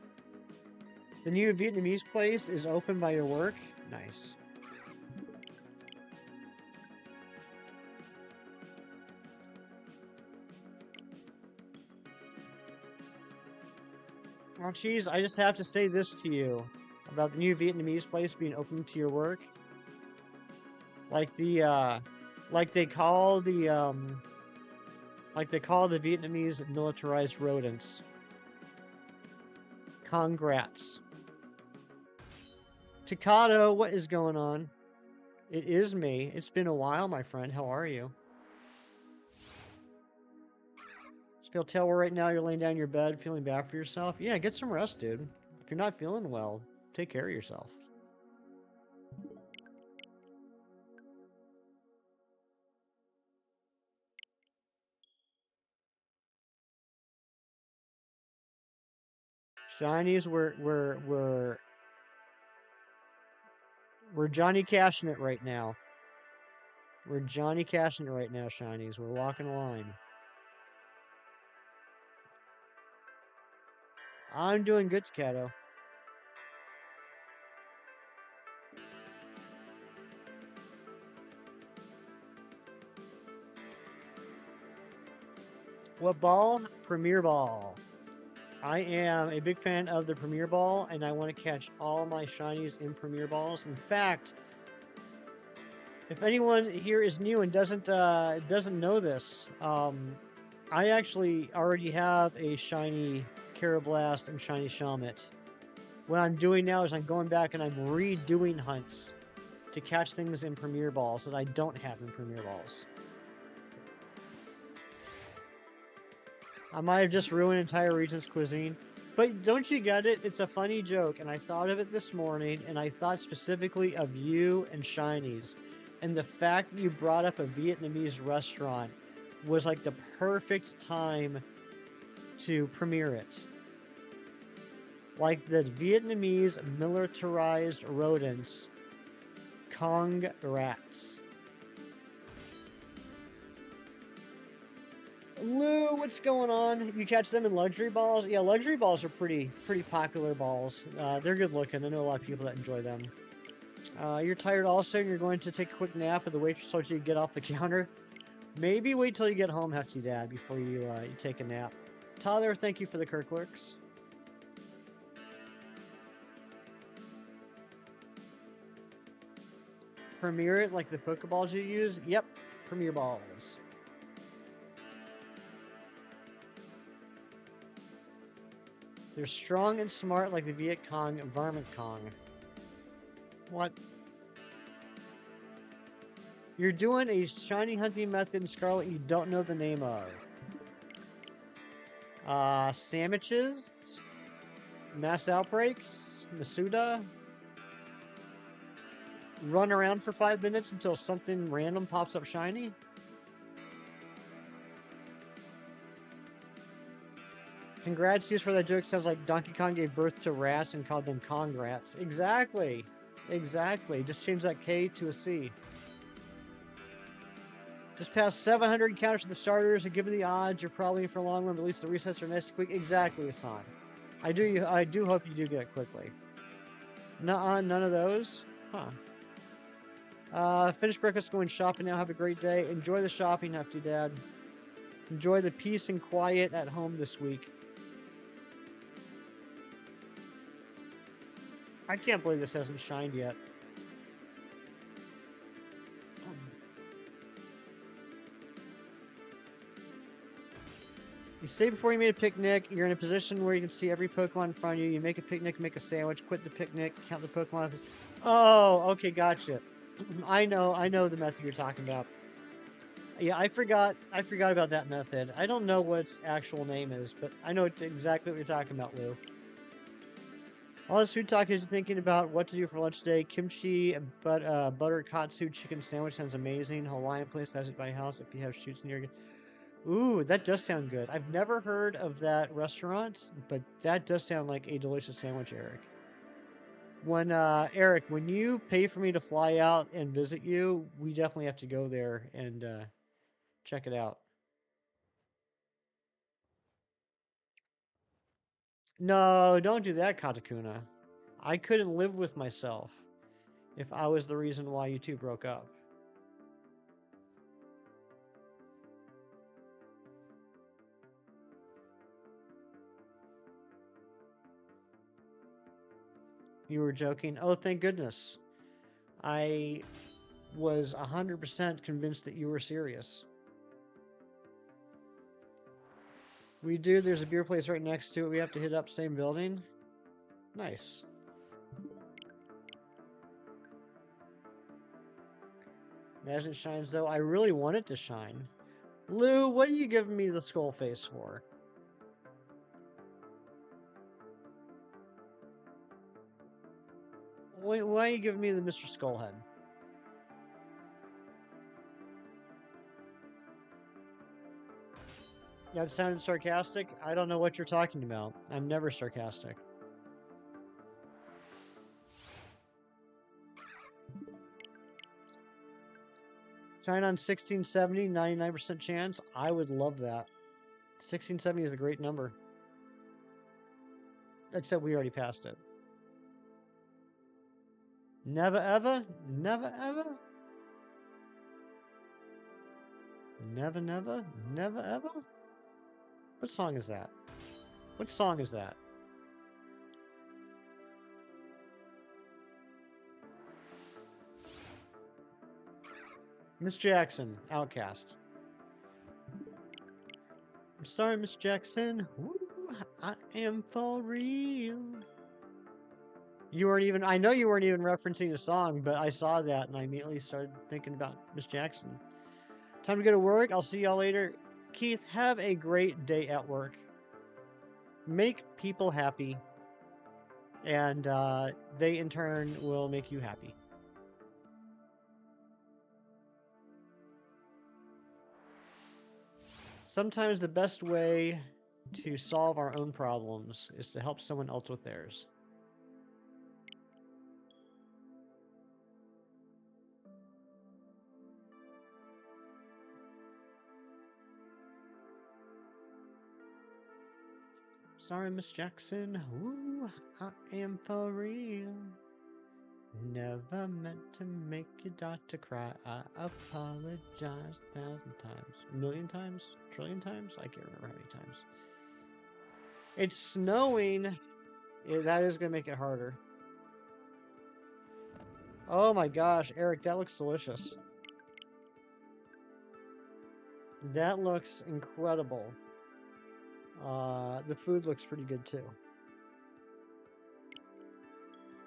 The new Vietnamese place is open by your work. Nice. Well, geez, I just have to say this to you about the new Vietnamese place being open to your work. Like they call the Vietnamese militarized rodents. Congrats. Takado, what is going on? It is me. It's been a while, my friend. How are you? Feel tell right now you're laying down in your bed feeling bad for yourself. Yeah, get some rest, dude. If you're not feeling well, take care of yourself. Shinies, we're Johnny cashing it right now. We're Johnny cashing it right now, Shinies. We're walking a line. I'm doing good, Kato. What ball? Premier Ball. I am a big fan of the Premier Ball, and I want to catch all my shinies in Premier Balls. In fact, if anyone here is new and doesn't know this, I actually already have a shiny Karrablast and shiny Shelmet. What I'm doing now is I'm going back and I'm redoing hunts to catch things in Premier Balls that I don't have in Premier Balls. I might have just ruined entire region's cuisine, but don't you get it? It's a funny joke, and I thought of it this morning, and I thought specifically of you and shinies, and the fact that you brought up a Vietnamese restaurant was like the perfect time to premiere it. Like the Vietnamese militarized rodents, Congrats. Lou, what's going on? You catch them in luxury balls? Yeah, luxury balls are pretty popular balls. They're good looking. I know a lot of people that enjoy them. You're tired also, and you're going to take a quick nap, and the waitress told you to get off the counter. Maybe wait till you get home, Hefty Dad, before you take a nap. Tyler, thank you for the Kirklurks. Premier it like the Pokeballs you use? Yep, Premier Balls. They're strong and smart like the Viet Cong Varmint Kong. What? You're doing a shiny hunting method in Scarlet you don't know the name of. Sandwiches? Mass outbreaks? Masuda? Run around for 5 minutes until something random pops up shiny? Congrats for that joke. Sounds like Donkey Kong gave birth to rats and called them Kongrats. Exactly. Exactly. Just change that K to a C. Just past 700 encounters for the starters, and given the odds, you're probably in for a long run, but at least the resets are nice and quick. Exactly, Hassan. I do hope you do get it quickly. Nuh-uh, none of those? Huh. Finish breakfast, going shopping now. Have a great day. Enjoy the shopping, Hefty Dad. Enjoy the peace and quiet at home this week. I can't believe this hasn't shined yet. You say before you made a picnic, you're in a position where you can see every Pokemon in front of you. You make a picnic, make a sandwich, quit the picnic, count the Pokemon. Oh, okay, gotcha. I know the method you're talking about. Yeah, I forgot about that method. I don't know what its actual name is, but I know exactly what you're talking about, Lou. All this food talk is thinking about what to do for lunch today. Kimchi, butter katsu chicken sandwich sounds amazing. Hawaiian place has it by house if you have shoots near you. Ooh, that does sound good. I've never heard of that restaurant, but that does sound like a delicious sandwich, Eric. Eric, when you pay for me to fly out and visit you, we definitely have to go there and check it out. No, don't do that, Katakuna. I couldn't live with myself if I was the reason why you two broke up. You were joking? Oh, thank goodness. I was 100% convinced that you were serious. We do. There's a beer place right next to it. We have to hit up same building. Nice. Imagine it shines, though. I really want it to shine. Lou, what are you giving me the skull face for? Why are you giving me the Mr. Skullhead? That sounded sarcastic? I don't know what you're talking about. I'm never sarcastic. Shine on 1670, 99% chance. I would love that. 1670 is a great number. Except we already passed it. Never ever? Never ever? Never never? Never ever? What song is that? What song is that? Miss Jackson, Outcast. I'm sorry, Miss Jackson. Woo, I am for real. You weren't even, I know you weren't even referencing the song, but I saw that and I immediately started thinking about Miss Jackson. Time to go to work. I'll see y'all later. Keith, have a great day at work. Make people happy, and they in turn will make you happy. Sometimes the best way to solve our own problems is to help someone else with theirs. Sorry, Miss Jackson. Ooh, I am for real. Never meant to make your daughter cry. I apologize 1,000 times. 1,000,000 times? Trillion times? I can't remember how many times. It's snowing. That is going to make it harder. Oh my gosh, Eric, that looks delicious. That looks incredible. The food looks pretty good too.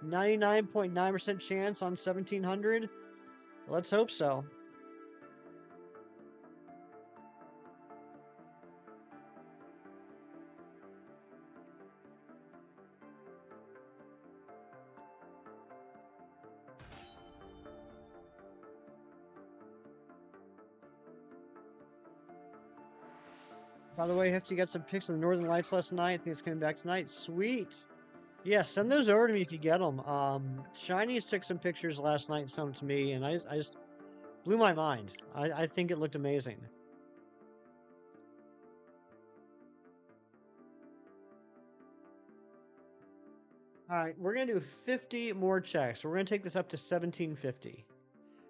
99.9% chance on 1,700. Let's hope so. By the way, Hefty got some pics of the Northern Lights last night. I think it's coming back tonight. Sweet. Yeah, send those over to me if you get them. Shinies took some pictures last night and sent them to me, and I just blew my mind. I think it looked amazing. All right, we're going to do 50 more checks. We're going to take this up to 1,750,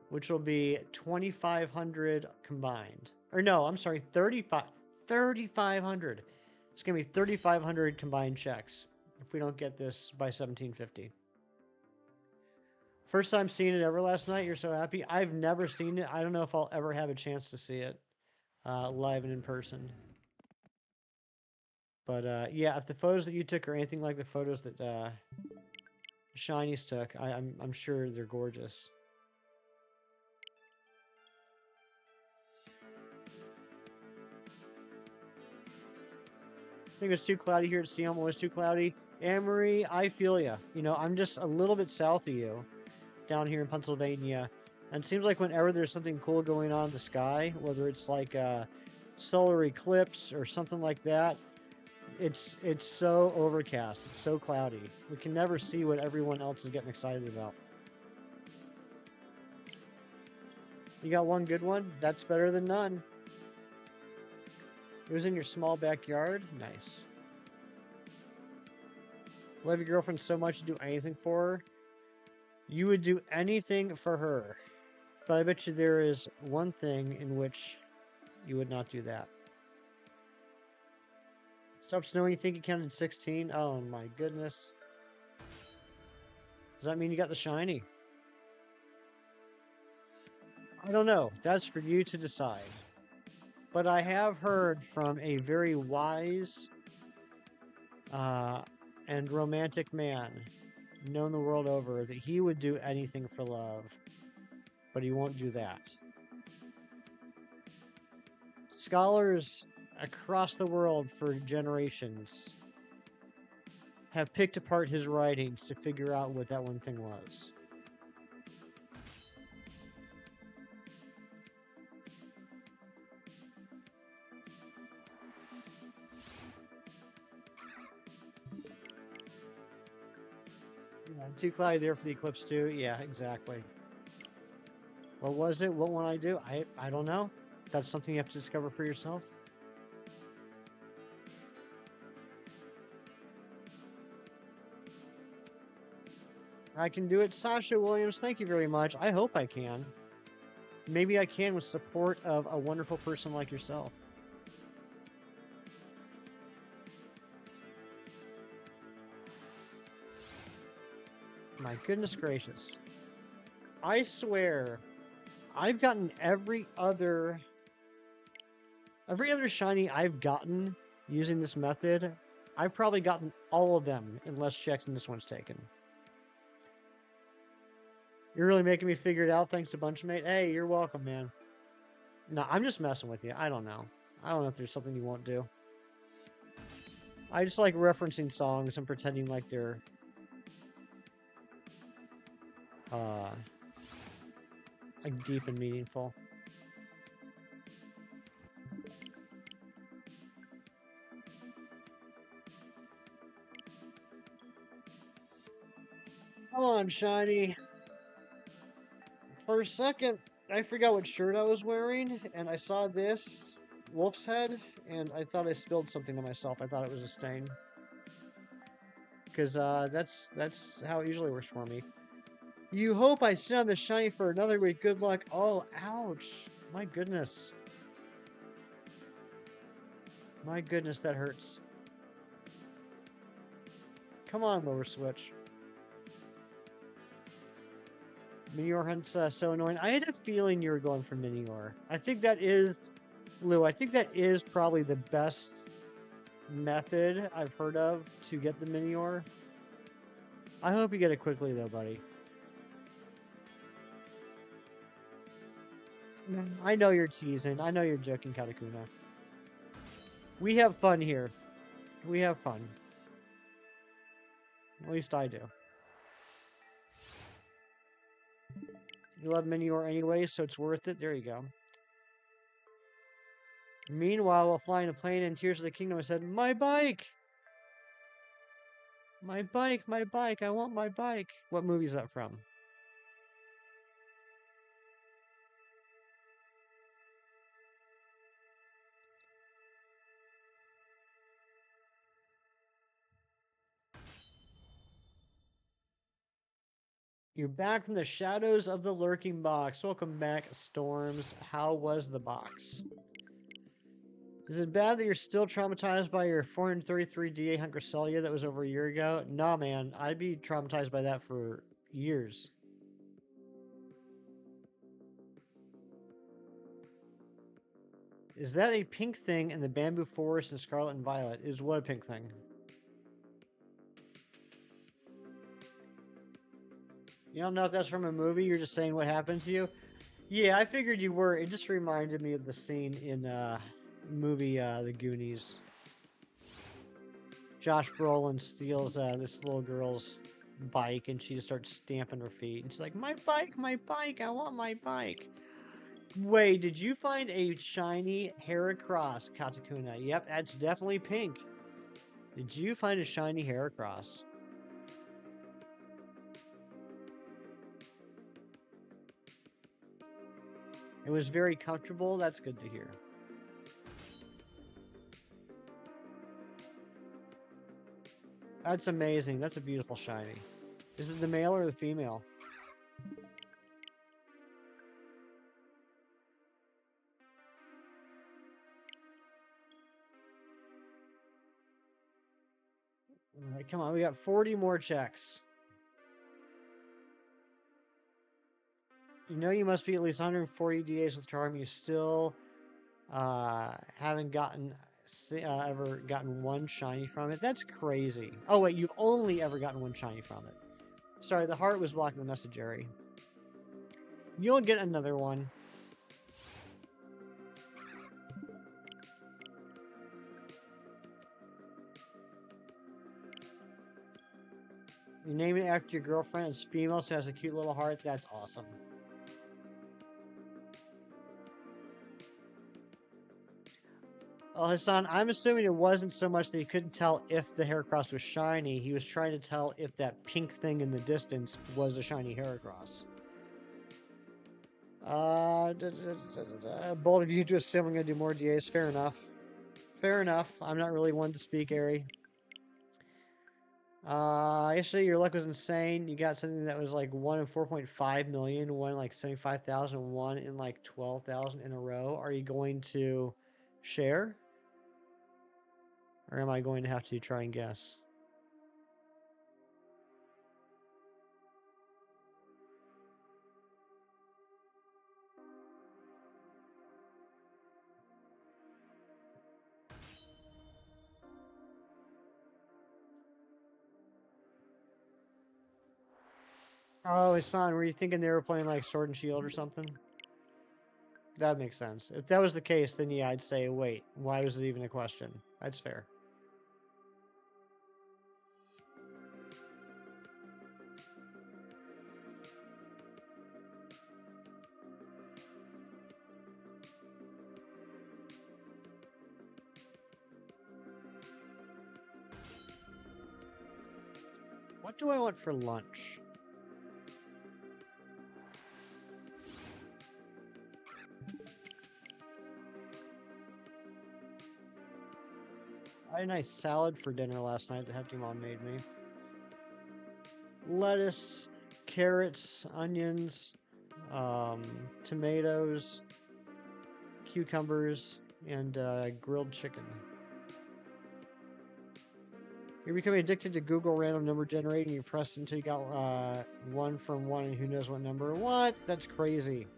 which will be 2,500 combined. Or no, I'm sorry, 3,500. It's going to be 3,500 combined checks if we don't get this by 1,750. First time seeing it ever last night. You're so happy. I've never seen it. I don't know if I'll ever have a chance to see it live and in person. But yeah, if the photos that you took are anything like the photos that Shinies took, I'm sure they're gorgeous. I think it's too cloudy here to see them. Always too cloudy. Anne-Marie, I feel ya. You know, I'm just a little bit south of you, down here in Pennsylvania. And it seems like whenever there's something cool going on in the sky, whether it's like a solar eclipse or something like that, it's so overcast. It's so cloudy. We can never see what everyone else is getting excited about. You got one good one? That's better than none. It was in your small backyard? Nice. Love your girlfriend so much you do anything for her. You would do anything for her. But I bet you there is one thing in which you would not do that. Stop snowing, you think you counted 16? Oh my goodness. Does that mean you got the shiny? I don't know. That's for you to decide. But I have heard from a very wise and romantic man, known the world over, that he would do anything for love, but he won't do that. Scholars across the world for generations have picked apart his writings to figure out what that one thing was. Yeah, too cloudy there for the eclipse too. Yeah, exactly. What was it? What will I do? I don't know. That's something you have to discover for yourself. I can do it. Sasha Williams, thank you very much. I hope I can. Maybe I can with support of a wonderful person like yourself. My goodness gracious. I swear, I've gotten every other shiny I've gotten using this method. I've probably gotten all of them in less checks than this one's taken. You're really making me figure it out. Thanks to Bunchmate. Hey, you're welcome, man. No, I'm just messing with you. I don't know. I don't know if there's something you won't do. I just like referencing songs and pretending like they're like deep and meaningful. Come on, shiny. For a second, I forgot what shirt I was wearing, and I saw this wolf's head, and I thought I spilled something on myself. I thought it was a stain. because that's how it usually works for me. You hope I sit on the shiny for another week. Good luck. Oh, ouch. My goodness. My goodness, that hurts. Come on, lower switch. Minior Hunt's so annoying. I had a feeling you were going for Minior. I think that is, Lou, I think that is probably the best method I've heard of to get the Minior. I hope you get it quickly, though, buddy. I know you're teasing. I know you're joking, Katakuna. We have fun here. We have fun. At least I do. You love Minior anyway, so it's worth it. There you go. Meanwhile, while flying a plane in Tears of the Kingdom, I said, "My bike! My bike, my bike, I want my bike." What movie is that from? You're back from the shadows of the lurking box. Welcome back, Storms. How was the box? Is it bad that you're still traumatized by your 433 DA Hunt Cresselia that was over a year ago? Nah, man. I'd be traumatized by that for years. Is that a pink thing in the bamboo forest in Scarlet and Violet? Is what a pink thing? You don't know if that's from a movie? You're just saying what happened to you? Yeah, I figured you were. It just reminded me of the scene in movie The Goonies. Josh Brolin steals this little girl's bike and she just starts stamping her feet. And she's like, my bike, I want my bike. Wait, did you find a shiny Heracross, Katakuna? Yep, that's definitely pink. Did you find a shiny Heracross? It was very comfortable. That's good to hear. That's amazing. That's a beautiful shiny. Is it the male or the female? All right, come on. We got 40 more checks. You know you must be at least 140 DAs with Charm. You still haven't gotten ever gotten one shiny from it. That's crazy. Oh wait, you've only ever gotten one shiny from it. Sorry, the heart was blocking the message, Jerry. You'll get another one. You name it after your girlfriend. It's female, so it has a cute little heart. That's awesome. Well, Hassan, I'm assuming it wasn't so much that he couldn't tell if the Heracross was shiny. He was trying to tell if that pink thing in the distance was a shiny Heracross. Bold of you to assume I'm going to do more DAs. Fair enough. Fair enough. I'm not really one to speak, Ari. Yesterday your luck was insane. You got something that was like 1 in 4.5 million, 1 in like 75,000, 1 in like 12,000 in a row. Are you going to share? Or am I going to have to try and guess? Oh, Hassan, were you thinking they were playing like Sword and Shield or something? That makes sense. If that was the case, then yeah, I'd say, wait, why was it even a question? That's fair. What do I want for lunch? I had a nice salad for dinner last night that Hefty Mom made me. lettuce, carrots, onions, tomatoes, cucumbers, and grilled chicken. You're becoming addicted to Google random number generating. You press until you got one from one and who knows what number. What? That's crazy.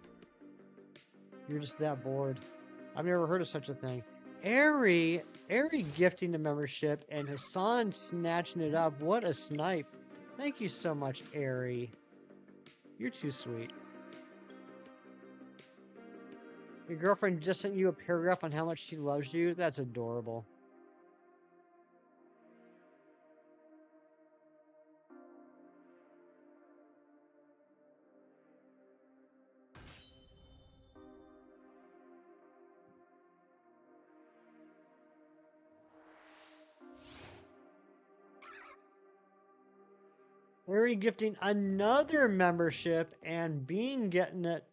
You're just that bored. I've never heard of such a thing. Ari gifting the membership and Hassan snatching it up. What a snipe. Thank you so much, Ari. You're too sweet. Your girlfriend just sent you a paragraph on how much she loves you. That's adorable. Ari gifting another membership and Bean getting it.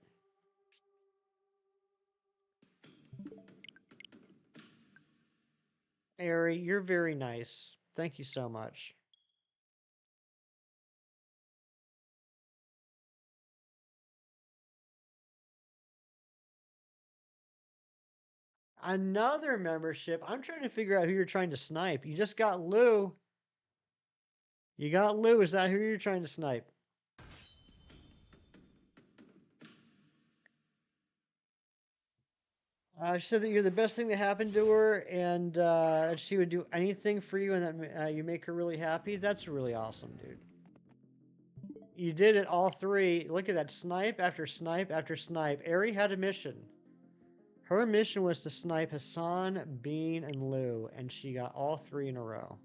Ari, you're very nice. Thank you so much. Another membership. I'm trying to figure out who you're trying to snipe. You just got Lou. You got Lou. Is that who you're trying to snipe? She said that you're the best thing that happened to her and that she would do anything for you and that you make her really happy. That's really awesome, dude. You did it all three. Look at that. Snipe after snipe after snipe. Ari had a mission. Her mission was to snipe Hassan, Bean, and Lou, and she got all three in a row.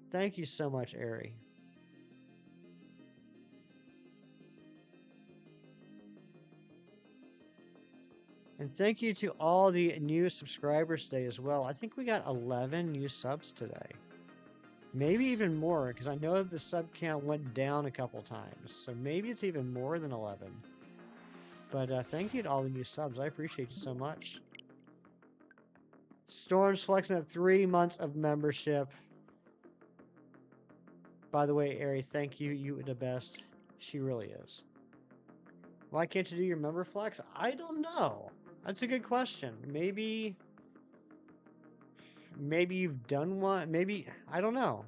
Thank you so much, Ari. And thank you to all the new subscribers today as well. I think we got 11 new subs today. Maybe even more, because I know the sub count went down a couple times. So maybe it's even more than 11. But thank you to all the new subs. I appreciate you so much. Storm's flexing at 3 months of membership. By the way, Ari, thank you. You are the best. She really is. Why can't you do your member flex? I don't know. That's a good question. Maybe you've done one. Maybe, I don't know.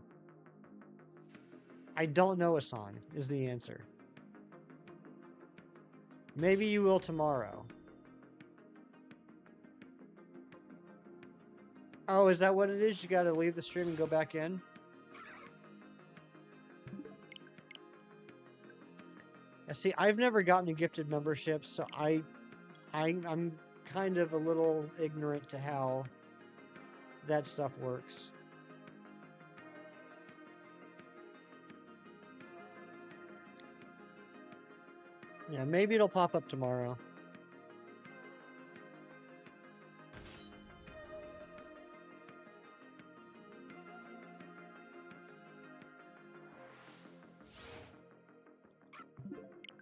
I don't know, Hassan, is the answer. Maybe you will tomorrow. Oh, is that what it is? You gotta leave the stream and go back in? See, I've never gotten a gifted membership, so I'm kind of a little ignorant to how that stuff works. Yeah, maybe it'll pop up tomorrow.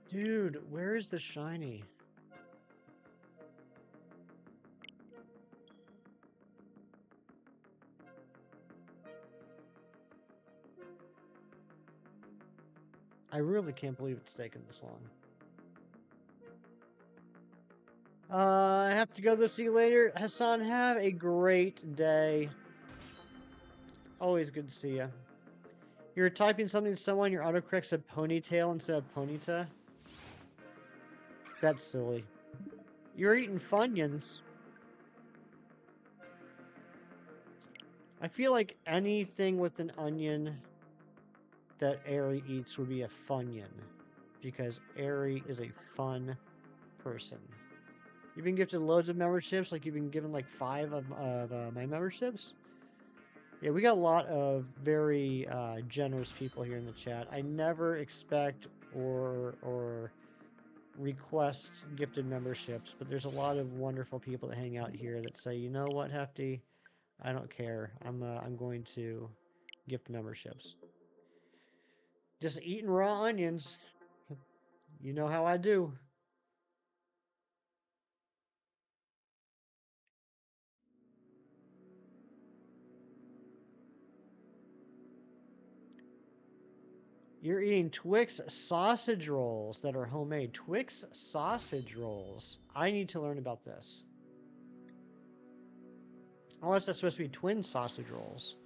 Dude, where is the shiny? I really can't believe it's taken this long. I have to go. See you later. Hassan, have a great day. Always good to see you. You're typing something to someone, your autocorrect said ponytail instead of ponyta. That's silly. You're eating Funyuns. I feel like anything with an onion that Ari eats would be a Funyun. Because Ari is a fun person. You've been gifted loads of memberships, like you've been given like 5 of my memberships. Yeah, we got a lot of very generous people here in the chat. I never expect or request gifted memberships, but there's a lot of wonderful people that hang out here that say, you know what, Hefty, I don't care. I'm going to gift memberships. Just eating raw onions. You know how I do. You're eating Twix sausage rolls that are homemade. Twix sausage rolls. I need to learn about this. Unless that's supposed to be twin sausage rolls.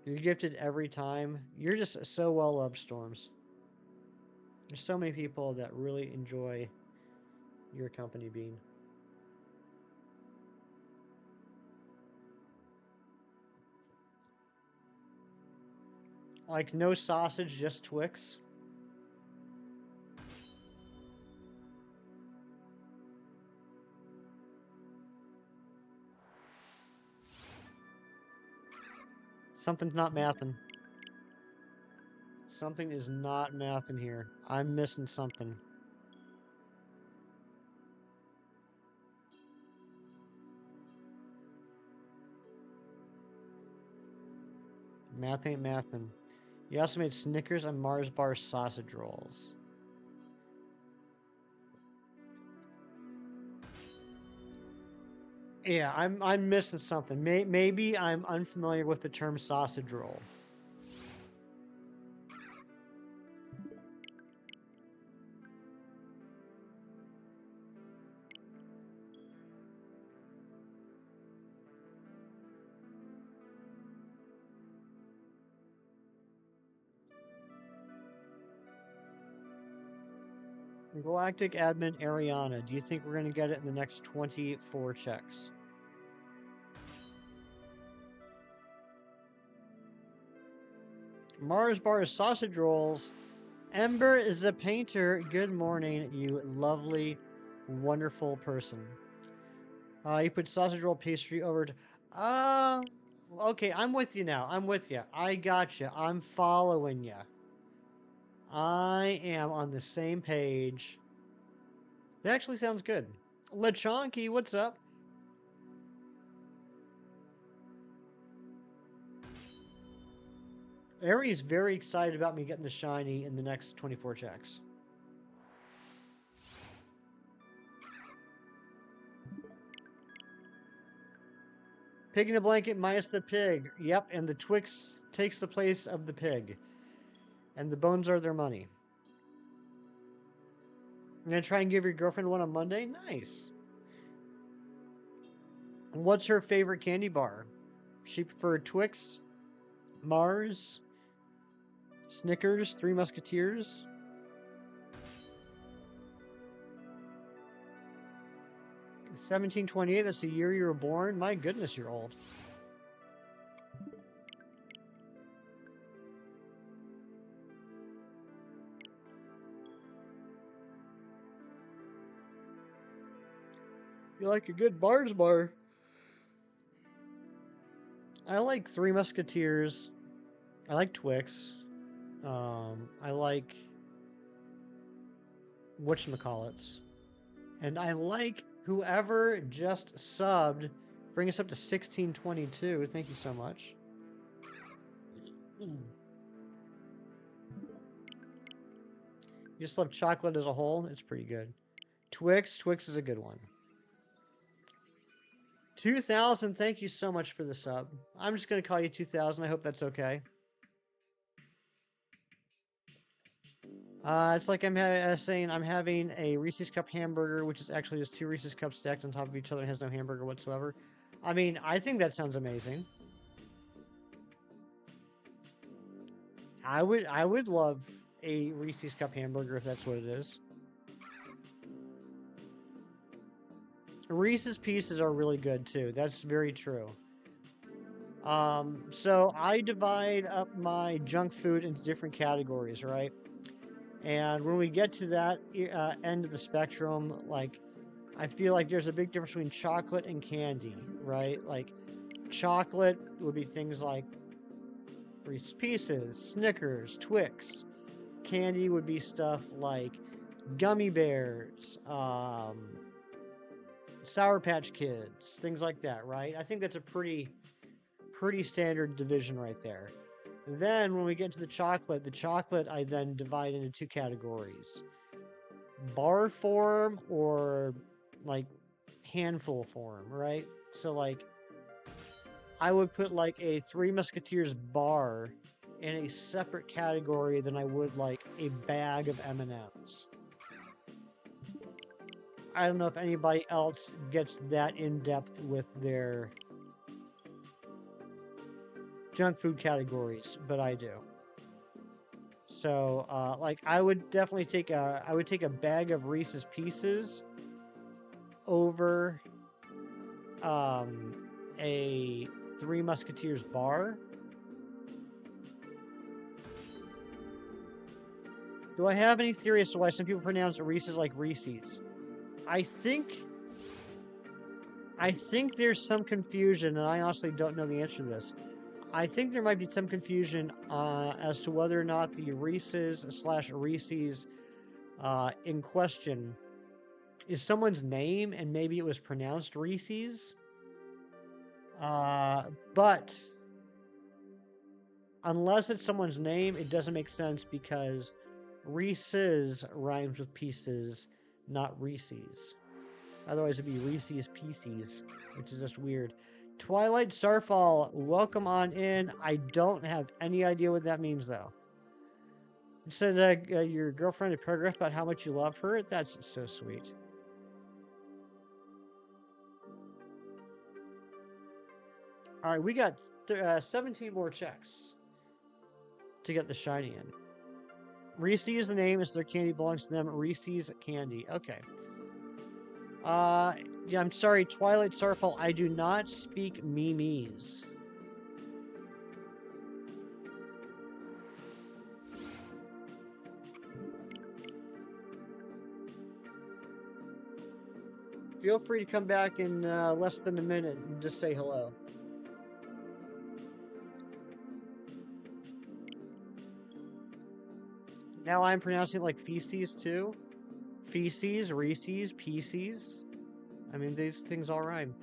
You're gifted every time. You're just so well loved, Storms. There's so many people that really enjoy your company, Bean. Like no sausage, just Twix. Something's not mathin'. Something is not mathin' here. I'm missing something. Math ain't mathin'. You also made Snickers and Mars bar sausage rolls. Yeah, I'm missing something. Maybe I'm unfamiliar with the term sausage roll. Galactic Admin Ariana, do you think we're going to get it in the next 24 checks? Mars bar sausage rolls. Ember is a painter. Good morning, you lovely, wonderful person. You put sausage roll pastry over to... okay, I'm with you now. I'm with you. I got you. I'm following you. I am on the same page. That actually sounds good. LeChonky, what's up? Ari's very excited about me getting the shiny in the next 24 checks. Pig in a blanket minus the pig. Yep, and the Twix takes the place of the pig. And the bones are their money. I'm going to try and give your girlfriend one on Monday? Nice. What's her favorite candy bar? She preferred Twix, Mars, Snickers, Three Musketeers. $17.28, that's the year you were born. My goodness, you're old. You like a good Mars bar? I like Three Musketeers. I like Twix. I like whatchamacallits. And I like whoever just subbed. Bring us up to 1622. Thank you so much. You just love chocolate as a whole? It's pretty good. Twix is a good one. 2000, thank you so much for the sub. I'm just going to call you 2000. I hope that's okay. It's like I'm saying I'm having a Reese's Cup hamburger, which is actually just 2 Reese's Cups stacked on top of each other and has no hamburger whatsoever. I mean, I think that sounds amazing. I would love a Reese's Cup hamburger if that's what it is. Reese's Pieces are really good too. That's very true. So I divide up my junk food into different categories, right? And when we get to that end of the spectrum, like, I feel like there's a big difference between chocolate and candy, right? Like, chocolate would be things like Reese's Pieces, Snickers, Twix. Candy would be stuff like gummy bears, Sour Patch Kids, things like that, right? I think that's a pretty standard division right there. Then when we get to the chocolate I then divide into 2 categories. Bar form or like handful form, right? So like I would put like a Three Musketeers bar in a separate category than I would like a bag of M&Ms. I don't know if anybody else gets that in depth with their junk food categories, but I do. So, like, I would definitely take a bag of Reese's Pieces over a Three Musketeers bar. Do I have any theory as to why some people pronounce Reese's like Reese's? I think there's some confusion, and I honestly don't know the answer to this. I think there might be some confusion as to whether or not the Reese's/Reese's in question is someone's name, and maybe it was pronounced Reese's. But unless it's someone's name, it doesn't make sense because Reese's rhymes with pieces, not Reese's. Otherwise, it'd be Reese's Pieces, which is just weird. Twilight Starfall, welcome on in. I don't have any idea what that means, though. You said your girlfriend a paragraph about how much you love her? That's so sweet. All right, we got 17 more checks to get the shiny in. Reese's is the name, as their candy belongs to them. Reese's Candy. Okay. Yeah, I'm sorry, Twilight Starfall, I do not speak memes. Feel free to come back in less than a minute and just say hello. Now I'm pronouncing it like feces too. Feces, Reese's, Pieces. I mean, these things all rhyme.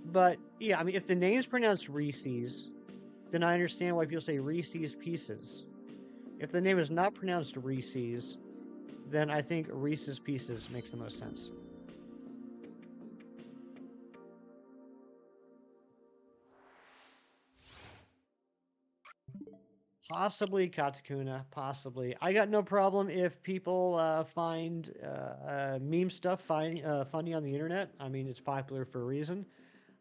But yeah, I mean, if the name's pronounced Reese's, then I understand why people say Reese's Pieces. If the name is not pronounced Reese's, then I think Reese's Pieces makes the most sense. Possibly Katakuna, possibly. I got no problem if people find meme stuff funny on the internet. I mean, it's popular for a reason.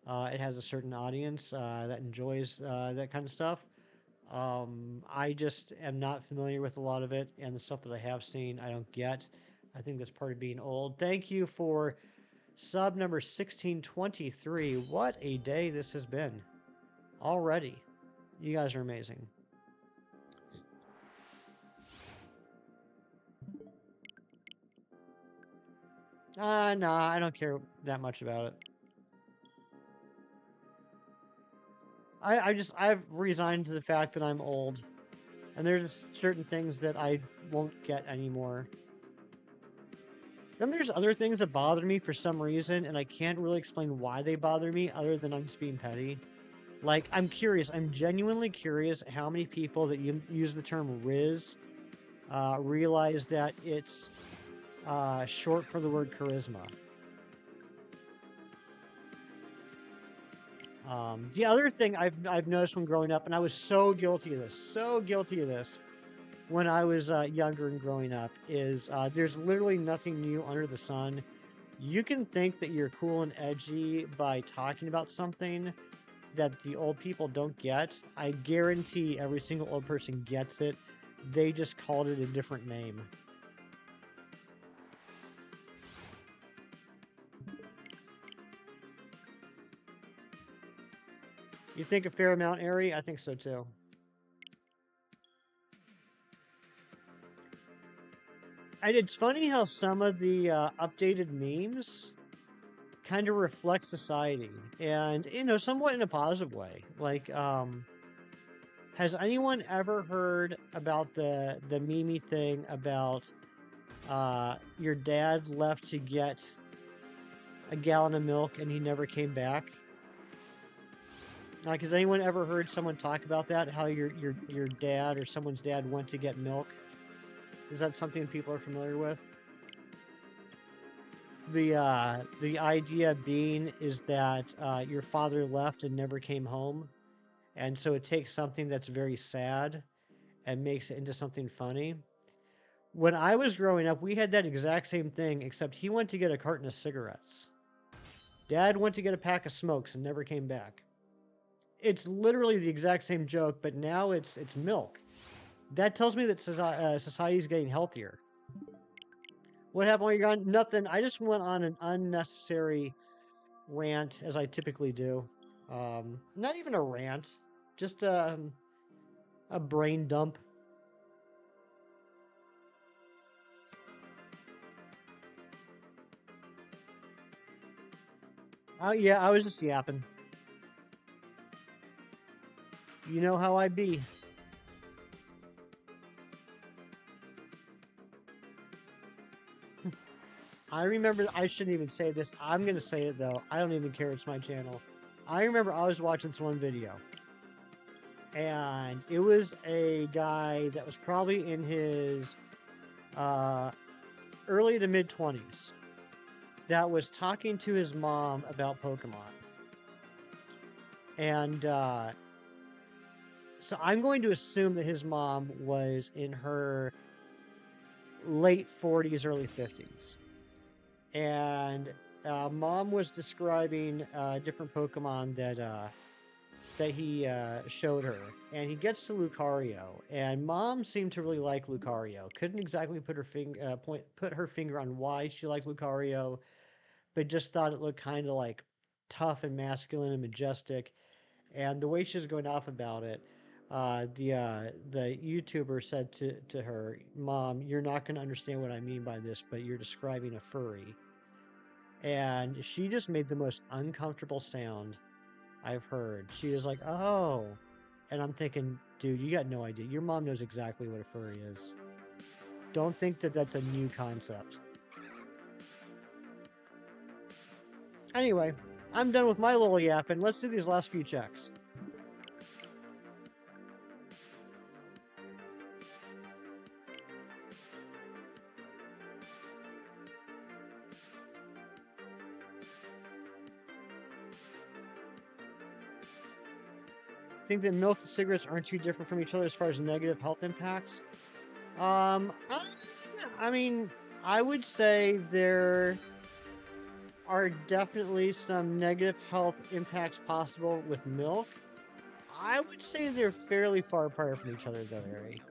It has a certain audience that enjoys that kind of stuff. I just am not familiar with a lot of it, and the stuff that I have seen, I don't get. I think that's part of being old. Thank you for sub number 1623. What a day this has been already. You guys are amazing. No, I don't care that much about it. I've resigned to the fact that I'm old. And there's certain things that I won't get anymore. Then there's other things that bother me for some reason, and I can't really explain why they bother me other than I'm just being petty. Like, I'm curious. I'm genuinely curious how many people that use the term Riz realize that it's short for the word charisma. The other thing I've noticed when growing up, and I was so guilty of this when I was younger and growing up, is there's literally nothing new under the sun. You can think that you're cool and edgy by talking about something that the old people don't get. I guarantee every single old person gets it. They just called it a different name. You think a fair amount, Ari? I think so too. And it's funny how some of the updated memes kind of reflect society, and somewhat in a positive way. Like, has anyone ever heard about the meme thing about your dad left to get a gallon of milk and he never came back? Like, has anyone ever heard someone talk about that? How your dad or someone's dad went to get milk? Is that something people are familiar with? The idea being is that your father left and never came home, And so it takes something that's very sad and makes it into something funny. When I was growing up, we had that exact same thing, except he went to get a carton of cigarettes. Dad went to get a pack of smokes and never came back. It's literally the exact same joke, but now it's milk. That tells me that society's getting healthier. What happened while you're gone? Nothing. I just went on an unnecessary rant, as I typically do. Not even a rant, just a brain dump. Oh yeah, I was just yapping. You know how I be. I remember, I shouldn't even say this. I'm going to say it though. I don't even care. It's my channel. I remember I was watching this one video. And it was a guy that was probably in his early to mid 20s that was talking to his mom about Pokemon. And so I'm going to assume that his mom was in her late 40s, early 50s. And mom was describing different Pokemon that he showed her. And he gets to Lucario, and mom seemed to really like Lucario. Couldn't exactly put her finger on why she liked Lucario, but just thought it looked kind of like tough and masculine and majestic. And the way she was going off about it, the YouTuber said to her, "Mom, you're not going to understand what I mean by this, but you're describing a furry." And she just made the most uncomfortable sound I've heard. She was like, "Oh," and I'm thinking, dude, you got no idea. Your mom knows exactly what a furry is. Don't think that that's a new concept. Anyway, I'm done with my little yapping. Let's do these last few checks. Think that milk and cigarettes aren't too different from each other as far as negative health impacts? I mean, I would say there are definitely some negative health impacts possible with milk. I would say they're fairly far apart from each other, though, Harry.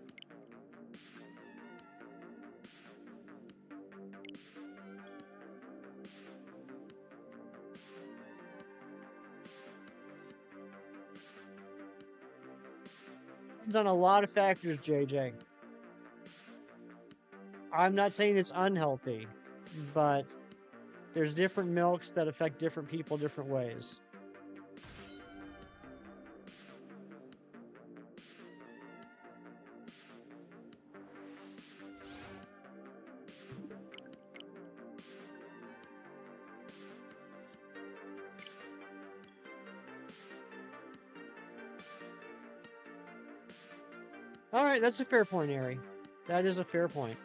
Depends on a lot of factors, JJ. I'm not saying it's unhealthy, but there's different milks that affect different people different ways. All right, that's a fair point, Harry. That is a fair point.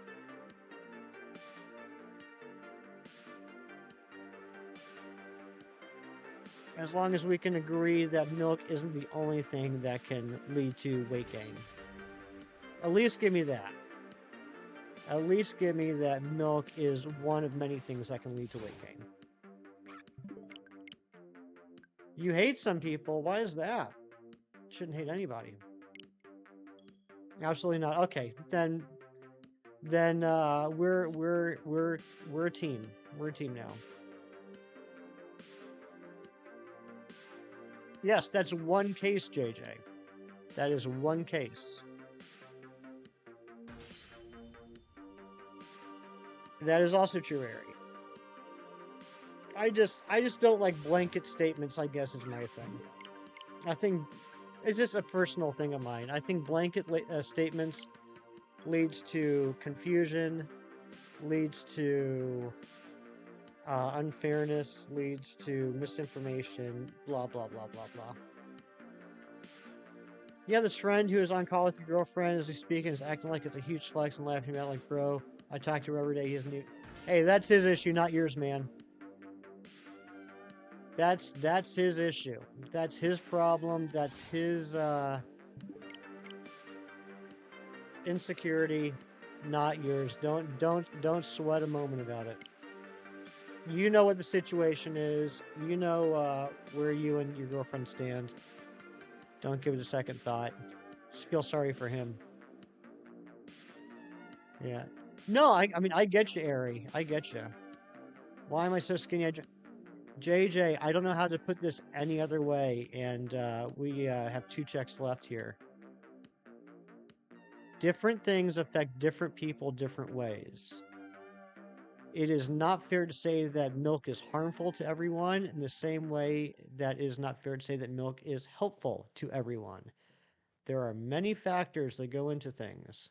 As long as we can agree that milk isn't the only thing that can lead to weight gain. At least give me that. At least give me that milk is one of many things that can lead to weight gain. You hate some people. Why is that? Shouldn't hate anybody. Absolutely not. Okay, then we're a team. We're a team now. Yes, that's one case, JJ. That is one case. That is also true, Harry. I just don't like blanket statements, I guess, is my thing. I think it's just a personal thing of mine. I think blanket statements leads to confusion, leads to unfairness, leads to misinformation, blah, blah, blah, blah, blah. You have this friend who is on call with your girlfriend as we speak and is acting like it's a huge flex and laughing about like, bro, I talk to her every day. He isn't even... Hey, that's his issue, not yours, man. That's his issue. That's his problem. That's his insecurity, not yours. Don't sweat a moment about it. You know what the situation is. You know where you and your girlfriend stand. Don't give it a second thought. Just feel sorry for him. Yeah. No, I mean, I get you, Ari. I get you. Why am I so skinny? JJ, I don't know how to put this any other way, and we have 2 checks left here. Different things affect different people different ways. It is not fair to say that milk is harmful to everyone in the same way that it is not fair to say that milk is helpful to everyone. There are many factors that go into things.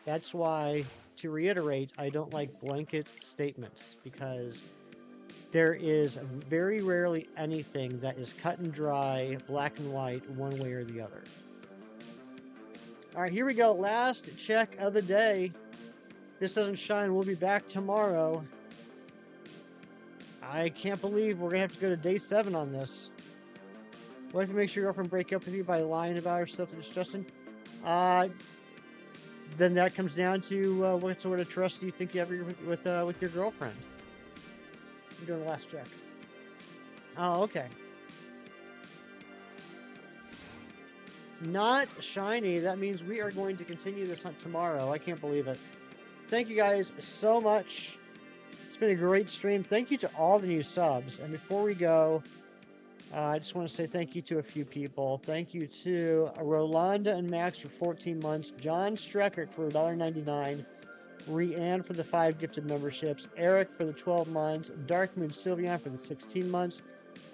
That's why, to reiterate, I don't like blanket statements, because there is very rarely anything that is cut and dry, black and white, one way or the other. All right, here we go. Last check of the day. This doesn't shine. We'll be back tomorrow. I can't believe we're going to have to go to day 7 on this. What if you make your girlfriend break up with you by lying about her stuff that's distressing? Then that comes down to what sort of trust do you think you have with your girlfriend? I'm doing the last check. Oh, okay. Not shiny. That means we are going to continue this hunt tomorrow. I can't believe it. Thank you guys so much. It's been a great stream. Thank you to all the new subs. And before we go, I just want to say thank you to a few people. Thank you to Rolanda and Max for 14 months. John Streckert for $1.99. Rianne for the 5 gifted memberships. Eric for the 12 months. Dark Moon Sylvian for the 16 months.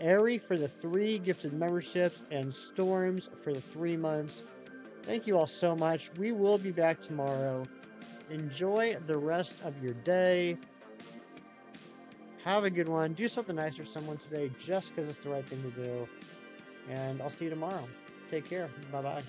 Ari for the 3 gifted memberships. And Storms for the 3 months. Thank you all so much. We will be back tomorrow. Enjoy the rest of your day. Have a good one. Do something nice for someone today just because it's the right thing to do. And I'll see you tomorrow. Take care. Bye-bye.